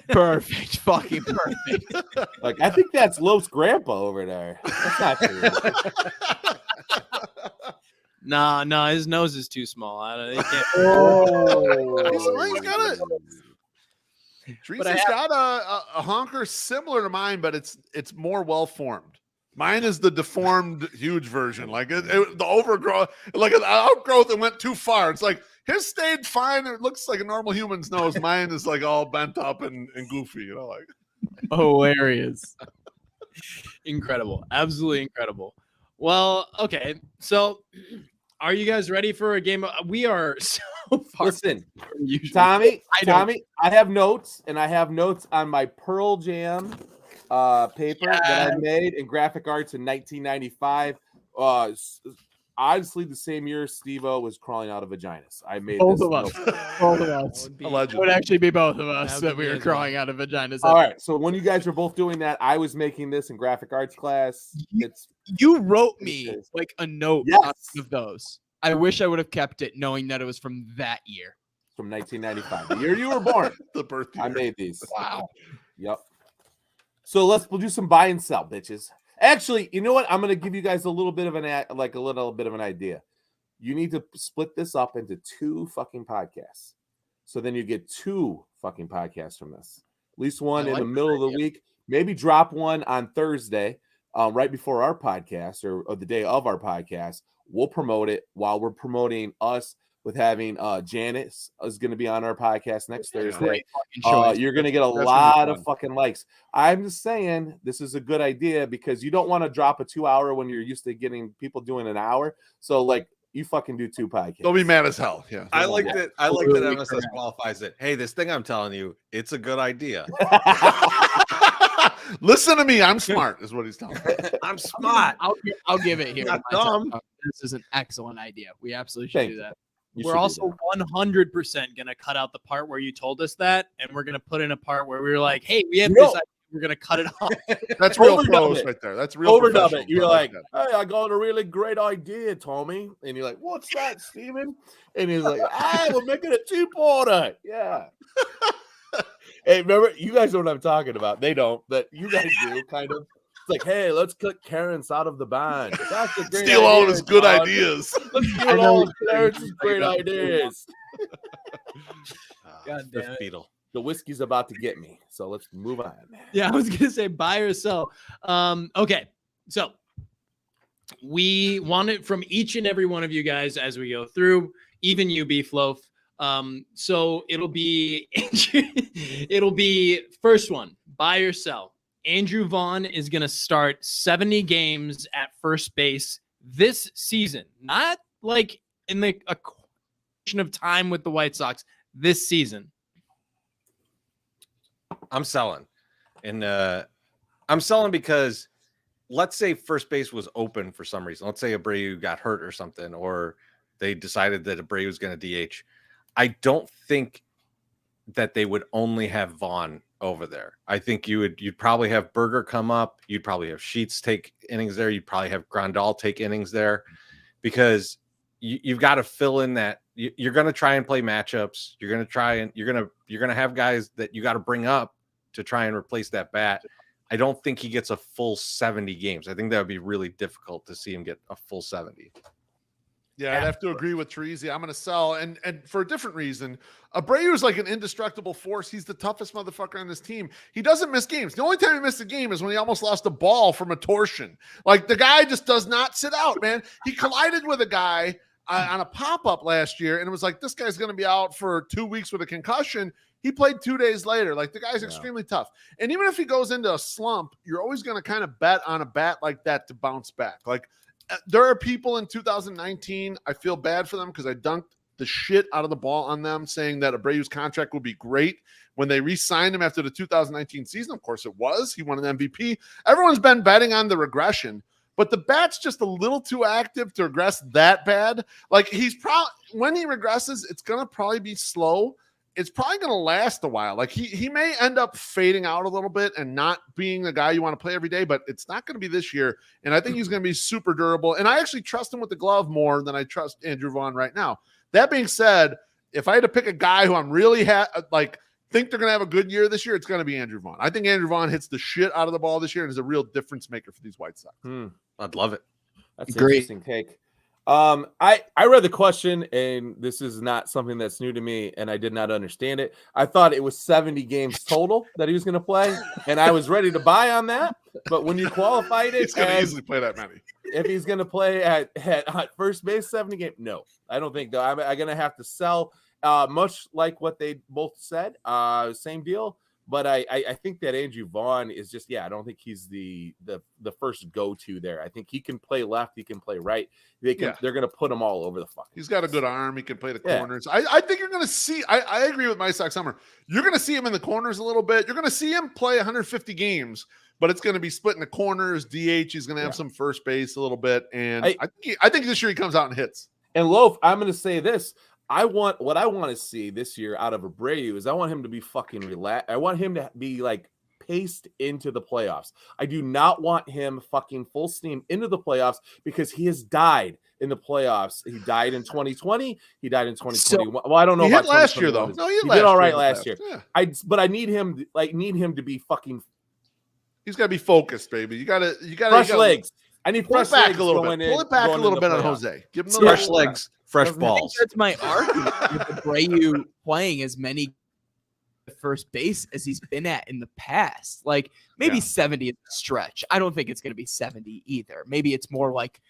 Perfect. Fucking perfect. like, I think that's Loaf's grandpa over there. That's not true. nah, his nose is too small. I don't, he can't- He's got Teresa's got a honker similar to mine, but it's more well formed. Mine is the deformed, huge version. Like the overgrowth, like an outgrowth that went too far. It's like his stayed fine. It looks like a normal human's nose. Mine is like all bent up and goofy. You know, like Hilarious. Incredible. Absolutely incredible. Well, okay. So are you guys ready for a game? We are so far Listen, from usual. Tommy, don't- I have notes, and I have notes on my Pearl Jam paper that I made in graphic arts in 1995. Honestly, the same year Steve-O was crawling out of vaginas. I made Both this of us. note. Both of us. Would be- It allegedly. would actually be both of us That that would we be were as crawling out of vaginas. All right, so when you guys were both doing that, I was making this in graphic arts class. It's You wrote me like a note on Yes. one of those. I wish I would have kept it knowing that it was from that year. from 1995, the year you were born. the birth I year. made these. Wow. Yep. So we'll do some buy and sell, bitches. Actually, you know what? I'm gonna give you guys a little bit of an idea. You need to split this up into 2 fucking podcasts. So then you get 2 fucking podcasts from this. At least one I in like the this middle of the idea. week. Maybe drop one on Thursday, right before our podcast or the day of our podcast. We'll promote it while we're promoting us with having Janice is going to be on our podcast next Thursday. Great fucking choice. You're going to get a That's gonna be lot of fun. fucking likes. I'm just saying this is a good idea because you don't want to drop a 2-hour when you're used to getting people doing an hour. So like you fucking do 2 podcasts. They'll be mad as hell. Yeah. I like that. I like that Totally MSS correct. qualifies it. Hey, this thing I'm telling you, it's a good idea. Listen to me. I'm smart, is what he's telling me. I'm smart. I'll give it here. Not Myself. dumb. This is an excellent idea. We absolutely should Thank do you. that. You We're should do also 100% going to cut out the part where you told us that. And we're going to put in a part where we were like, hey, we have No. this idea we're gonna cut it off. That's real Overdub pros it. right there. That's real Overdub professional. it. You're I like, that. hey, I got a really great idea, Tommy. And you're like, what's that, Steven? And he's like, hey, we're making a two-porter. Yeah. Hey, remember, you guys know what I'm talking about. They don't, but you guys do, kind of. It's like, hey, let's cut Karen's out of the band. That's a great Steal all idea, his good John. ideas. Let's I steal know all what of you're Karen's saying. great ideas. God damn Fifth it. Beatle. The whiskey's about to get me, so let's move on. Yeah, I was gonna say buy or sell. Okay, so we want it from each and every one of you guys as we go through, even you, Beefloaf. So it'll be first one, buy or sell. Andrew Vaughn is gonna start 70 games at first base this season, not like in the a question of time with the White Sox this season. I'm selling. And I'm selling because let's say first base was open for some reason. Let's say Abreu got hurt or something, or they decided that Abreu was going to DH. I don't think that they would only have Vaughn over there. I think you'd probably have Berger come up. You'd probably have Sheets take innings there. You'd probably have Grandal take innings there, because you've got to fill in that. You're going to try and play matchups. You're going to try and you're going to have guys that you got to bring up to try and replace that bat. I don't think he gets a full 70 games. I think that would be really difficult to see him get a full 70. Yeah, I'd have to agree with Teresi. I'm going to sell, and for a different reason. Abreu is like an indestructible force. He's the toughest motherfucker on this team. He doesn't miss games. The only time he missed a game is when he almost lost a ball from a torsion. Like, the guy just does not sit out, man. He collided with a guy on a pop-up last year, and it was like, this guy's going to be out for 2 weeks with a concussion. He played 2 days later. Like, the guy's extremely tough. And even if he goes into a slump, you're always going to kind of bet on a bat like that to bounce back. Like, there are people in 2019, I feel bad for them because I dunked the shit out of the ball on them, saying that Abreu's contract would be great when they re-signed him after the 2019 season. Of course it was. He won an MVP. Everyone's been betting on the regression, but the bat's just a little too active to regress that bad. Like, he's probably, when he regresses, it's going to probably be slow. It's probably going to last a while. Like, he may end up fading out a little bit and not being the guy you want to play every day, but it's not going to be this year. And I think he's going to be super durable. And I actually trust him with the glove more than I trust Andrew Vaughn right now. That being said, if I had to pick a guy who I'm really think they're going to have a good year this year, it's going to be Andrew Vaughn. I think Andrew Vaughn hits the shit out of the ball this year and is a real difference maker for these White Sox. I'd love it. That's an Great. interesting take. I read the question, and this is not something that's new to me, and I did not understand it. I thought it was 70 games total that he was going to play, and I was ready to buy on that. But when you qualified it, He's going to as easily play that many. if he's going to play at first base 70 games, no, I don't think though. I'm going to have to sell. Much like what they both said, same deal. But I think that Andrew Vaughn is just, I don't think he's the first go-to there. I think he can play left, he can play right. They're going to put him all over the fuck. He's got a good arm. He can play the corners. I think you're going to see, I agree with my Sox Summer. You're going to see him in the corners a little bit. You're going to see him play 150 games, but it's going to be split in the corners, DH. He's going to have some first base a little bit. And I think this year he comes out and hits. And Loaf, I'm going to say this. What I want to see this year out of Abreu is I want him to be fucking relaxed. I want him to be like paced into the playoffs. I do not want him fucking full steam into the playoffs because he has died in the playoffs. He died in 2020. He died in 2021. Well, I don't know. He about hit last year though. 2021. No, he did all right last last year. Yeah. But I need him to be fucking. He's got to be focused, baby. You got to fresh legs. I need pull fresh it back legs a little going bit. in. Pull it back a going little into bit on playoffs. Jose. Give him the Fresh legs, fresh I think balls. that's my argument with Abreu playing as many first base as he's been at in the past. Like, maybe 70 is a stretch. I don't think it's going to be 70 either. Maybe it's more like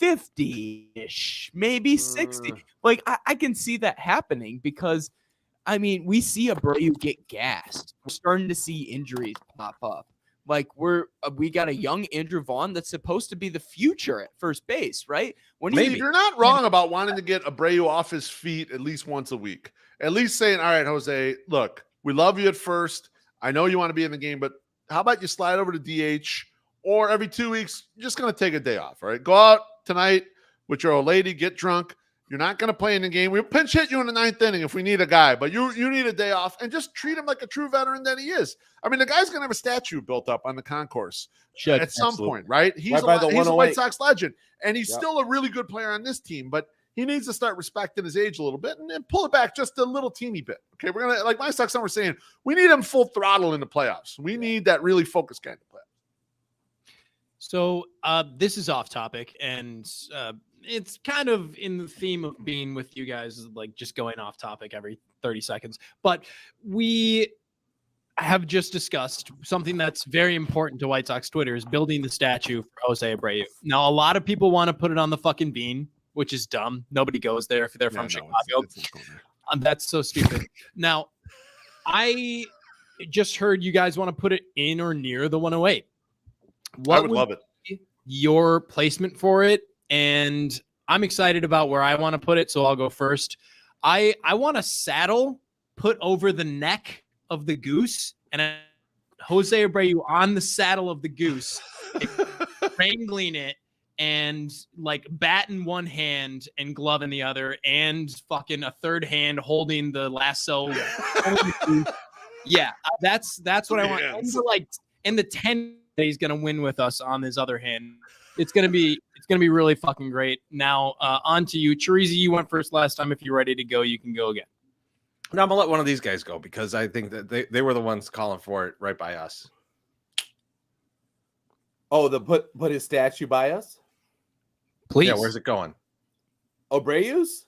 50-ish, maybe 60. Like, I can see that happening because, I mean, we see Abreu get gassed. We're starting to see injuries pop up. Like, we got a young Andrew Vaughn that's supposed to be the future at first base, right? Maybe you're not wrong about wanting to get Abreu off his feet at least once a week. At least saying, all right, Jose, look, we love you at first. I know you want to be in the game, but how about you slide over to DH, or every 2 weeks, you're just going to take a day off, all right? Go out tonight with your old lady, get drunk, You're not going to play in the game. We'll pinch hit you in the 9th inning if we need a guy, but you need a day off and just treat him like a true veteran that he is. I mean, the guy's going to have a statue built up on the concourse at some point, right? He's a White Sox legend, and he's still a really good player on this team, but he needs to start respecting his age a little bit and then pull it back just a little teeny bit. Okay, we're going to, like my Sox summer saying, we need him full throttle in the playoffs. We need that really focused guy in the playoffs. So this is off topic, and it's kind of in the theme of being with you guys, like just going off topic every 30 seconds. But we have just discussed something that's very important to White Sox Twitter is building the statue for Jose Abreu. Now, a lot of people want to put it on the fucking bean, which is dumb. Nobody goes there if they're from Chicago. That's so stupid. Now, I just heard you guys want to put it in or near the 108. I would love it. Your placement for it, and I'm excited about where I want to put it, so I'll go first. I want a saddle put over the neck of the goose, and Jose Abreu on the saddle of the goose, wrangling it, and like bat in one hand and glove in the other, and fucking a third hand holding the lasso. Yeah, that's what I want. And the 10 that he's gonna win with us on his other hand. It's gonna be really fucking great. Now on to you, Chirizi. You went first last time. If you're ready to go, you can go again. No, I'm gonna let one of these guys go because I think that they were the ones calling for it right by us. Oh, put his statue by us? Please. Yeah, where's it going? Abreu's?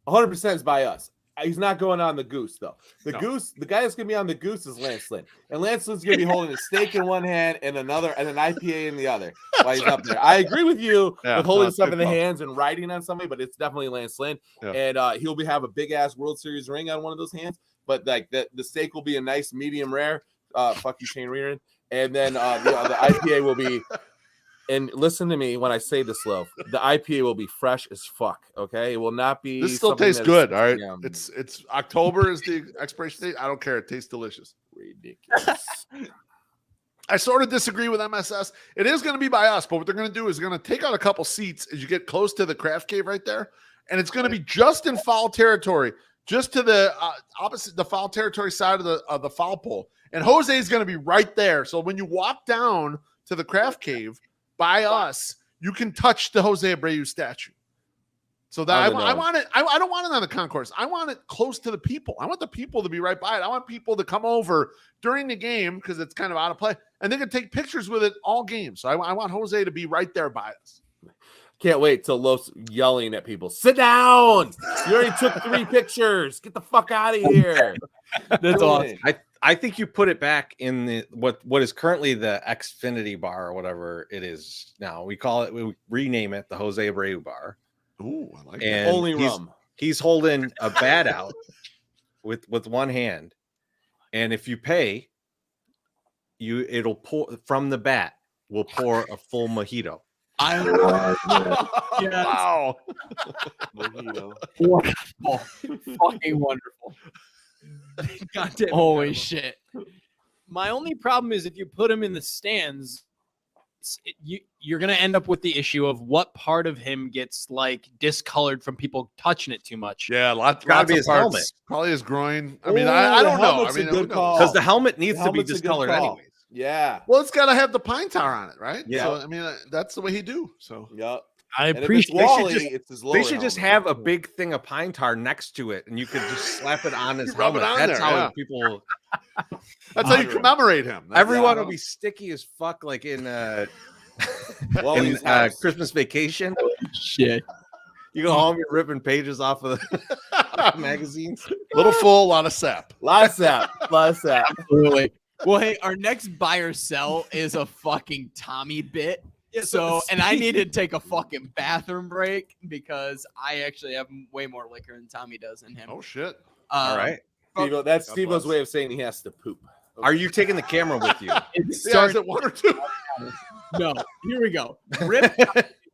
100% is by us. He's not going on the goose, though. The guy that's going to be on the goose is Lance Lynn. And Lance Lynn's going to be holding a steak in one hand and an IPA in the other while he's up there. I agree with you with holding stuff in the hands and riding on somebody, but it's definitely Lance Lynn. Yeah. And he'll have a big-ass World Series ring on one of those hands. But like the steak will be a nice medium rare. Fuck you, Shane Reardon. And then the IPA will be... And listen to me when I say this, Loaf. The IPA will be fresh as fuck. Okay, it will not be. This still tastes good. All right, it's October is the expiration date. I don't care. It tastes delicious. Ridiculous. I sort of disagree with MSS. It is going to be by us, but what they're going to do is they're going to take out a couple seats as you get close to the craft cave right there, and it's going to be just in foul territory, just to the opposite the foul territory side of the foul pole. And Jose is going to be right there. So when you walk down to the craft cave by us, you can touch the Jose Abreu statue. So that I want it. I don't want it on the concourse. I want it close to the people. I want the people to be right by it. I want people to come over during the game because it's kind of out of play, and they can take pictures with it all game. So I want Jose to be right there by us. Can't wait till Los yelling at people. Sit down. You already took 3 pictures. Get the fuck out of here. That's awesome. I think you put it back in the what is currently the Xfinity bar or whatever it is now. We rename it the Jose Abreu bar. Ooh, I like and that. Only rum. He's holding a bat out with one hand, and if you pay, it'll pour from the bat. Will pour a full mojito. I love it. Yes. Wow. Mojito. Wonderful. Fucking wonderful. Goddamn. Holy shit. My only problem is if you put him in the stands, you're going to end up with the issue of what part of him gets like discolored from people touching it too much. Yeah, lots Gotta of be his parts. helmet. Probably his groin. I mean, I don't know. I mean, good call. Because the helmet needs to be Helmet's a good discolored call. anyways. Yeah. Well, it's got to have the pine tar on it, right? Yeah. So, I mean, that's the way he do. So, Yep. I And if it's appreciate Wally, just- it's his They lower should just helmet. have a big thing of pine tar next to it, and you could just slap it on his You rub it helmet. on That's there, how yeah. people. that's how you commemorate him. That's Everyone how- will be sticky as fuck, like in Wally's in house. Christmas Vacation. Shit. You go home, you're ripping pages off of the magazines. little full, lot of sap. Lot of sap. Absolutely. Well, hey, our next buy or sell is a fucking Tommy bit. So, and I need to take a fucking bathroom break because I actually have way more liquor than Tommy does in him. Oh shit! All right. Steve-O, that's God Steve-O's bless. way of saying he has to poop. Are you taking the camera with you? It's Yeah, is starting. it 1 or 2? No, here we go. Rip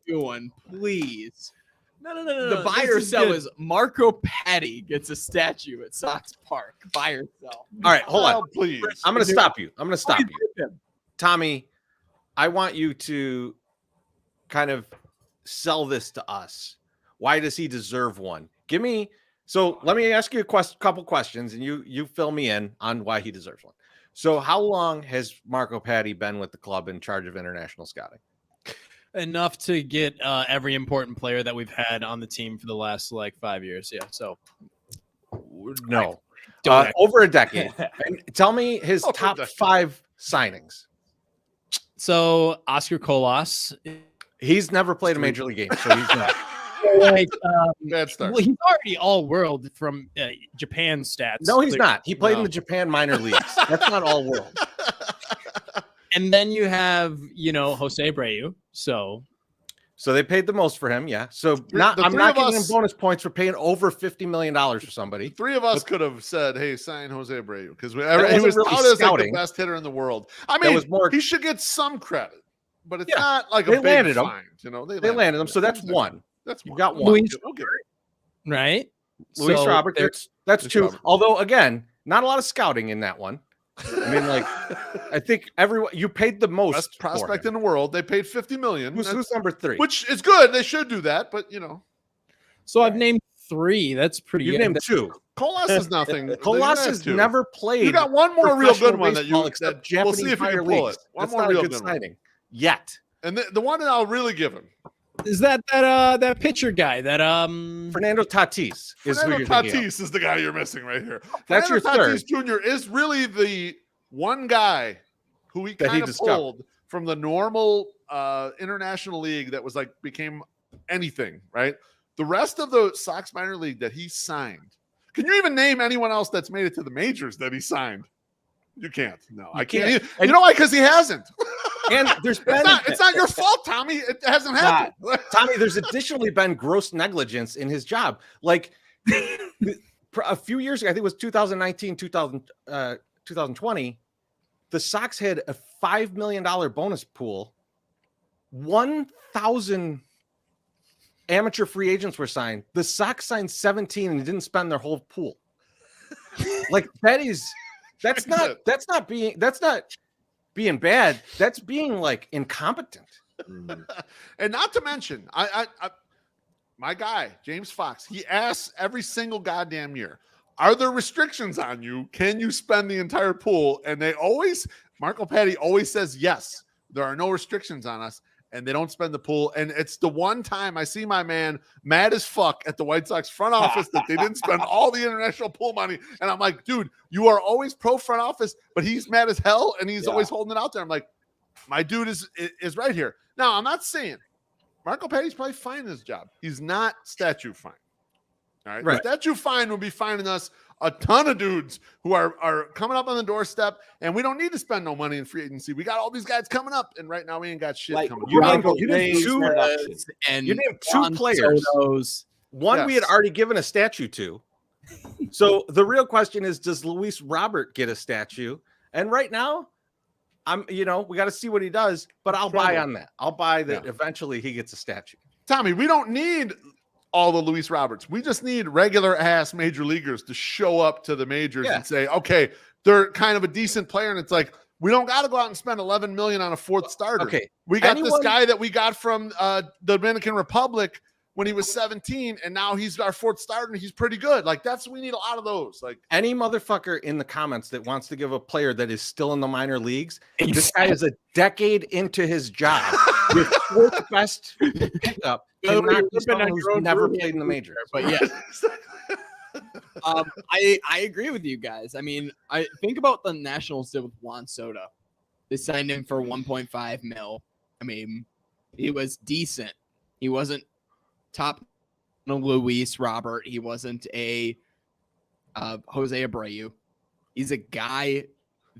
doing, please. No. The buy or sell is Marco Patti gets a statue at Sox Park. Buy or sell. All right, hold on. Oh, please. I'm going to stop you. Tommy, I want you to kind of sell this to us. Why does he deserve one? So let me ask you a couple questions, and you fill me in on why he deserves one. So how long has Marco Patti been with the club in charge of international scouting? Enough to get every important player that we've had on the team for the last like 5 years. Yeah. So No, Don't over a decade. And tell me his Over a top decade. 5 signings. So Oscar Colas, He's never played a major league game, so he's not. like, Bad start. well, he's already all world from Japan stats. No, he's Clear- not. He played in No. the Japan minor leagues. That's not all world. And then you have, Jose Abreu. So So they paid the most for him, yeah. So The I'm three not of giving him us- bonus points for paying over $50 million for somebody. 3 of us could have said, "Hey, sign Jose Abreu," because he wasn't was really touted as like the scouting. best hitter in the world. I That mean, was more- he should get some credit, but it's Yeah, not like they a big landed him. find. They landed him, so that's one. That's You one. got one. Luis, Okay. right? Luis So Robert, there- that's Luis 2. Robert. Although again, not a lot of scouting in that one. I mean, like, I think you paid the most Best prospect for him. in the world. They paid $50 million, Who's number 3? which is good. They should do that, but So I've named 3. That's pretty You good. named 2. Colas is nothing. Colas You has have to. never played. You got one more real professional good one that baseball you. except That, Japanese we'll see if you minor can pull leagues. it. One That's more not a real good good one. signing yet. And the one that I'll really give him, Is that pitcher guy that Fernando Tatis is who Fernando you're thinking of. Tatis is the guy you're missing right here. That's your Fernando Tatis Jr. is really the one guy who he That he kind of discovered. pulled from the normal international league that was like became anything, right? The rest of the Sox minor league that he signed. Can you even name anyone else that's made it to the majors that he signed? You can't. No, I can't. can't. You know why? Because he hasn't. And there's been It's not your fault, Tommy. It hasn't happened. Tommy, there's additionally been gross negligence in his job. Like a few years ago, I think it was 2019, 2020, the Sox had a $5 million bonus pool. 1,000 amateur free agents were signed. The Sox signed 17 and didn't spend their whole pool. Like that's not being bad. That's being like incompetent. And not to mention, I my guy, James Fox, he asks every single goddamn year, are there restrictions on you? Can you spend the entire pool? And Marco Patti always says, yes, there are no restrictions on us. And they don't spend the pool. And it's the one time I see my man mad as fuck at the White Sox front office that they didn't spend all the international pool money. And I'm like, dude, you are always pro front office, but he's mad as hell and he's always holding it out there. I'm like, my dude is right here. Now, I'm not saying Marco Patti's probably fine in his job. He's not statute fine. All right. Right. Statute fine would be fining us a ton of dudes who are coming up on the doorstep, and we don't need to spend no money in free agency. We got all these guys coming up, and right now we ain't got shit Like, coming. You up. named- Bronco you named Rays two, production. And You named 2 Juan players. Soto's. One we had Yes. already given a statue to. So the real question is, does Luis Robert get a statue? And right now, we got to see what he does, but I'll buy on that. I'll buy that eventually he gets a statue. Tommy, we don't need all the Luis Roberts. We just need regular ass major leaguers to show up to the majors and say, okay, they're kind of a decent player. And it's like, we don't got to go out and spend $11 million on a 4th starter. Okay. We got this Anyone- guy that we got from the Dominican Republic when he was 17, and now he's our 4th starter and he's pretty good. Like we need a lot of those. Like Any motherfucker in the comments that wants to give a player that is still in the minor leagues, this guy is a decade into his job. Your 4th best pickup cannot be someone who's never played in the majors. But yeah, I agree with you guys. I mean, I think about the Nationals did with Juan Soto. They signed him for 1.5 mil. I mean, he was decent. He wasn't top Luis Robert. He wasn't a Jose Abreu. He's a guy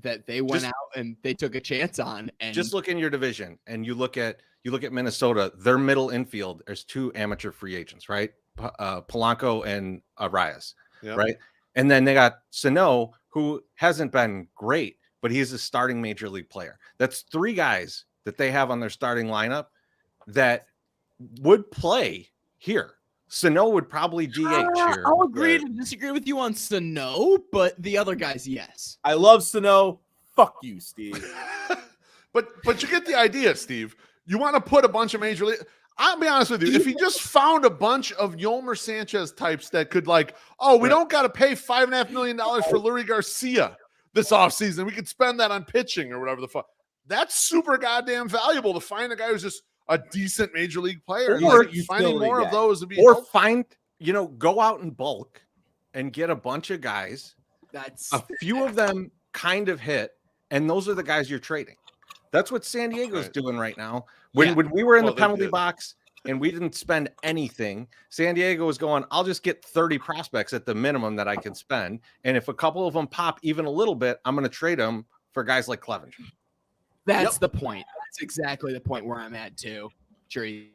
that they went out and they took a chance on. And Just look in your division and you look at Minnesota, their middle infield, there's 2 amateur free agents, right? Polanco and Arias, Yep. right? And then they got Sano, who hasn't been great, but he's a starting major league player. That's 3 guys that they have on their starting lineup that would play here. Sano would probably DH here. I'll agree to disagree with you on Sano, but the other guys, yes. I love Sano. Fuck you, Steve. but you get the idea, Steve. You want to put a bunch of major league. I'll be honest with you. If he just found a bunch of Yolmer Sanchez types that could like, oh, we don't got to pay $5.5 million for Lurie Garcia this offseason. We could spend that on pitching or whatever the fuck. That's super goddamn valuable to find a guy who's just a decent major league player. And, Or like, finding more of those would be Or helpful. find, go out in bulk and get a bunch of guys. That's A few of them kind of hit, and those are the guys you're trading. That's what San Diego's Right. doing right now. When Yeah. when we were in Well, the they penalty did. box and we didn't spend anything, San Diego was going, I'll just get 30 prospects at the minimum that I can spend. And if a couple of them pop even a little bit, I'm going to trade them for guys like Clevenger. That's the point. That's exactly the point where I'm at too. Jerry,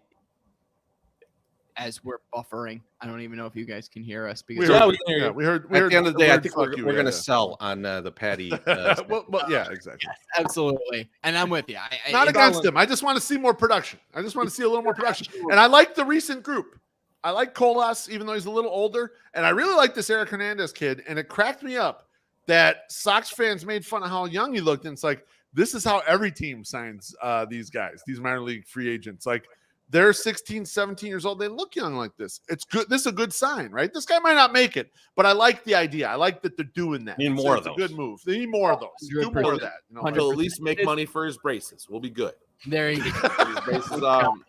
as we're buffering, I don't even know if you guys can hear us We because heard, Yeah, we can hear yeah, you. we heard. At the end of the day, I word think fuck we're you, going yeah, to yeah. sell on the Patty. well, yeah, exactly. absolutely, and I'm with you. Not it's against all- him. I just want to see more production. I just want to see a little more production. And I like the recent group. I like Colas, even though he's a little older. And I really like this Eric Hernandez kid. And it cracked me up that Sox fans made fun of how young he looked. And it's like, this is how every team signs these guys, these minor league free agents. Like, they're 16, 17 years old. They look young like this. It's good. This is a good sign, right? This guy might not make it, but I like the idea. I like that they're doing that. Need more it's of a good those. move. They need more of those. Do more of 100%. that. You know, He'll at least make money for his braces. We'll be good. There you go. His braces,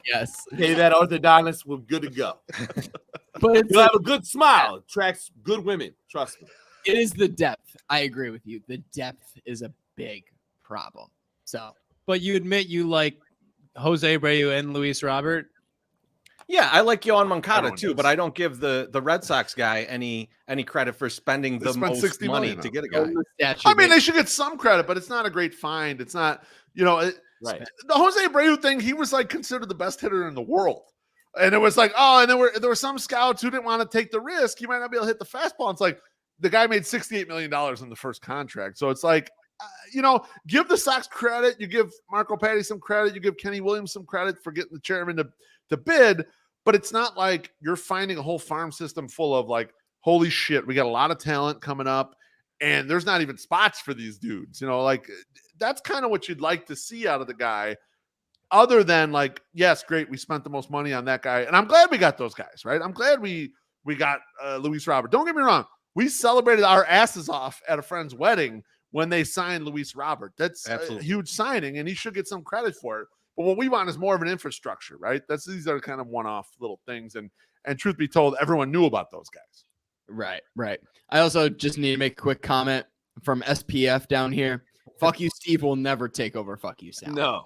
Yes, pay that orthodontist. We're good to go. but it's, You'll have a good smile. Attracts good women. Trust me. it is the depth. I agree with you. The depth is a big problem. So But you admit you like Jose Abreu and Luis Robert. Yeah, I like Yohan Moncada Everyone too, does. but I don't give the Red Sox guy any credit for spending They the spent most $60 money million to on get a go guy. to the statue, I mean, baby. they should get some credit, but it's not a great find. It's not, Right. the Jose Abreu thing, he was like considered the best hitter in the world. And it was like, oh, and there were some scouts who didn't want to take the risk. He might not be able to hit the fastball. It's like the guy made $68 million in the first contract. So it's like, give the Sox credit. You give Marco Patty some credit. You give Kenny Williams some credit for getting the chairman to bid. But it's not like you're finding a whole farm system full of like, holy shit, we got a lot of talent coming up. And there's not even spots for these dudes. Like that's kind of what you'd like to see out of the guy. Other than like, yes, great, we spent the most money on that guy. And I'm glad we got those guys, right? I'm glad we got Luis Robert. Don't get me wrong. We celebrated our asses off at a friend's wedding when they signed Luis Robert. That's Absolutely. a huge signing, and he should get some credit for it. But what we want is more of an infrastructure, right? These are kind of one-off little things. And truth be told, everyone knew about those guys. Right. I also just need to make a quick comment from SPF down here. Fuck you, Steve will never take over. Fuck you, Sal. No.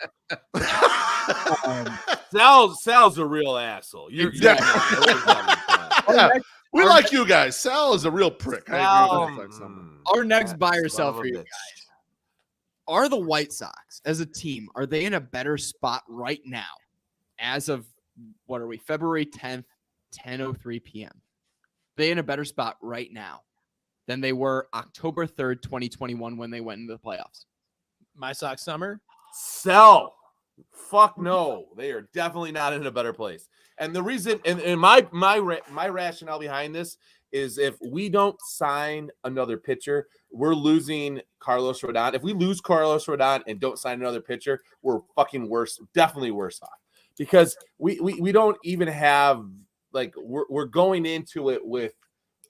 Um, Sal's a real asshole. You're Yeah, we like you guys. Sal is a real prick. I agree with that, like, Sal, someone. Our next buy or sell son of for a you bitch. guys. Are the White Sox as a team, are they in a better spot right now as of, what are we, February 10th, 10:03 p.m.? They in a better spot right now than they were October 3rd, 2021 when they went into the playoffs? My Sox summer. Sell. Fuck no. They are definitely not in a better place. And the reason, and my rationale behind this is if we don't sign another pitcher, we're losing Carlos Rodon. If we lose Carlos Rodon and don't sign another pitcher, we're fucking worse, definitely worse off. Because we don't even have, like, we're going into it with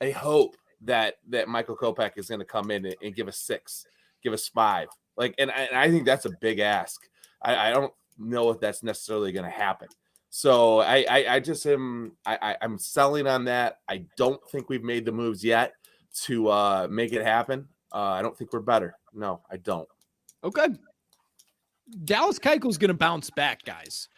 a hope that Michael Kopech is going to come in and give us 6, give us 5. Like, and I think that's a big ask. I don't know if that's necessarily going to happen. So I just am I'm selling on that. I don't think we've made the moves yet to make it happen. I don't think we're better. No, I don't. Okay. Dallas Keuchel's going to bounce back, guys.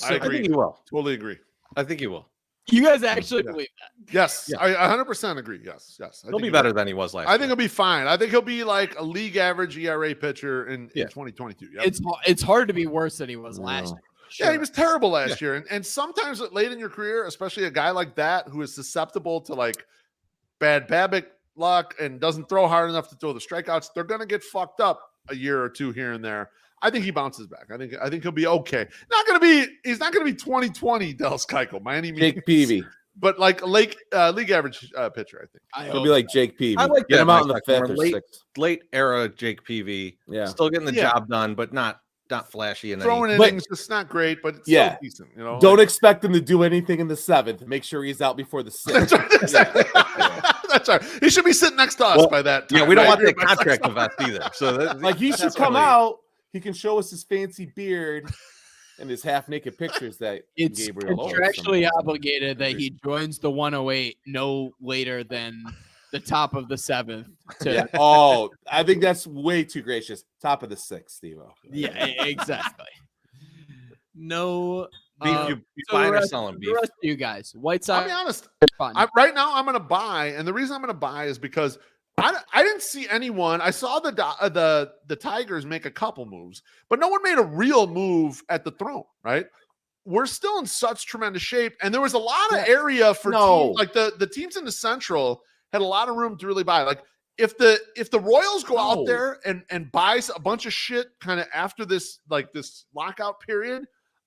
I I agree. think he will. Totally agree. I think he will. You guys actually Yeah. believe that? Yes, Yeah. I 100% agree. Yes. I He'll think be better than he was last I think year. he'll be fine. I think he'll be like a league average ERA pitcher in Yeah. 2022. Yep. It's hard to be worse than he was last No. year. Yeah, he was terrible last year. And sometimes late in your career, especially a guy like that who is susceptible to like bad BABIP luck and doesn't throw hard enough to throw the strikeouts, they're going to get fucked up a year or two here and there. I think he bounces back. I think he'll be okay. He's not going to be 2020 Dallas Keuchel by any means. Jake Peavy. But like a league average pitcher, I think. I He'll hope be like Jake Peavy. I like Get that him out in the Mike 5th Tucker. or Late- 6th. Late era Jake Peavy. Yeah. Still getting the Yeah. job done, but not not flashy and Throwing But- innings, it's not great, but it's Yeah. still decent. You know, Don't expect him to do anything in the 7th. Make sure he's out before the 6th. That's right. Exactly. That's right. He should be sitting next to us Well, by that time. Yeah, we don't I want agree that with my contract second- to vest either. So Like he should come out. He can show us his fancy beard and his half-naked pictures that It's Gabriel owes contractually sometimes. obligated that he joins the 108 no later than the top of the 7th. Yeah. Oh, I think that's way too gracious. Top of the 6th, Steve-O. Exactly. No. Beef, uh, you so the buying or rest- selling the beef? rest of you guys, White I'll Sox. be honest. Fun. Right now, I'm going to buy, and the reason I'm going to buy is because I didn't see anyone. I saw the Tigers make a couple moves, but no one made a real move at the throne. Right? We're still in such tremendous shape, and there was a lot of area for teams, like the teams in the Central had a lot of room to really buy. Like if the Royals go out No. there and buys a bunch of shit kind of after this lockout period,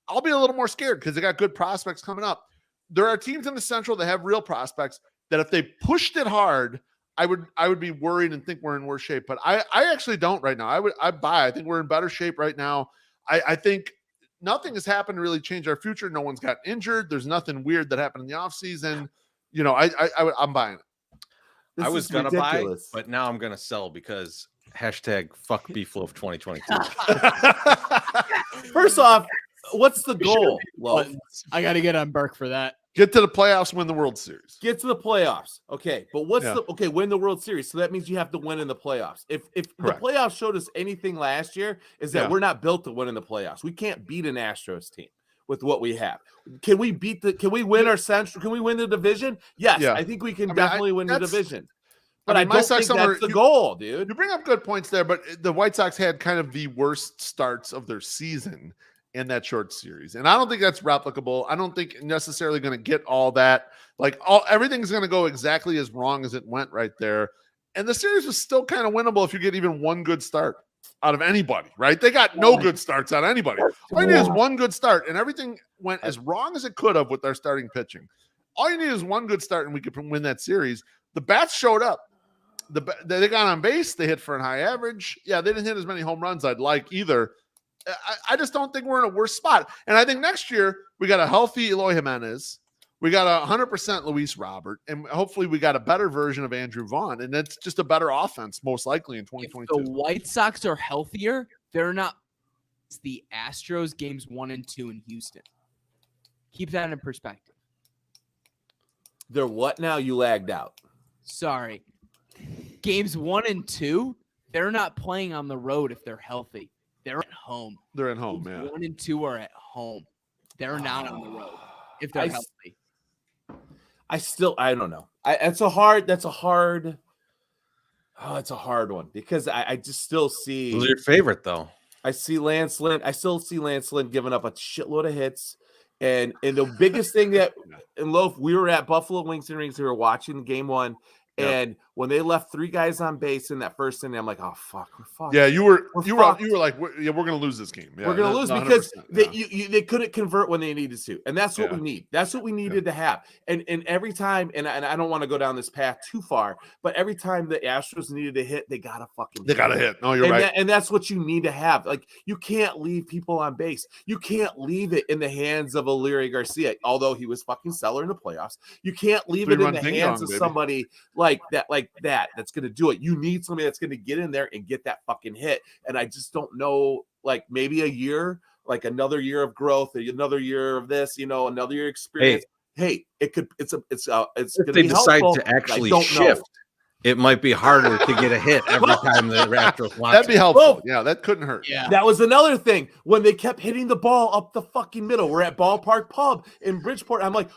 I'll be a little more scared because they got good prospects coming up. There are teams in the Central that have real prospects that if they pushed it hard, I would be worried and think we're in worse shape. But I actually don't right now. I buy. I think we're in better shape right now. I think nothing has happened to really change our future. No one's got injured. There's nothing weird that happened in the offseason. You know, I'm buying it. This I was is gonna ridiculous. buy, but now I'm gonna sell because #fuck Beefloaf 2022. First off, what's the goal? Well, Buttons. I got to get on Burke for that. Get to the playoffs, win the World Series. get to the playoffs. Okay, but Yeah. win the World Series. So that means you have to win in the playoffs. If the Correct. playoffs showed us anything last year, is that Yeah. we're not built to win in the playoffs. We can't beat an Astros team with what we have. Can we win our Central? Can we win the division? Yes, Yeah. I think we can I mean, definitely win the that's- division. I But I, mean, my don't Sox think summer- that's the you- goal, dude. You bring up good points there, but the White Sox had kind of the worst starts of their season in that short series. And I don't think that's replicable. I don't think necessarily going to get all that. Like everything's going to go exactly as wrong as it went right there. And the series was still kind of winnable if you get even one good start out of anybody, right? They got no good starts out of anybody. All you need is one good start, and everything went as wrong as it could have with their starting pitching. All you need is one good start, and we could win that series. The bats showed up. They got on base. They hit for a high average. Yeah, they didn't hit as many home runs I'd like either. I just don't think we're in a worse spot. And I think next year we got a healthy Eloy Jimenez. We got 100% Luis Robert, and hopefully we got a better version of Andrew Vaughn, and it's just a better offense, most likely in If the 2022. White Sox are healthier, they're not. It's the Astros games 1 and 2 in Houston. Keep that in perspective. They're what now? You lagged out. Sorry. Games 1 and 2, they're not playing on the road if they're healthy. They're at home. They're at home, Games yeah. 1 and 2 are at home. They're not on the road if they're I healthy. I don't know. It's a hard one because I just still see. Who's your favorite though? I see Lance Lynn. I still see Lance Lynn giving up a shitload of hits. And the biggest thing that in Loaf, we were at Buffalo Wings and Rings. We were watching game 1. Yep. And when they left 3 guys on base in that first inning, I'm like, oh fuck, we're fucked. Yeah, you were fucked. like, we're going to lose this game. Yeah, We're gonna lose 100%, because yeah. they couldn't convert when they needed to, and that's what Yeah. we need. That's what we needed to have. And every time, and I don't want to go down this path too far, but every time the Astros needed to hit, they got to fucking They got to hit. No, you're and right. and that's what you need to have. Like you can't leave people on base. You can't leave it in the hands of Illyria Garcia, although he was fucking stellar in the playoffs. You can't leave it in 3-run the ding hands dong, of baby. somebody that's going to do it. You need somebody that's going to get in there and get that fucking hit. And I just don't know, like maybe a year, like another year of growth, another year of this, another year experience. Hey, it could. It's going If to they be decide helpful, to but I actually don't know. shift, it might be harder to get a hit every time the Raptors want That'd be to. helpful. Well, Yeah, that couldn't hurt. Yeah. That was another thing when they kept hitting the ball up the fucking middle. We're at Ballpark Pub in Bridgeport. I'm like,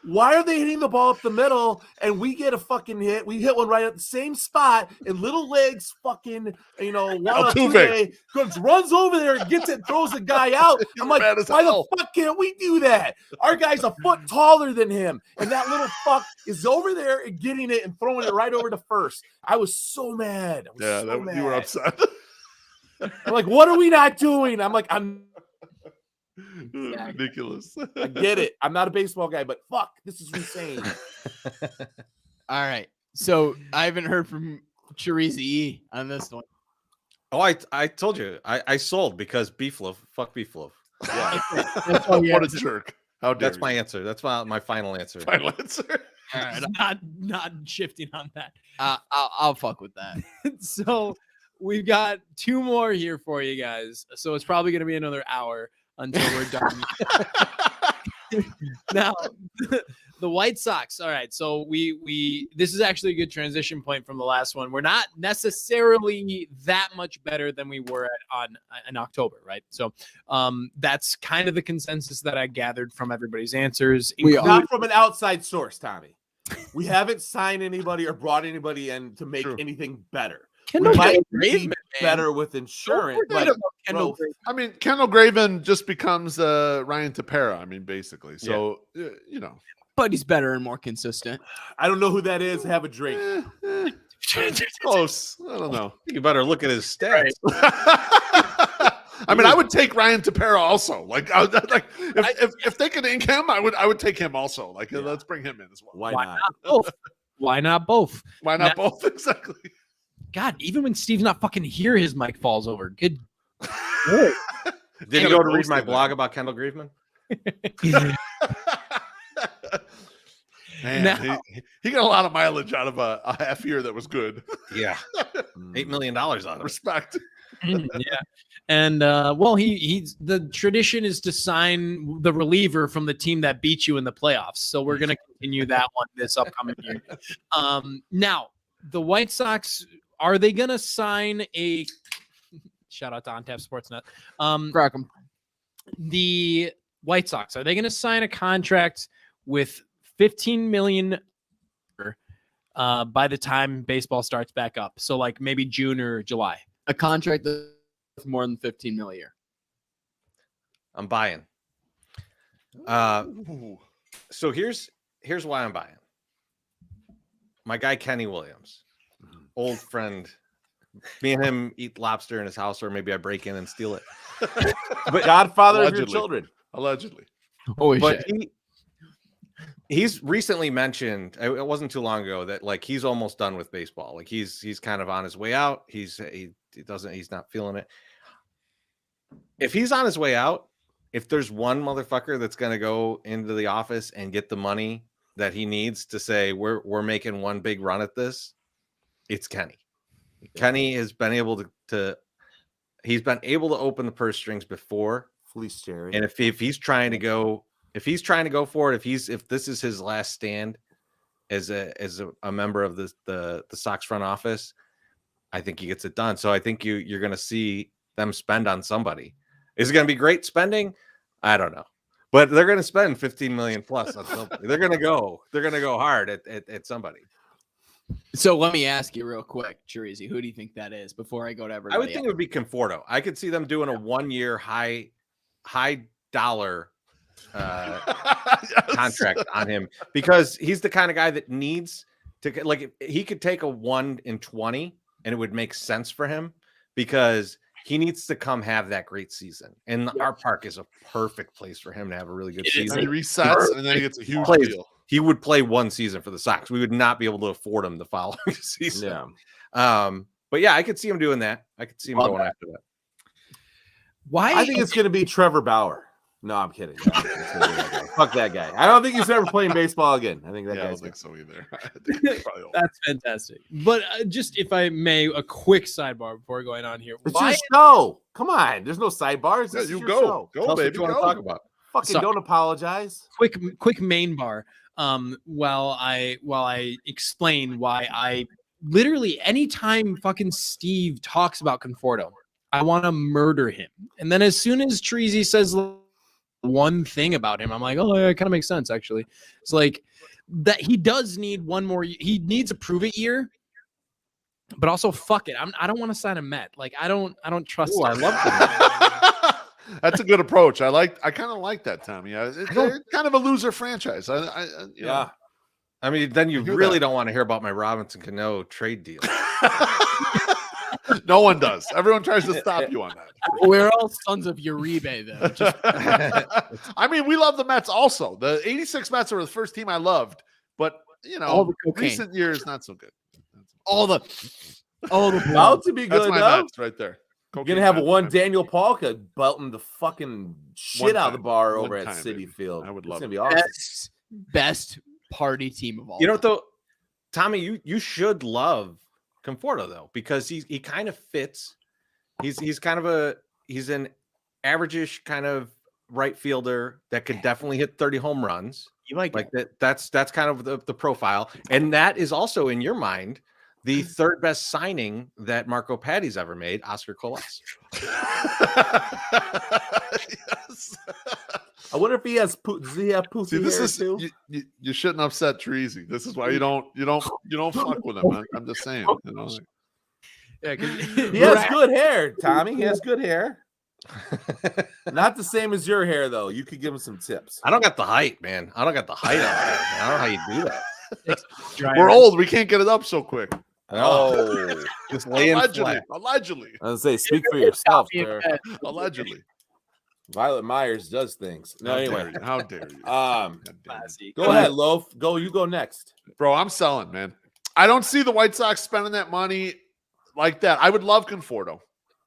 why are they hitting the ball up the middle and we get a fucking hit? We hit one right at the same spot and Little Legs fucking, Altuve runs over there and gets it, throws the guy out. I'm like, mad as why hell. the fuck can't we do that? Our guy's a foot taller than him, and that little fuck is over there and getting it and throwing it right over to first. I was so mad. Yeah, you were upset. I'm like, what are we not doing? I'm like, Ridiculous. I get it. I'm not a baseball guy, but fuck, this is insane. All right. So I haven't heard from Chirizi on this one. Oh, I told you I sold because beef loaf. Fuck beef loaf. Yeah. That's all you What a had to say. jerk. How dare That's my you. answer. That's my final answer. Final answer. All right, Not shifting on that. I'll fuck with that. So we've got 2 more here for you guys. So it's probably going to be another hour until we're done. Now, the White Sox. All right. So we this is actually a good transition point from the last one. We're not necessarily that much better than we were in October, right? So that's kind of the consensus that I gathered from everybody's answers. We are. Not from an outside source, Tommy. We haven't signed anybody or brought anybody in to make True. anything better. Kendall We might Graveman, be man. better with insurance. Don't forget But about Kendall bro, Graveman. I mean, Kendall Graven just becomes Ryan Tepera. I mean, basically. So you know, But he's better and more consistent. I don't know who that is. Have a drink. close. I don't know. You better look at his stats. I mean, I would take Ryan Tepera also. Like, if they could ink him, I would take him also. Like, let's bring him in as well. Why Why not? not both? Why not both? Why not both? Exactly. God, even when Steve's not fucking here, his mic falls over. Good. Did you Kinda go to read ghosted my there. blog about Kendall Graveman? Man, Now- he got a lot of mileage out of a half year that was good. Yeah, $8 million out of it. Respect. Yeah. And well, he's the tradition is to sign the reliever from the team that beat you in the playoffs. So we're gonna continue that one this upcoming year. Now the White Sox, are they gonna sign a shout out to OnTap Sportsnet? Crack him. The White Sox, are they gonna sign a contract with $15 million by the time baseball starts back up? So like maybe June or July. A contract that's more than 15 million a year. I'm buying. Ooh. So here's why I'm buying. My guy Kenny Williams, old friend. Me and him eat lobster in his house, or maybe I break in and steal it. But Godfather of your Allegedly. children. Allegedly. Holy But shit. he's recently mentioned, it wasn't too long ago, that like he's almost done with baseball. Like he's kind of on his way out. He's not feeling it. If he's on his way out, if there's one motherfucker that's gonna go into the office and get the money that he needs to say we're making one big run at this, it's Kenny. Kenny has been able to he's been able to open the purse strings before. Fleece Jerry. And if he's trying to go for it, if this is his last stand as a member of the Sox front office, I think he gets it done. So I think you're going to see them spend on somebody. Is it going to be great spending? I don't know, but they're going to spend 15 million plus on somebody. They're going to go hard at somebody. So let me ask you real quick, Chirizi, who do you think that is before I go to everybody? I would think it would be Conforto. I could see them doing a 1-year high dollar contract on him, because he's the kind of guy that needs to, like, he could take a 1 in 20 and it would make sense for him, because he needs to come have that great season. And our park is a perfect place for him to have a really good And season. he resets, and then he gets a huge Plays. deal. He would play 1 season for the Sox. We would not be able to afford him the following season. Yeah. But yeah, I could see him doing that. I could see him Love going that. after that. Why? I think it's going to be Trevor Bauer. No, I'm kidding. No, it's gonna be that guy. Fuck that guy. I don't think he's ever playing baseball again. I think that Yeah, I don't guy's think so either. I think he's probably over. That's fantastic. But just if I may, a quick sidebar before going on here. It's Why? your show. Come on. There's no sidebars. Yeah, This is you your go. show. Go, Tell us what baby. you want to Go. talk about. Fucking Sorry. don't apologize. quick main bar. While I explain why I literally anytime fucking Steve talks about Conforto, I want to murder him. And then as soon as Treasy says one thing about him, I'm like, oh, yeah, it kind of makes sense actually. It's like that he does need one more. He needs a prove it year. But also, fuck it. I don't want to sign a Met. Like I don't trust. Ooh, I him. love that. That's a good approach. I kind of like that, Tommy. It's kind of a loser franchise. You know. I mean, then you I hear really that. don't want to hear about my Robinson Cano trade deal. No one does. Everyone tries to stop you on that. We're all sons of Uribe, though. Just I mean, we love the Mets also. The 86 Mets were the first team I loved, but, you all know, the cocaine. recent years, not so good. all the Oh, the About to be That's good my though. Mets right there. You're Cocaine gonna have Mets, one man. Daniel Palka belting the fucking shit out of the time. bar One over at time, City baby. Field. I would It's love gonna it. be awesome. best party team of all. You know what time. though, Tommy, you should love Conforto though, because he kind of fits. He's kind of he's an average-ish kind of right fielder that could definitely hit 30 home runs. You like That. That's kind of the profile, and that is also in your mind the third best signing that Marco Patti's ever made, Oscar Colas. Yes. I wonder if he has does he have poofy See, this hair is too? you shouldn't upset Treasy. This is why you don't fuck with him. I'm just saying. You know, like, Yeah, 'cause He has good hair, Tommy. He has good hair. Not the same as your hair, though. You could give him some tips. I don't got the height, man. I don't got the height on it. I don't know how you do that. we're old. We can't get it up so quick. Oh, Just lay in Allegedly. flat. Allegedly. I was gonna say, speak for yourself, sir. Allegedly. Violet Myers does things. No, How anyway. dare you? How dare you? Um, God damn it. go ahead, Loaf. You go next. Bro, I'm selling, man. I don't see the White Sox spending that money like that. I would love Conforto.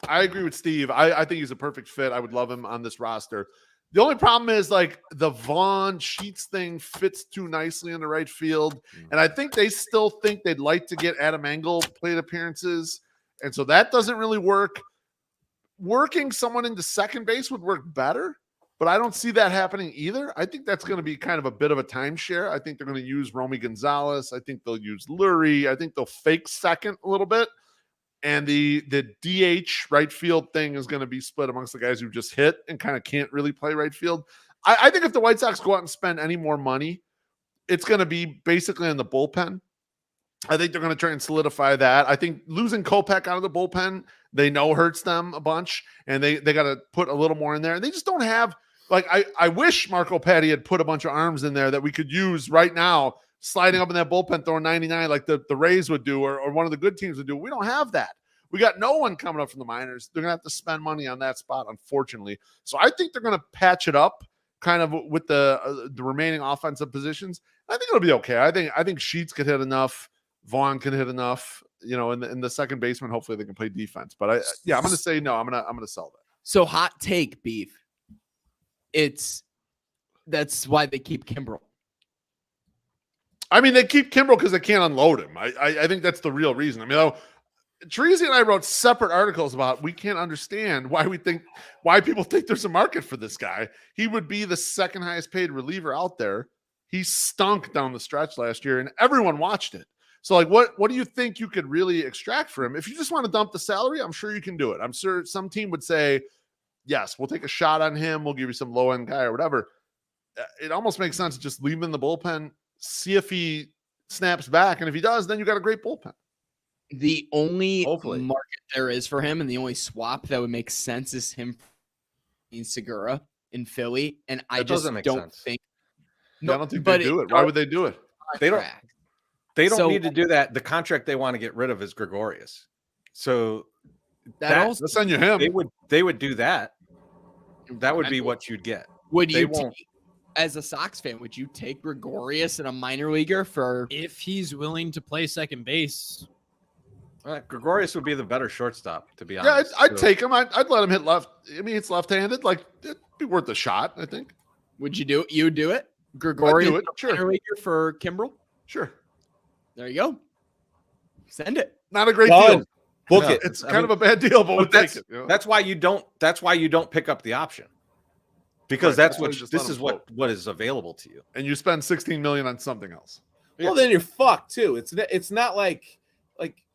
I agree with Steve. I think he's a perfect fit. I would love him on this roster. The only problem is like the Vaughn Sheets thing fits too nicely in the right field. And I think they still think they'd like to get Adam Engel plate appearances. And so that doesn't really work. Working someone into second base would work better, but I don't see that happening either. I think that's going to be kind of a bit of a timeshare. I think they're going to use Romy Gonzalez. I think they'll use Lurie. I think they'll fake second a little bit. And the DH right field thing is going to be split amongst the guys who just hit and kind of can't really play right field. I think if the White Sox go out and spend any more money, it's going to be basically in the bullpen. I think they're going to try and solidify that. I think losing Kopech out of the bullpen, they know hurts them a bunch, and they got to put a little more in there. And they just don't have, like, I wish Marco Patti had put a bunch of arms in there that we could use right now, sliding up in that bullpen, throwing 99 like the Rays would do, or one of the good teams would do. We don't have that. We got no one coming up from the minors. They're going to have to spend money on that spot, unfortunately. So I think they're going to patch it up kind of with the remaining offensive positions. I think it'll be okay. I think Sheets could hit enough. Vaughn can hit enough, in the second baseman. Hopefully they can play defense. But I'm going to say no. I'm going to sell that. So hot take, Beef. That's why they keep Kimbrel. I mean, they keep Kimbrel because they can't unload him. I think that's the real reason. I mean, Treasy and I wrote separate articles about we can't understand why people think there's a market for this guy. He would be the second highest paid reliever out there. He stunk down the stretch last year, and everyone watched it. So, like, what do you think you could really extract for him? If you just want to dump the salary, I'm sure you can do it. I'm sure some team would say, yes, we'll take a shot on him. We'll give you some low-end guy or whatever. It almost makes sense to just leave him in the bullpen, see if he snaps back. And if he does, then you got a great bullpen. The only Hopefully. market there is for him and the only swap that would make sense is him in Segura in Philly. And I That just doesn't make don't sense. think. I don't think but they do it. Why would they do it? They don't. Contract. They don't So- need to do that. The contract they want to get rid of is Gregorius. So That also Let's send you him. they would do that. That would be what you'd get. would they you won't. take, as a Sox fan, would you take Gregorius in a minor leaguer for If he's willing to play second base, Gregorius would be the better shortstop, to be Yeah, honest. I'd So- take him. I'd let him hit left. I mean, it's left-handed. Like, it'd be worth a shot, I think. would you do it? You would do it? Gregorius it, sure. minor leaguer for Kimbrel? Sure. There you go. Send it. Not a great Done. deal. Book No. it. It's I kind mean, of a bad deal, but we'll But take that's, it. that's why you don't pick up the option. Because Right, that's that's why what you just let this him is what is available to you. And you spend $16 million on something else. Well, then you're fucked too. It's not like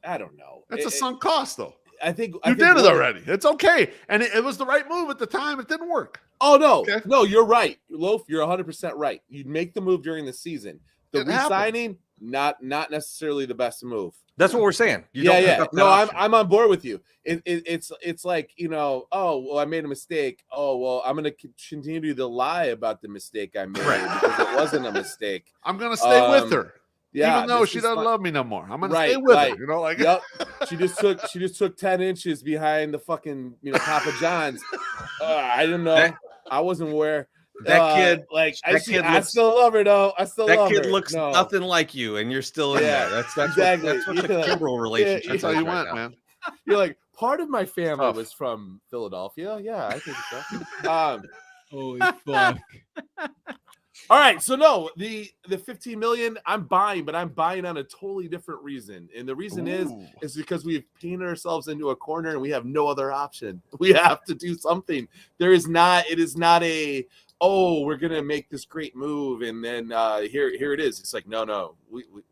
I don't know. That's a sunk cost, though. I think You did it already. It's okay. And it was the right move at the time. It didn't work. Oh no, Okay. no, you're right, Loaf. You're 100% right. You'd make the move during the season. The It happened. re-signing, not necessarily the best move. That's what we're saying. You don't pick Yeah. up that No, option. I'm on board with you. It's like, oh well, I made a mistake. Oh well, I'm gonna continue to lie about the mistake I made because it wasn't a mistake. I'm going to stay with her. Yeah, even though this she is doesn't fun. love me no more. I'm going to Right, stay with right. her. You know, like, Yep. She just took 10 inches behind the fucking Papa John's. I didn't know. I wasn't aware. That kid, like that I kid I looks- still love her though. I still that love kid her. looks No. nothing like you, and you're still in Yeah, there. That's exactly. what the Yeah. Kimbrel relationship Yeah, is That's how you right went, now. man. You're like, part of my family Tough. was from Philadelphia. Yeah, I think so. Holy fuck. All right, so no, the 15 million I'm buying, but I'm buying on a totally different reason. And the reason Ooh. is because we've painted ourselves into a corner and we have no other option. We have to do something. It is not a we're gonna make this great move and then here it is. It's like no,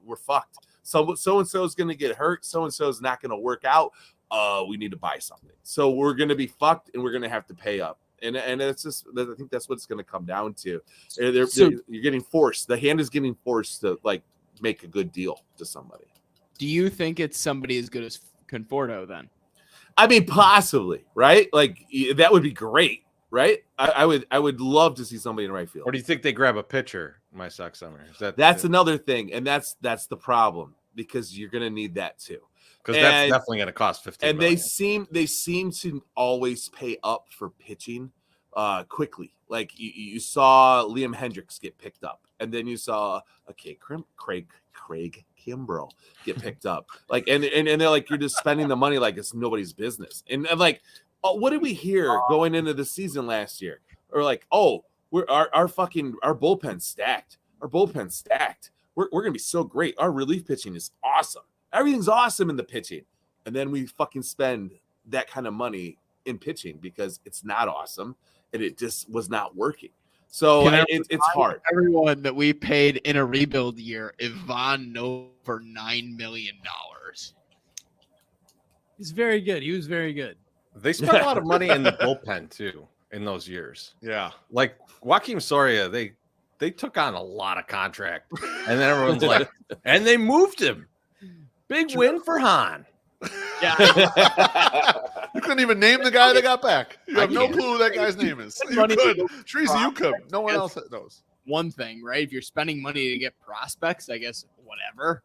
we're fucked. So and so is gonna get hurt, so and so is not gonna work out. We need to buy something. So we're gonna be fucked and we're gonna have to pay up. And it's just, I think that's what it's going to come down to. You're getting forced. The hand is getting forced to like make a good deal to somebody. Do you think it's somebody as good as Conforto then? I mean, possibly, right? Like that would be great, right? I would love to see somebody in right field. Or do you think they grab a pitcher, my sock summer? Is That's another thing, and that's the problem because you're going to need that too. because that's and- definitely going to cost 15 And million. they seem to always pay up for pitching quickly. Like you saw Liam Hendricks get picked up, and then you saw Craig Kimbrel get picked up. Like and they're like, you're just spending the money like it's nobody's business. And like, what did we hear going into the season last year? Or like, our bullpen stacked. Our bullpen stacked. We're gonna be so great. Our relief pitching is awesome. Everything's awesome in the pitching. And then we fucking spend that kind of money in pitching because it's not awesome and it just was not working. So Can I it's hard. Everyone that we paid in a rebuild year, Ivan Nova for $9 million. He's very good. He was very good. They spent a lot of money in the bullpen too in those years. Yeah. Like Joaquim Soria, they took on a lot of contract, and then everyone's like, and they moved him. Big win for Han. You couldn't even name the guy that got back. You I have no can't. clue who that guy's name is. You Money could. to go Teresa, you could. No one else prospects. knows. One thing, right? If you're spending money to get prospects, I guess whatever.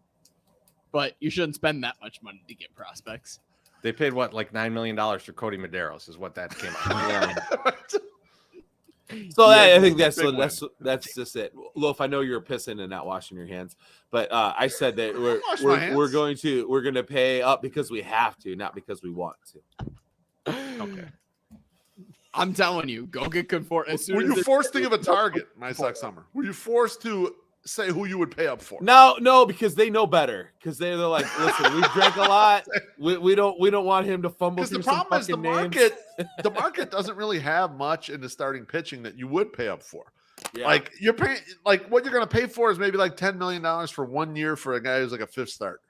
But you shouldn't spend that much money to get prospects. They paid what, like $9 million for Cody Medeiros, is what that came out. So I think Big that's just it. Loaf, I know you're pissing and not washing your hands, but I said that wash my hands. we're going to pay up because we have to, not because we want to. Okay. I'm telling you, go get Conforto. As soon Were as you it's- forced to give a target, my suck summer? Were you forced to say who you would pay up for? No, because they know better. Because they're like, listen, we drank a lot. We don't want him to fumble Because the through some problem is the fucking names. market, the market doesn't really have much in the starting pitching that you would pay up for. Yeah. Like you're paying, like what you're going to pay for is maybe like $10 million for 1 year for a guy who's like a fifth starter.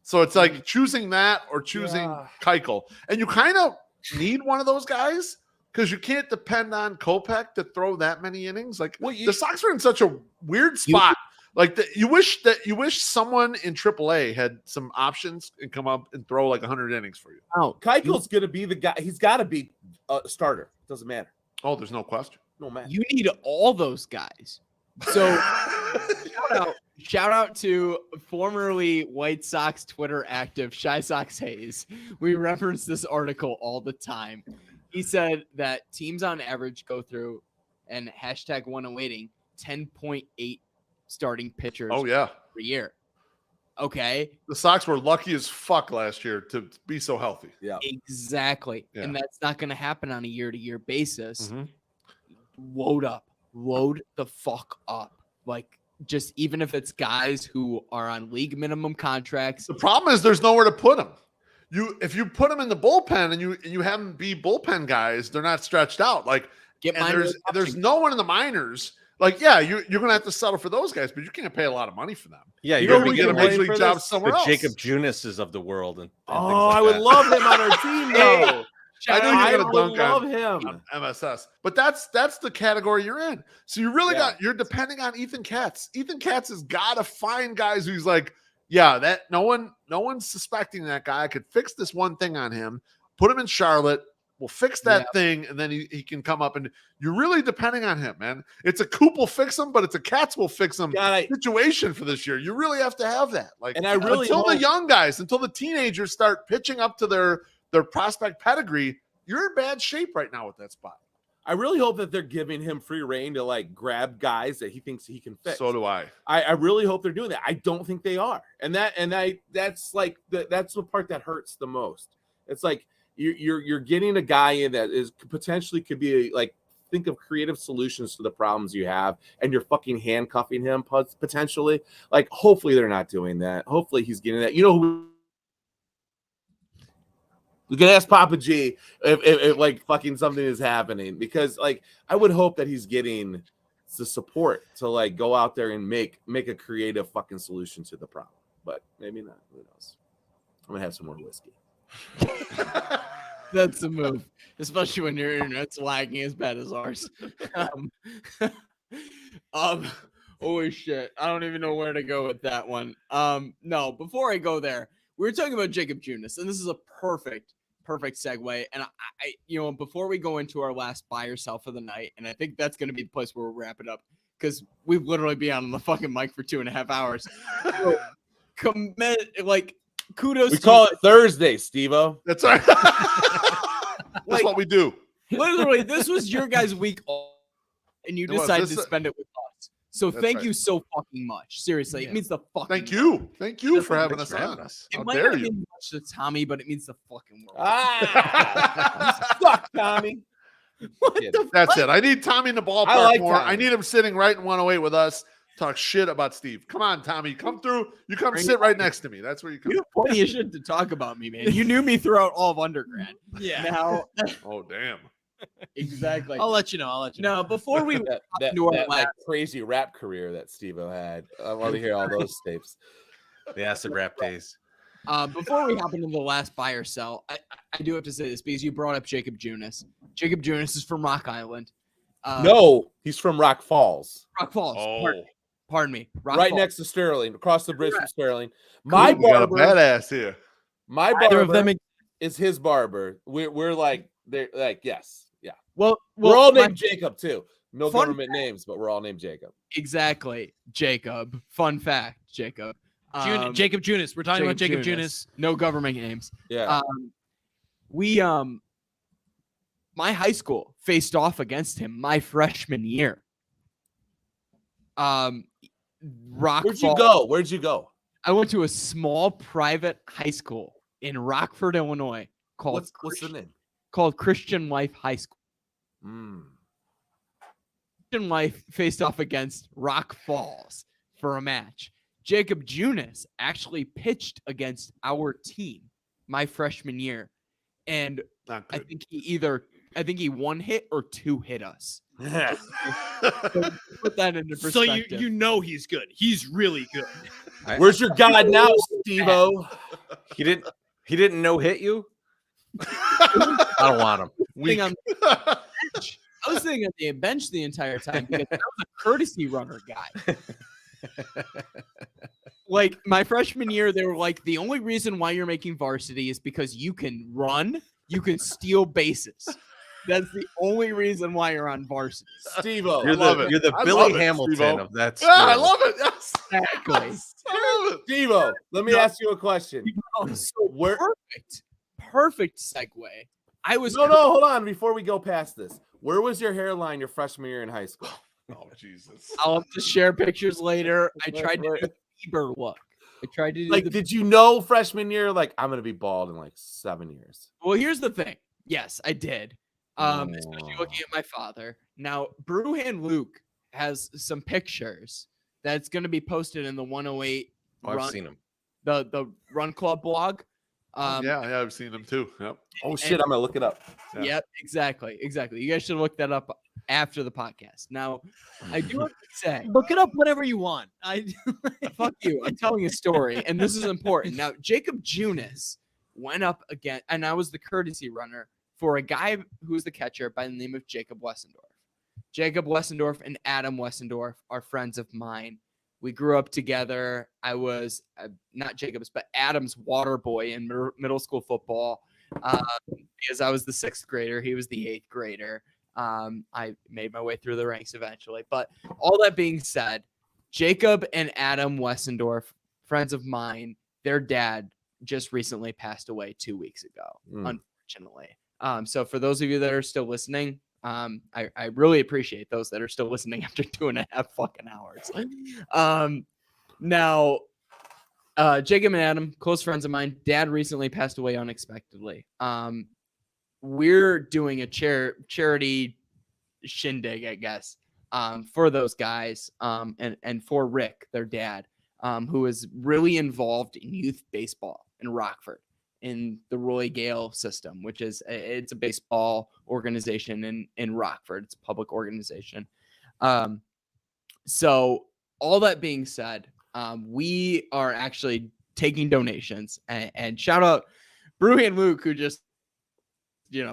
So it's like choosing that or choosing Yeah. Keuchel, and you kind of need one of those guys because you can't depend on Kopech to throw that many innings. Like the Sox are in such a weird spot. Like you wish someone in AAA had some options and come up and throw like 100 innings for you. Keuchel's gonna be the guy. He's got to be a starter. Doesn't matter. Oh, there's no question. No matter. You need all those guys. So shout out to formerly White Sox Twitter active Shy Sox Hayes. We reference this article all the time. He said that teams on average go through and hashtag one awaiting 10.8 starting pitchers Oh yeah, per year. Okay, the Sox were lucky as fuck last year to be so healthy. exactly. Yeah. And that's not going to happen on a year-to-year basis. Mhm. Load the fuck up. Like, just even if it's guys who are on league minimum contracts, The problem is there's nowhere to put them. If you put them in the bullpen and you have them be bullpen guys, they're not stretched out. Like, get and minor there's no one in the minors. Like, yeah, you're gonna have to settle for those guys, but you can't pay a lot of money for them. Yeah, You you're know, going we to get a get major away league for job this? somewhere the else. Jacob Junises of the world. And Oh, things like I would that. love him on our team, though. I know you're I gonna would dunk love on him. MSS, but that's the category you're in. So you really Yeah. you're depending on Ethan Katz. Ethan Katz has got to find guys who's like, yeah, that no one's suspecting that guy. I could fix this one thing on him. Put him in Charlotte. We'll fix that thing, and then he can come up. And you're really depending on him, man. It's a Coop will fix him, but it's a Katz will fix him God, situation for this year. You really have to have that. Like, And I really until the hope- young guys, until the teenagers start pitching up to their prospect pedigree, you're in bad shape right now with that spot. I really hope that they're giving him free reign to like grab guys that he thinks he can fix. So do I. I really hope they're doing that. I don't think they are, and that's like that's the part that hurts the most. It's like you're getting a guy in that is potentially could be like think of creative solutions to the problems you have, and you're fucking handcuffing him potentially. Like, hopefully they're not doing that. Hopefully he's getting that. You know who? We can ask Papa G if like fucking something is happening, because like I would hope that he's getting the support to like go out there and make a creative fucking solution to the problem. But maybe not. Who knows? I'm gonna have some more whiskey. That's the move, especially when your internet's lagging as bad as ours. Holy shit. I don't even know where to go with that one. No, before I go there, we were talking about Jacob Junis, and this is a perfect segue. And I before we go into our last buy or sell for the night, and I think that's going to be the place where we'll wrap it up, because we've literally been on the fucking mic for 2.5 hours. So, kudos. We call it Thursday, Steve-O. That's right. That's what we do. Literally, this was your guys' week off, and you It was. decided This to is- spend it with us. So That's thank right. you so fucking much. Seriously, it means the fucking Thank world. you. Thank you for having Thanks us for on. having us. It How might dare not you? mean much to Tommy, but it means the fucking world. Suck, Tommy. That's it. I need Tommy in the ballpark I like more. Tommy. I need him sitting right in 108 with us. Talk shit about Steve. Come on, Tommy. Come through. You come Bring sit it right next to me. That's where you come. You have plenty of shit to talk about me, man. You knew me throughout all of undergrad. Yeah. Now, Oh, damn. exactly. I'll let you know. Now, before we that crazy rap career that Steve-O had. I want to hear all those tapes. The acid rap days. before we hop into the last buy or sell, I do have to say this because you brought up Jacob Junis. Jacob Junis is from Rock Island. No, he's from Rock Falls, Rock Falls. Oh, Pardon me. Rock right Falls. next to Sterling, across the bridge from Sterling. My we got a barber, badass here. my Either of barber them. is his barber. We're like they're like yes, yeah. Well, We're all my- named Jacob too. No Fun government names, but we're all named Jacob. Exactly, Jacob. Fun fact, Jacob. Jacob Junis. We're talking about Jacob Junis. No government names. Yeah. My high school faced off against him my freshman year. Rock Where'd you Falls- go? Where'd you go? I went to a small private high school in Rockford, Illinois, called What's the name? called Christian Life High School. Mm. Christian Life faced off against Rock Falls for a match. Jacob Junis actually pitched against our team my freshman year, and Not I good. think he one hit or two hit us. Yeah. Put that into So perspective. you know he's good. He's really good. Where's your God now, Steve-O? He didn't no hit you. I don't want him. Sitting on the bench. I was sitting on the bench the entire time because I was a courtesy runner guy. Like my freshman year, they were like, the only reason why you're making varsity is because you can run, you can steal bases. That's the only reason why you're on varsity. Steve-O. You're love the it. you're the I Billy love it, Hamilton Steve-O. of that. Yeah, I school. love it. Yes. Exactly. I love it. Steve-O, let me ask you a question. So Where? perfect segue. I was No, hold on. Before we go past this, where was your hairline your freshman year in high school? Oh, Jesus. I'll have to share pictures later. I Wait, tried to wait. do the Bieber look. I tried to do Like, the did you know freshman year? Like, I'm gonna be bald in like 7 years. Well, here's the thing. Yes, I did. Especially looking at my father. Now, Brewhan Luke has some pictures that's going to be posted in the 108 Oh, I've run, seen him. the Run Club blog. Yeah, I've seen them too. Yep. Oh shit, I'm gonna look it up. Yeah. Yep, exactly. You guys should look that up after the podcast. Now, I do have to say, Look it up whenever you want. fuck you. I'm telling a story, and this is important. Now, Jacob Junis went up again, and I was the courtesy runner for a guy who was the catcher by the name of Jacob Wessendorf. Jacob Wessendorf and Adam Wessendorf are friends of mine. We grew up together. I was not Jacob's, but Adam's water boy in middle school football because I was the 6th grader. He was the 8th grader. I made my way through the ranks eventually. But all that being said, Jacob and Adam Wessendorf, friends of mine, their dad just recently passed away 2 weeks ago, Mm. unfortunately. So for those of you that are still listening, I really appreciate those that are still listening after 2.5 fucking hours. Now, Jacob and Adam, close friends of mine. Dad recently passed away unexpectedly. We're doing a charity shindig, I guess, for those guys, and for Rick, their dad, who is really involved in youth baseball in Rockford, in the Roy Gale system, which is it's a baseball organization in Rockford. It's a public organization. So all that being said, we are actually taking donations, and shout out Bruhan Luke, who just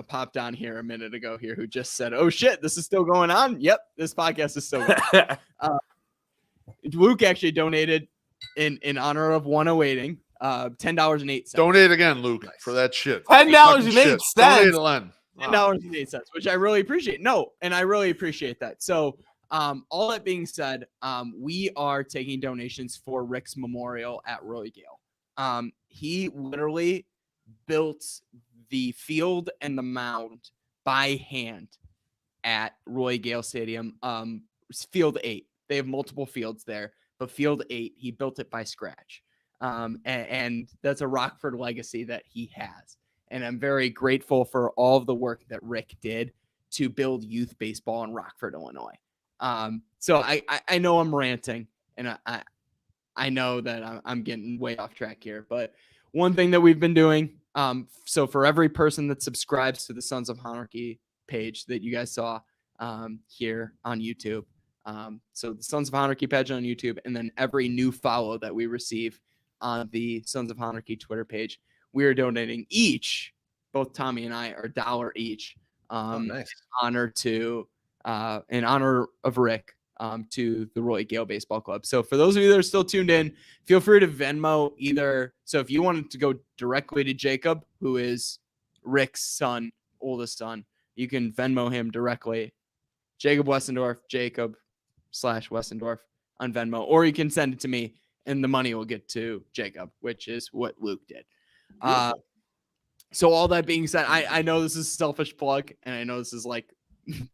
popped on here a minute ago here, who just said, "Oh shit, this is still going on." Yep, this podcast is still going on. Luke actually donated in honor of 108ing. $10.08. Donate again, Luke, for that shit. $10.08. Donate, Len. $10.08, which I really appreciate. No, and I really appreciate that. So, all that being said, we are taking donations for Rick's memorial at Roy Gale. He literally built the field and the mound by hand at Roy Gale Stadium. Field 8. They have multiple fields there, but Field 8, he built it by scratch. And that's a Rockford legacy that he has. And I'm very grateful for all of the work that Rick did to build youth baseball in Rockford, Illinois. So I know I'm ranting, and I know that I'm getting way off track here, but one thing that we've been doing, so for every person that subscribes to the Sons of Anarchy page that you guys saw here on YouTube, so the Sons of Anarchy page on YouTube, and then every new follow that we receive on the Sons of Anarchy Twitter page, we are donating each, both Tommy and I, are $1 each, nice. in honor of Rick, to the Roy Gale Baseball Club. So for those of you that are still tuned in, feel free to Venmo either. So if you wanted to go directly to Jacob, who is Rick's son, oldest son, you can Venmo him directly, Jacob Westendorf, Jacob/Westendorf on Venmo, or you can send it to me, and the money will get to Jacob, which is what Luke did. So all that being said, I know this is a selfish plug, and I know this is like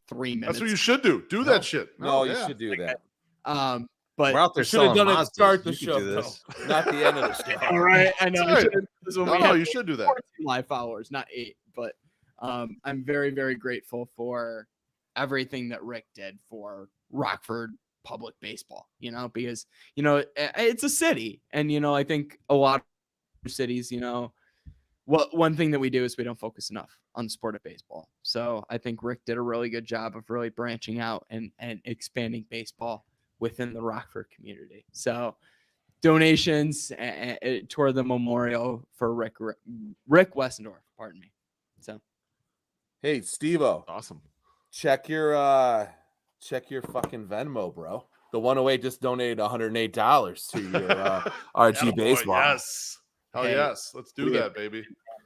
3 minutes. That's what you should do. Do that shit. No, you yeah. should do that. But We're out there should have selling done it to Mazdas. start the You can show, do this. though, not the end of the show. all right, I know. That's right. This is when we No, have you should do that. 14 live followers, not 8. But I'm very, very grateful for everything that Rick did for Rockford public baseball, because, it's a city. And, I think a lot of cities, one thing that we do is we don't focus enough on the sport of baseball. So I think Rick did a really good job of really branching out and expanding baseball within the Rockford community. So donations toward the memorial for Rick Westendorf, pardon me. So, Hey, Steve-O, Awesome. check your fucking Venmo, bro. The 108 just donated $108 to your RG Attaboy, Baseball. Yes. Hell Hey. yes. Let's do Yeah. that, baby.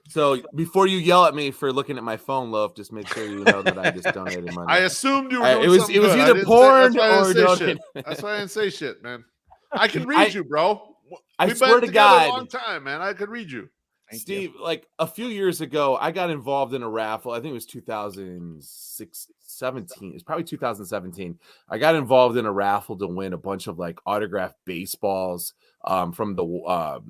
So before you yell at me for looking at my phone, love, just make sure you know that I just donated money. I assumed you were I- doing it was- something it was good. I either didn't porn that's why I didn't or say donate. shit. That's why I didn't say shit, man. I can read you, bro. I We've swear been to together God. a long time, man. I could read you. Steve, like a few years ago, I got involved in a raffle. I think it was 2017. It's probably 2017. I got involved in a raffle to win a bunch of like autographed baseballs from the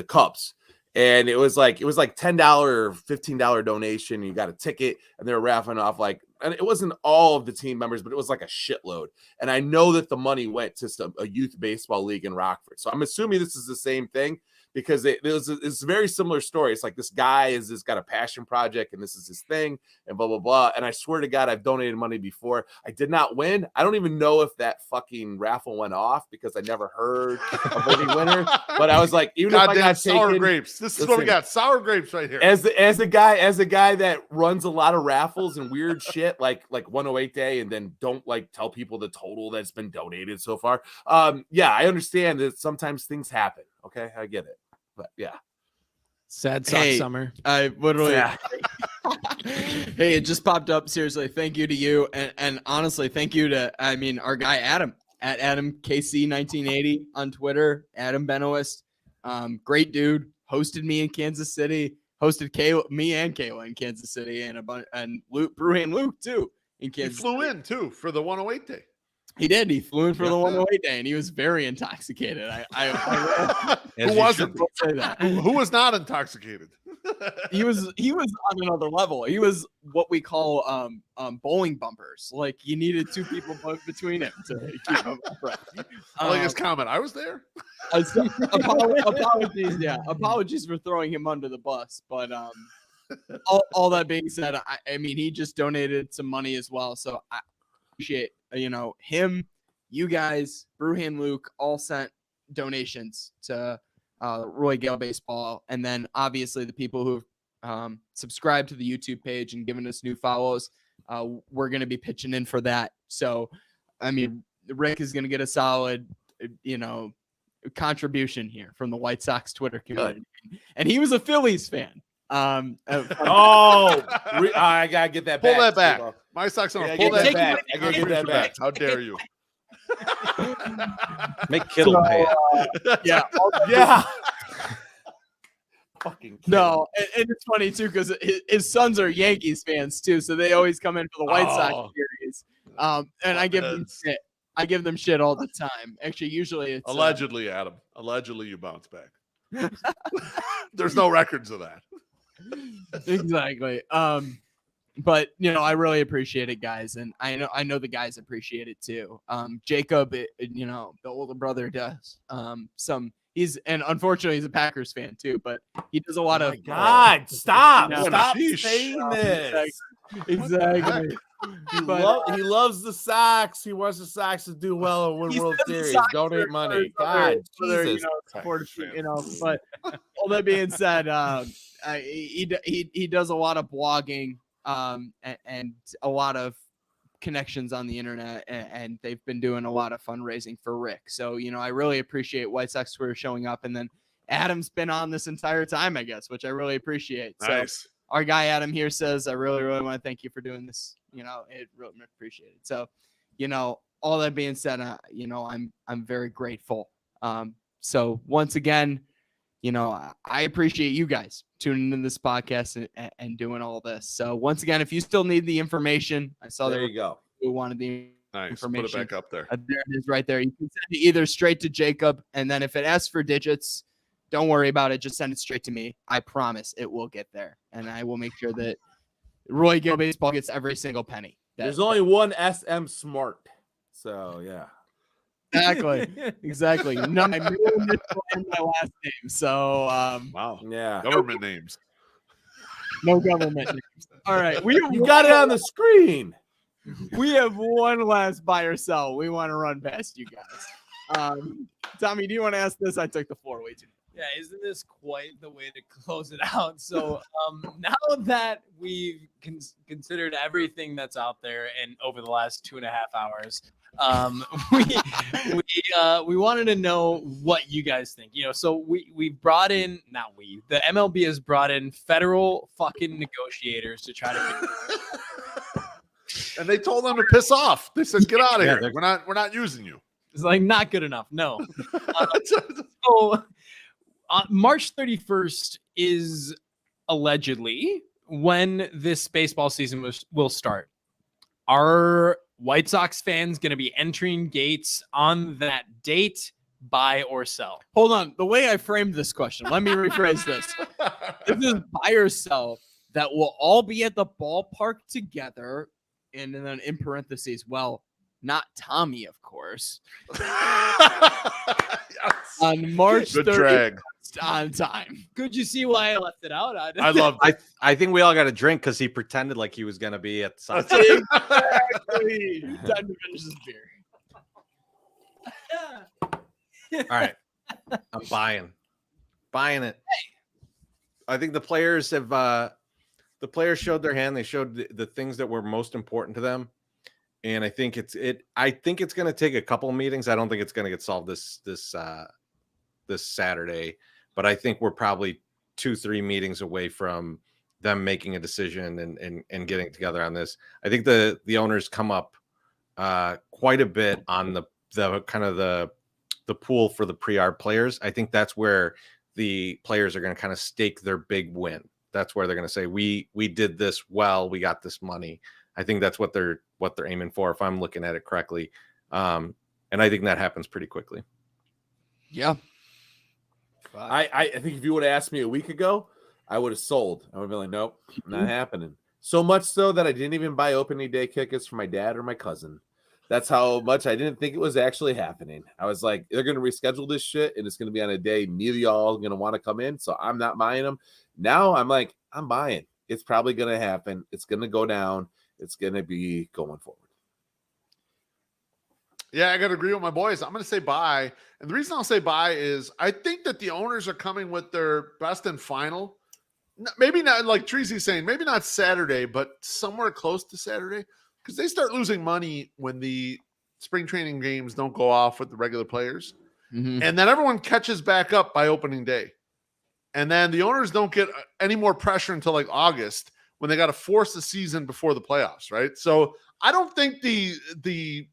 Cubs. And it was like $10 or $15 donation. You got a ticket, and they were raffling off and it wasn't all of the team members, but it was like a shitload. And I know that the money went to a youth baseball league in Rockford. So I'm assuming this is the same thing, because it's a very similar story. It's like this guy has got a passion project, and this is his thing, and blah, blah, blah. And I swear to God, I've donated money before. I did not win. I don't even know if that fucking raffle went off, because I never heard of any winner. But I was like, even if I Goddamn got sour taken, grapes. This is what we listen. got. Sour grapes right here. as a guy that runs a lot of raffles and weird shit like 108 Day, and then don't tell people the total that's been donated so far. Yeah, I understand that sometimes things happen. Okay, I get it. But yeah. Sad sock Hey, summer. I literally, Yeah. hey, it just popped up. Seriously, thank you to you, and honestly, thank you to our guy Adam at AdamKC1980 on Twitter. Adam Benoist, great dude, hosted me in Kansas City. hosted me and Kayla in Kansas City, and Luke, Brewhand Luke too in He Kansas. flew in too for the 108 day. He did. He flew in for Yeah. the 108 day, and he was very intoxicated. I As Who you wasn't? will say that. Who was not intoxicated? He was on another level. He was what we call bowling bumpers. Like you needed two people between him to keep him upright. I like his comment. I was there. Apologies, apologies for throwing him under the bus. But all that being said, I mean he just donated some money as well. So I appreciate him, you guys, Brewhand Luke, all sent donations to Roy Gale Baseball, and then obviously the people who've subscribed to the YouTube page and given us new follows. We're going to be pitching in for that. So, I mean, Rick is going to get a solid, contribution here from the White Sox Twitter community, and he was a Phillies fan. I gotta get that. Pull back, that back. Steve-O. My socks on. Yeah, Pull get that that back. back. I gotta get that back. How dare you? make Kittle pay it. Yeah, Yeah. Fucking no, and it's funny too because his sons are Yankees fans too, so they always come in for the White Sox Oh. series. And I give them shit. I give them shit all the time. Actually, usually it's Allegedly, Adam. Allegedly, you bounce back. There's no records of that. exactly. But I really appreciate it, guys, and I know the guys appreciate it too. Jacob, the older brother does. And unfortunately he's a Packers fan too, but he does a lot of God, stop! No, Stop sheesh. saying this. exactly. He, But, he loves the Sox. He wants the Sox to do well and win He World says the Series. Sox Donate are money. for God, their, Jesus. support, Packers but all that being said, he does a lot of blogging and a lot of connections on the internet, and they've been doing a lot of fundraising for Rick. So, I really appreciate White Sox Twitter showing up, and then Adam's been on this entire time, I guess, which I really appreciate. So Nice. our guy Adam here says, I really, really want to thank you for doing this. It really appreciate it. So, all that being said, I'm very grateful. So once again, I appreciate you guys tuning in this podcast and doing all this. So once again, if you still need the information, I saw There that you go. we wanted the Nice. Put it information. back up there. there it is right there. You can send it either straight to Jacob, and then if it asks for digits, don't worry about it. Just send it straight to me. I promise it will get there, and I will make sure that Roy Gale Baseball gets every single penny. There's only one SM Smart. So, yeah. Exactly. No, my middle initial and my last name. So Wow. Yeah. Government names. no government names. All right. You got it on the screen. We have one last buy or sell. We want to run past you guys. Tommy, do you want to ask this? I took the floor way too. Yeah, isn't this quite the way to close it out? So now that we've considered everything that's out there and over the last 2.5 hours, we wanted to know what you guys think. So we brought in, the MLB has brought in federal fucking negotiators to try to. And they told them to piss off. They said, "Get out of Yeah, here. We're not using you." It's like not good enough. No. So March 31st is allegedly when this baseball season will start. Are White Sox fans going to be entering gates on that date, buy or sell? Hold on. The way I framed this question, let me rephrase this. This is buy or sell that will all be at the ballpark together, and then in parentheses, well, not Tommy, of course, Yes. on March Good 31st drag. on time. Could you see why I left it out? I love it. I think we all got a drink because he pretended like he was gonna be at the Sox. Exactly. Time to finish this beer. All right, I'm buying it. I think the players have showed their hand. They showed the things that were most important to them, and I think it's going to take a couple of meetings. I don't think it's going to get solved this Saturday, but I think we're probably 2-3 meetings away from them making a decision and getting together on this. I think the owners come up quite a bit on the kind of the pool for the pre-arb players. I think that's where the players are going to kind of stake their big win. that's where they're going to say we did this well, we got this money. I think that's what they're aiming for, if I'm looking at it correctly. And I think that happens pretty quickly. Yeah. I think if you would have asked me a week ago, I would have sold. I would have been like, nope, not happening. So much so that I didn't even buy opening day tickets for my dad or my cousin. That's how much I didn't think it was actually happening. I was like, they're going to reschedule this shit, and it's going to be on a day neither y'all are going to want to come in, so I'm not buying them. Now I'm like, I'm buying. It's probably going to happen. It's going to go down. It's going to be going forward. Yeah, I got to agree with my boys. I'm going to say buy. And the reason I'll say buy is I think that the owners are coming with their best and final. Maybe not, like Treasy's saying, maybe not Saturday, but somewhere close to Saturday, because they start losing money when the spring training games don't go off with the regular players. Mhm. And then everyone catches back up by opening day. And then the owners don't get any more pressure until like August, when they got to force the season before the playoffs, right? So I don't think the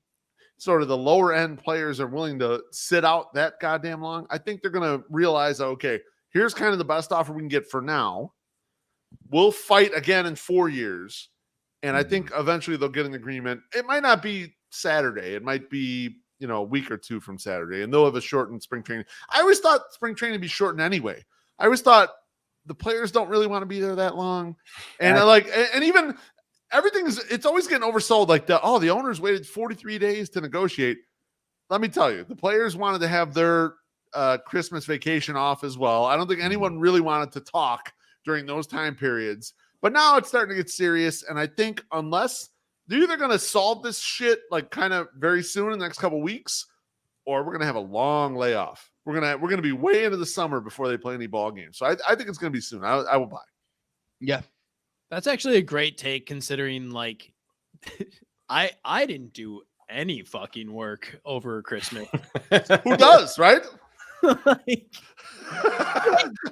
sort of the lower end players are willing to sit out that goddamn long. I think they're going to realize, okay, here's kind of the best offer we can get for now. We'll fight again in 4 years. And I think eventually they'll get an agreement. It might not be Saturday. It might be, a week or two from Saturday, and they'll have a shortened spring training. I always thought spring training would be shortened anyway. I always thought the players don't really want to be there that long. And even it's always getting oversold. Like the owners waited 43 days to negotiate. Let me tell you, the players wanted to have their Christmas vacation off as well. I don't think anyone really wanted to talk during those time periods, but now it's starting to get serious. And I think unless they're either going to solve this shit like kind of very soon in the next couple of weeks, or we're going to have a long layoff. We're going to be way into the summer before they play any ball games. So I think it's going to be soon. I will buy. Yeah. That's actually a great take, considering like I didn't do any fucking work over Christmas. Who does, right? Like,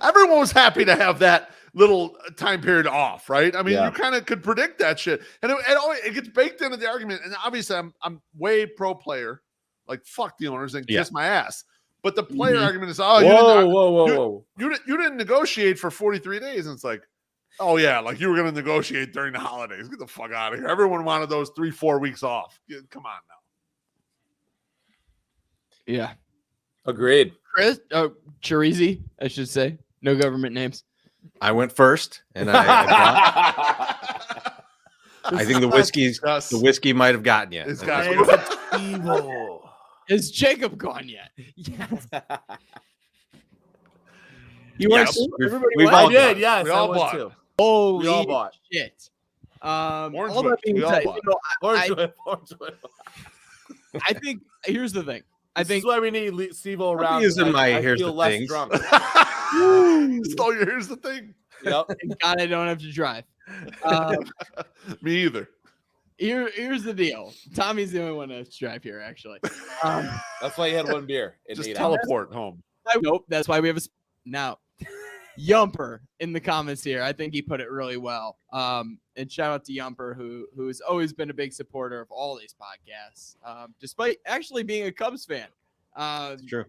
Everyone was happy to have that little time period off, right? I mean, Yeah. you kind of could predict that shit, and it gets baked into the argument. And obviously, I'm way pro player, like fuck the owners and kiss my ass. But the player Mhm. argument is, Whoa. you didn't negotiate for 43 days, and it's like, oh yeah, like you were going to negotiate during the holidays. Get the fuck out of here. Everyone wanted those 3-4 weeks off. Come on now. Yeah. Agreed. Chris, Chirizi, I should say. No government names. I went first, and I think the whiskey might have gotten you. It's got Evil. Is Jacob gone yet? Yes. You Yes, want to? we've I all did, yes. We I all was bought. too. Holy We all bought. shit. Orange All that whips, being we all said, bought. Orange whip. I think here's the thing. I This think is why we need Steve-O around. using my I here's feel the less things. drunk. Stole your, here's the thing. Yep. thank God I don't have to drive. Me either. Here's the deal. Tommy's the only one that's drive here, actually. That's why you had one beer. in Just 8 hours. teleport home. Nope. That's why we have now. Yumper in the comments here. I think he put it really well. And shout out to Yumper, who's always been a big supporter of all these podcasts, despite actually being a Cubs fan. It's true.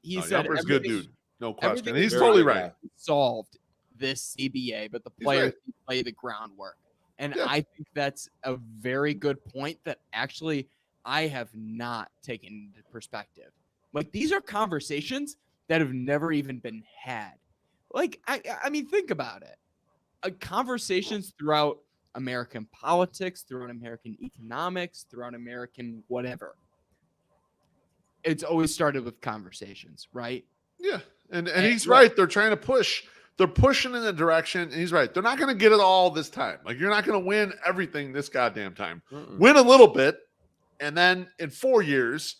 He No, said Yumper's good everything dude. No question. everything He's is totally very right. solved this CBA, but the He's players right. play the groundwork. And Yeah. I think that's a very good point that actually I have not taken into perspective. Like, these are conversations that have never even been had. Like, I mean, think about it. Conversations throughout American politics, throughout American economics, throughout American whatever. It's always started with conversations, right? Yeah. And he's right. They're trying to push. They're pushing in the direction. And he's right. They're not going to get it all this time. Like, you're not going to win everything this goddamn time. Mm-mm. Win a little bit. And then in 4 years,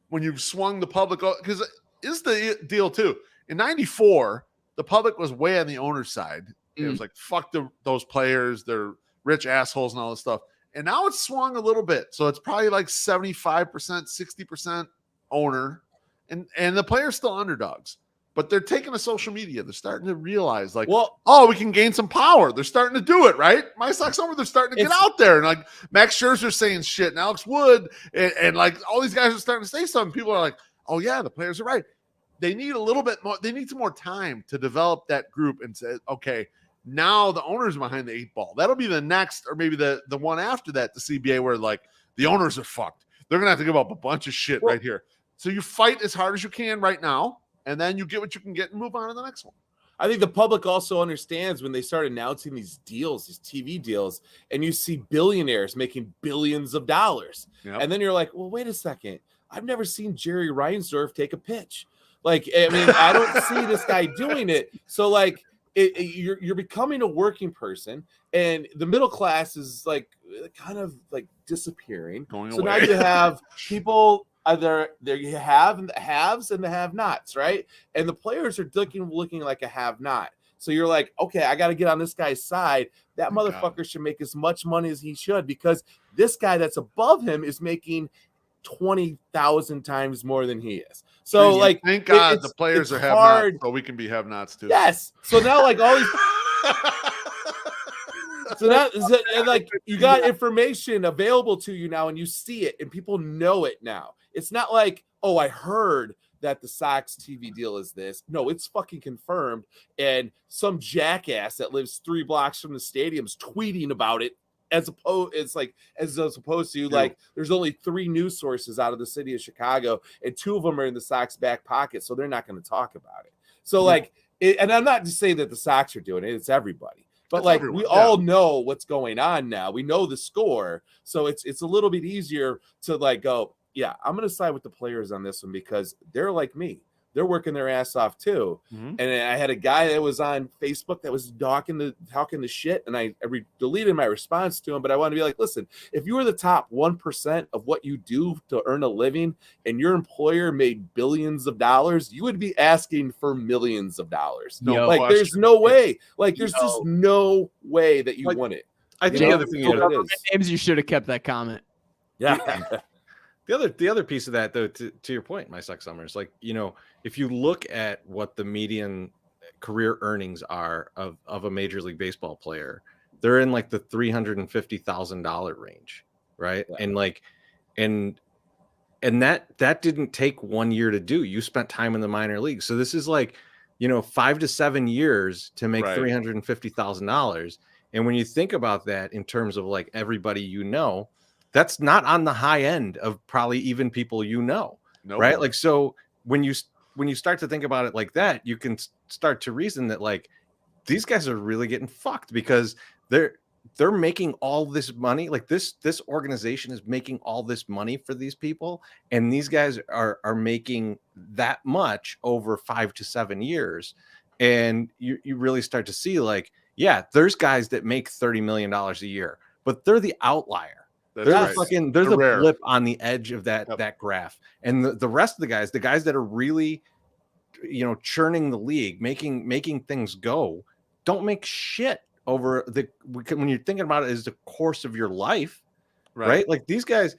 when you've swung the public, because is the deal too. In 94, the public was way on the owner's side. It was like, fuck those players. They're rich assholes and all this stuff. And now it's swung a little bit. So it's probably like 75%, 60% owner. And the players still underdogs. But they're taking to social media. They're starting to realize, like, Well, oh, we can gain some power. They're starting to do it, right? My Sox Summer, they're starting to get out there. And like Max Scherzer saying shit and Alex Wood and like all these guys are starting to say something. People are like, oh, yeah, the players are right. They need a little bit more. They need some more time to develop that group and say, okay, Now the owner's behind the 8 ball. That'll be the next, or maybe the one after that, the CBA, where like the owners are fucked. They're gonna have to give up a bunch of shit right here. So you fight as hard as you can right now, and then you get what you can get and move on to the next one. I think the public also understands when they start announcing these deals, these TV deals, and you see billionaires making billions of dollars. Yep. And then you're like, well, wait a second. I've never seen Jerry Reinsdorf take a pitch. Like, I mean, I don't see this guy doing it. So, like, you're becoming a working person, and the middle class is like kind of like disappearing. Going so away. now you have people either there you have the haves and the have-nots, right? And the players are looking like a have-not. So you're like, okay, I got to get on this guy's side. That motherfucker should make as much money as he should, because this guy that's above him is making 20,000 times more than he is. So like, thank God it's- the players it's are hard. have-nots, so we can be have-nots too. Yes. So now like all these so and like you got information available to you now, and you see it, and people know it now. It's not like, oh, I heard that the Sox TV deal is this. No, it's fucking confirmed. And some jackass that lives 3 blocks from the stadium's tweeting about it, as opposed to like there's only 3 news sources out of the city of Chicago, and 2 of them are in the Sox back pocket, so they're not going to talk about it. So like, and I'm not just saying that the Sox are doing it; it's everybody. But That's like everyone, we all know what's going on now. We know the score, so it's a little bit easier to like go, yeah, I'm going to side with the players on this one, because they're like me. They're working their ass off too. Mhm. And I had a guy that was on Facebook that was talking the shit, and I deleted my response to him. But I want to be like, listen, if you were the top 1% of what you do to earn a living, and your employer made billions of dollars, you would be asking for millions of dollars. No like, question. there's no way. Like, there's just no way that you Like, won it. I think You the know, other thing, that's what it is. James, you should have kept that comment. Yeah. the other piece of that, though, to your point, my Suck Summers, like, you know, if you look at what the median career earnings are of a Major League Baseball player, they're in like the $350,000 range, right? Yeah. And like, and that didn't take 1 year to do. You spent time in the minor leagues, so this is like, you know, 5 to 7 years to make Right. $350,000. And when you think about that in terms of like everybody you know, that's not on the high end of probably even people you know, No, right? Like, so when you start to think about it like that, you can start to reason that like these guys are really getting fucked, because they're making all this money. Like this organization is making all this money for these people, and these guys are making that much over 5 to 7 years. And you really start to see like, yeah, there's guys that make $30 million a year, but they're the outlier. that's They're right. they're the rare. blip on the edge of that Yep. that graph. And the rest of the guys that are really, you know, churning the league, making things go, don't make shit over when you're thinking about it as the course of your life, right? Like these guys,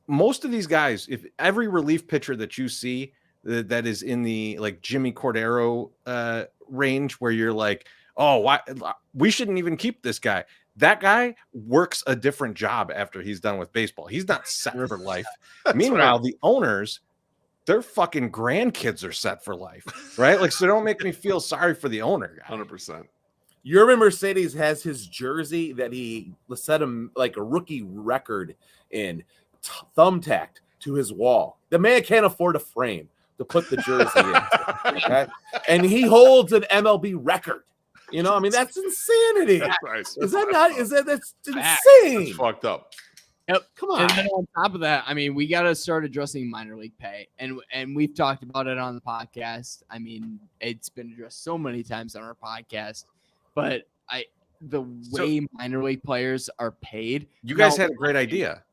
most of these guys, if every relief pitcher that you see that is in the like Jimmy Cordero range, where you're like, oh, why we shouldn't even keep this guy. That guy works a different job after he's done with baseball. He's not set for life. Meanwhile, the owners, their fucking grandkids are set for life, right? Like, so don't make me feel sorry for the owner guy. 100%. Yermin Mercedes has his jersey that he set him like a rookie record in, thumbtacked to his wall. The man can't afford a frame to put the jersey in. Okay? And he holds an MLB record. You know, I mean, that's insanity. That's right. Is that not? Is that's That's insane? fucked up. Come on. And then on top of that, I mean, we got to start addressing minor league pay, and we've talked about it on the podcast. I mean, it's been addressed so many times on our podcast, but the way minor league players are paid. You guys Now, had a great idea.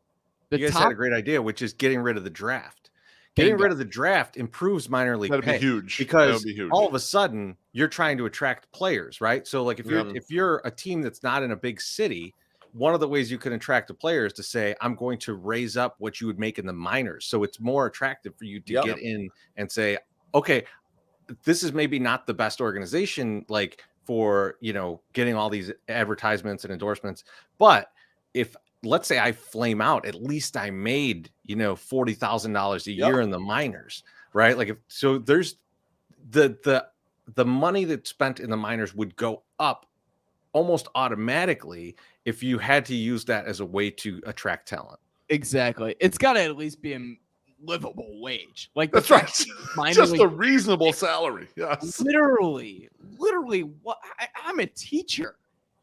The You guys top, had a great idea, which is getting rid of the draft. Getting Bingo. rid of the draft improves minor league That'd pay. be huge. Because That'd be huge. all of a sudden you're trying to attract players, right? So like if you're a team that's not in a big city, one of the ways you can attract a player is to say, I'm going to raise up what you would make in the minors. So it's more attractive for you to get in and say, okay, this is maybe not the best organization, like for, you know, getting all these advertisements and endorsements. But if let's say I flame out, at least I made, you know, $40,000 a year in the minors, right? Like, so there's the money that's spent in the minors would go up almost automatically if you had to use that as a way to attract talent. Exactly. It's got to at least be a livable wage. Like That's right. minor Just league- a reasonable salary. Yes. literally what I'm a teacher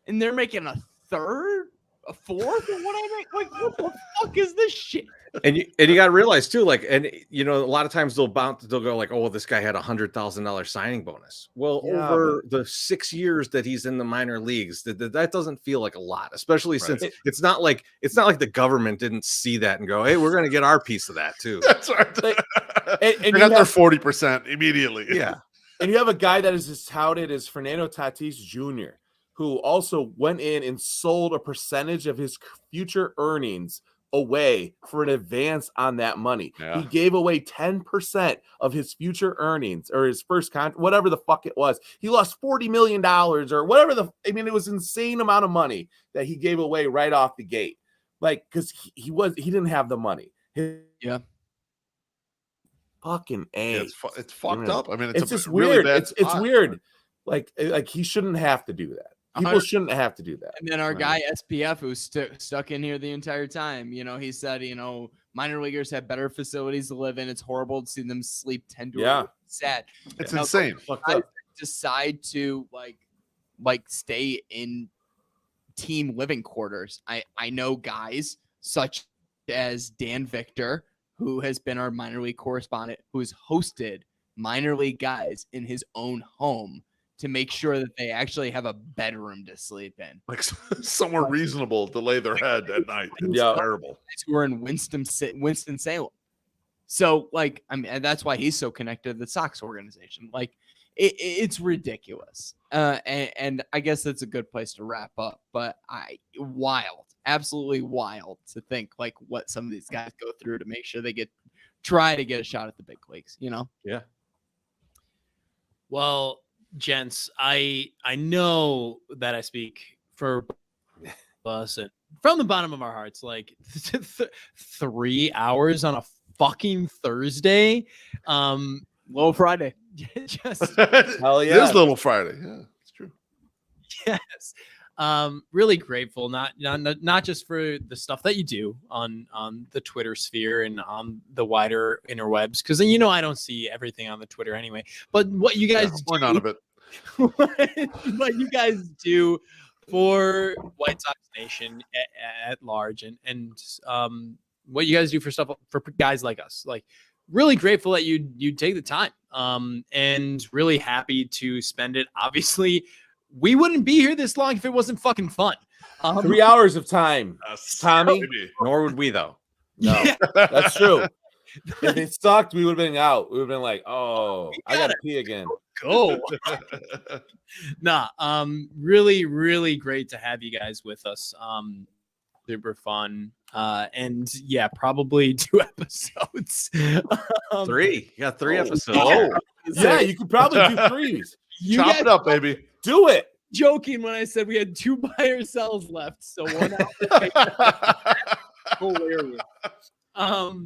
and they're making a third, a fourth of what I make. Like, what the fuck is this shit? And you got to realize too, like, and a lot of times they'll go like, oh, well, this guy had $100,000 signing bonus. Well, Yeah, over the 6 years that he's in the minor leagues, that doesn't feel like a lot, especially Right. since it's not like the government didn't see that and go, hey, we're going to get our piece of that too. That's right. And They you got their have- 40% immediately. Yeah. And you have a guy that is as touted as Fernando Tatis Jr., who also went in and sold a percentage of his future earnings away for an advance on that money. Yeah. He gave away 10% of his future earnings or his first contract, whatever the fuck it was. He lost $40 million or whatever it was insane amount of money that he gave away right off the gate. Like, because he didn't have the money. Yeah. Fucking A. Yeah, it's fucked Yeah. up. I mean, It's a just really weird. bad It's spot. weird. Like he shouldn't have to do that. People 100 shouldn't have to do that. And then our Right. guy SPF, who's stuck in here the entire time, he said, minor leaguers have better facilities to live in. It's horrible to see them sleep 10 to Yeah. sad. It's Now, insane. Fucked guys up. decide to like stay in team living quarters. I know guys such as Dan Victor, who has been our minor league correspondent, who's hosted minor league guys in his own home to make sure that they actually have a bedroom to sleep in. Like somewhere reasonable to lay their head at night. It's Yeah. terrible. Guys who are in Winston-Salem. So, and that's why he's so connected to the Sox organization. Like, it's ridiculous. And I guess that's a good place to wrap up. But absolutely wild to think like what some of these guys go through to make sure they try to get a shot at the big leagues. Yeah. Well, gents, I know that I speak for us and from the bottom of our hearts, like 3 hours on a fucking Thursday. Low Friday. Just Hell It yeah. is Little Friday. Yeah, it's true. yes. Really grateful, not just for the stuff that you do on the Twitter sphere and on the wider interwebs, because I don't see everything on the Twitter anyway. But what you guys Or do, none of it. what you guys do for White Sox Nation at large, and what you guys do for stuff for guys like us, like really grateful that you take the time, and really happy to spend it. Obviously, we wouldn't be here this long if it wasn't fucking fun. 3 hours of time. Tommy? Maybe. Nor would we though. No, Yeah. that's true. If it sucked, we would have been out. We would have been like, oh, I gotta pee again. Go. Really, really great to have you guys with us. Super fun. And yeah, probably 2 episodes. 3. You got 3 episodes. Oh, Yeah, you could probably do threes. You chop guys it up, baby. Do it. joking when I said we had 2 buy or sells left. So 1 hour. Hilarious.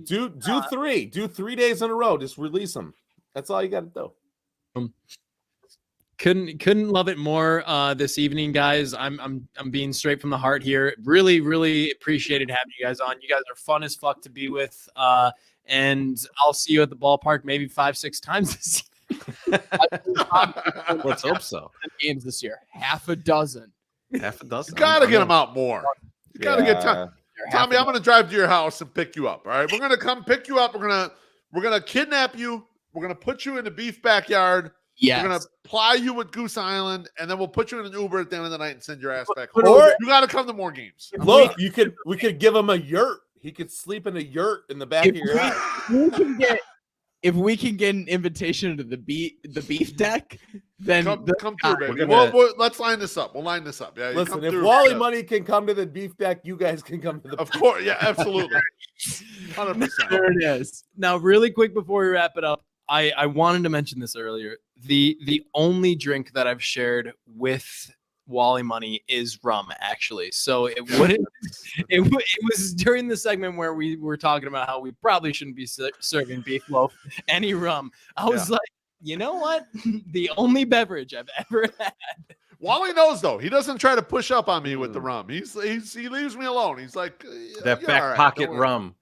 Do 3. Do 3 days in a row. Just release them. That's all you got to do. Couldn't love it more this evening, guys. I'm being straight from the heart here. Really, really appreciated having you guys on. You guys are fun as fuck to be with. And I'll see you at the ballpark maybe 5-6 times this year. Let's hope so. Games this year, half a dozen. Half a dozen. You gotta get them out more. You gotta get time. They're half Tommy, a I'm gonna drive to your house and pick you up. All right, we're gonna come pick you up. We're gonna kidnap you. We're gonna put you in the beef backyard. Yes. We're gonna ply you with Goose Island, and then we'll put you in an Uber at the end of the night and send your ass back home. Or- You gotta come to more games. Look, we could give him a yurt. He could sleep in a yurt in the back of your house. If we can get an invitation to the beef deck, then Come through, We're baby. gonna- Let's line this up. We'll line this up. Yeah, you Listen, come if through. Wally Yeah. Money can come to the beef deck, you guys can come to the. Of course, yeah, absolutely, 100%. there it is. Now, really quick before we wrap it up, I wanted to mention this earlier. The only drink that I've shared with Wally Money is rum, actually. So it wouldn't. It was during the segment where we were talking about how we probably shouldn't be serving beef loaf any rum. I was like, you know what? The only beverage I've ever had Wally knows though. He doesn't try to push up on me with the rum. He leaves me alone. He's like That "You're back all right, pocket don't worry." rum.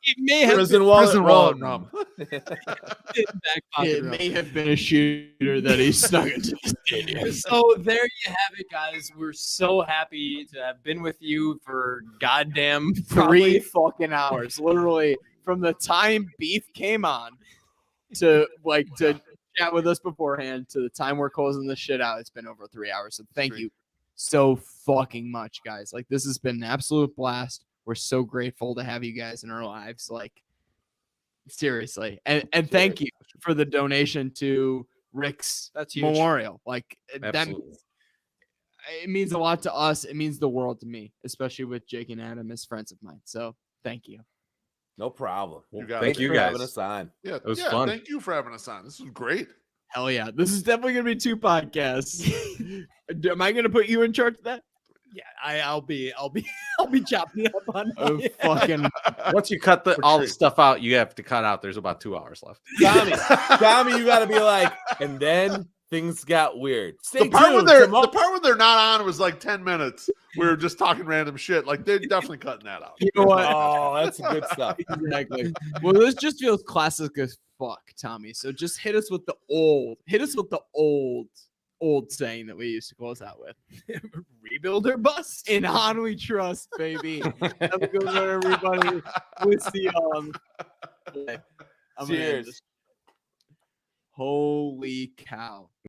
It may have Prison wallet wallet rum. been back pocket It rum. may have been a shooter that he snuck into the stadium. So there you have it, guys. We're so happy to have been with you for goddamn 3 fucking hours, literally from the time Beef came on to chat with us beforehand to the time we're closing this shit out. It's been over 3 hours. So thank you so fucking much, guys. Like, this has been an absolute blast. We're so grateful to have you guys in our lives. Like, seriously. And thank you for the donation to Rick's That's huge. memorial. Like, that Absolutely. it means a lot to us. It means the world to me, especially with Jake and Adam as friends of mine. So thank you. No problem. You got Thank it. you for guys. having us on. Yeah, It was fun. Thank you for having us on. This was great. Hell yeah. This is definitely going to be 2 podcasts. Am I going to put you in charge of that? Yeah, I'll be chopping up on Oh, my- fucking Once you cut For all sure. the stuff out, you have to cut out. There's about 2 hours left. Tommy, you got to be like, and then things got weird. Stay The part, tuned. the Tomorrow- part when they're not on was like 10 minutes. We were just talking random shit. Like they're definitely cutting that out. You know what? Oh, that's good stuff. Exactly. Well, this just feels classic as fuck, Tommy. So just hit us with the old saying that we used to close out with. rebuild or bust. In Han we trust, baby. Have a good one, everybody. We'll see you on. I'm gonna end Cheers. this. Holy cow.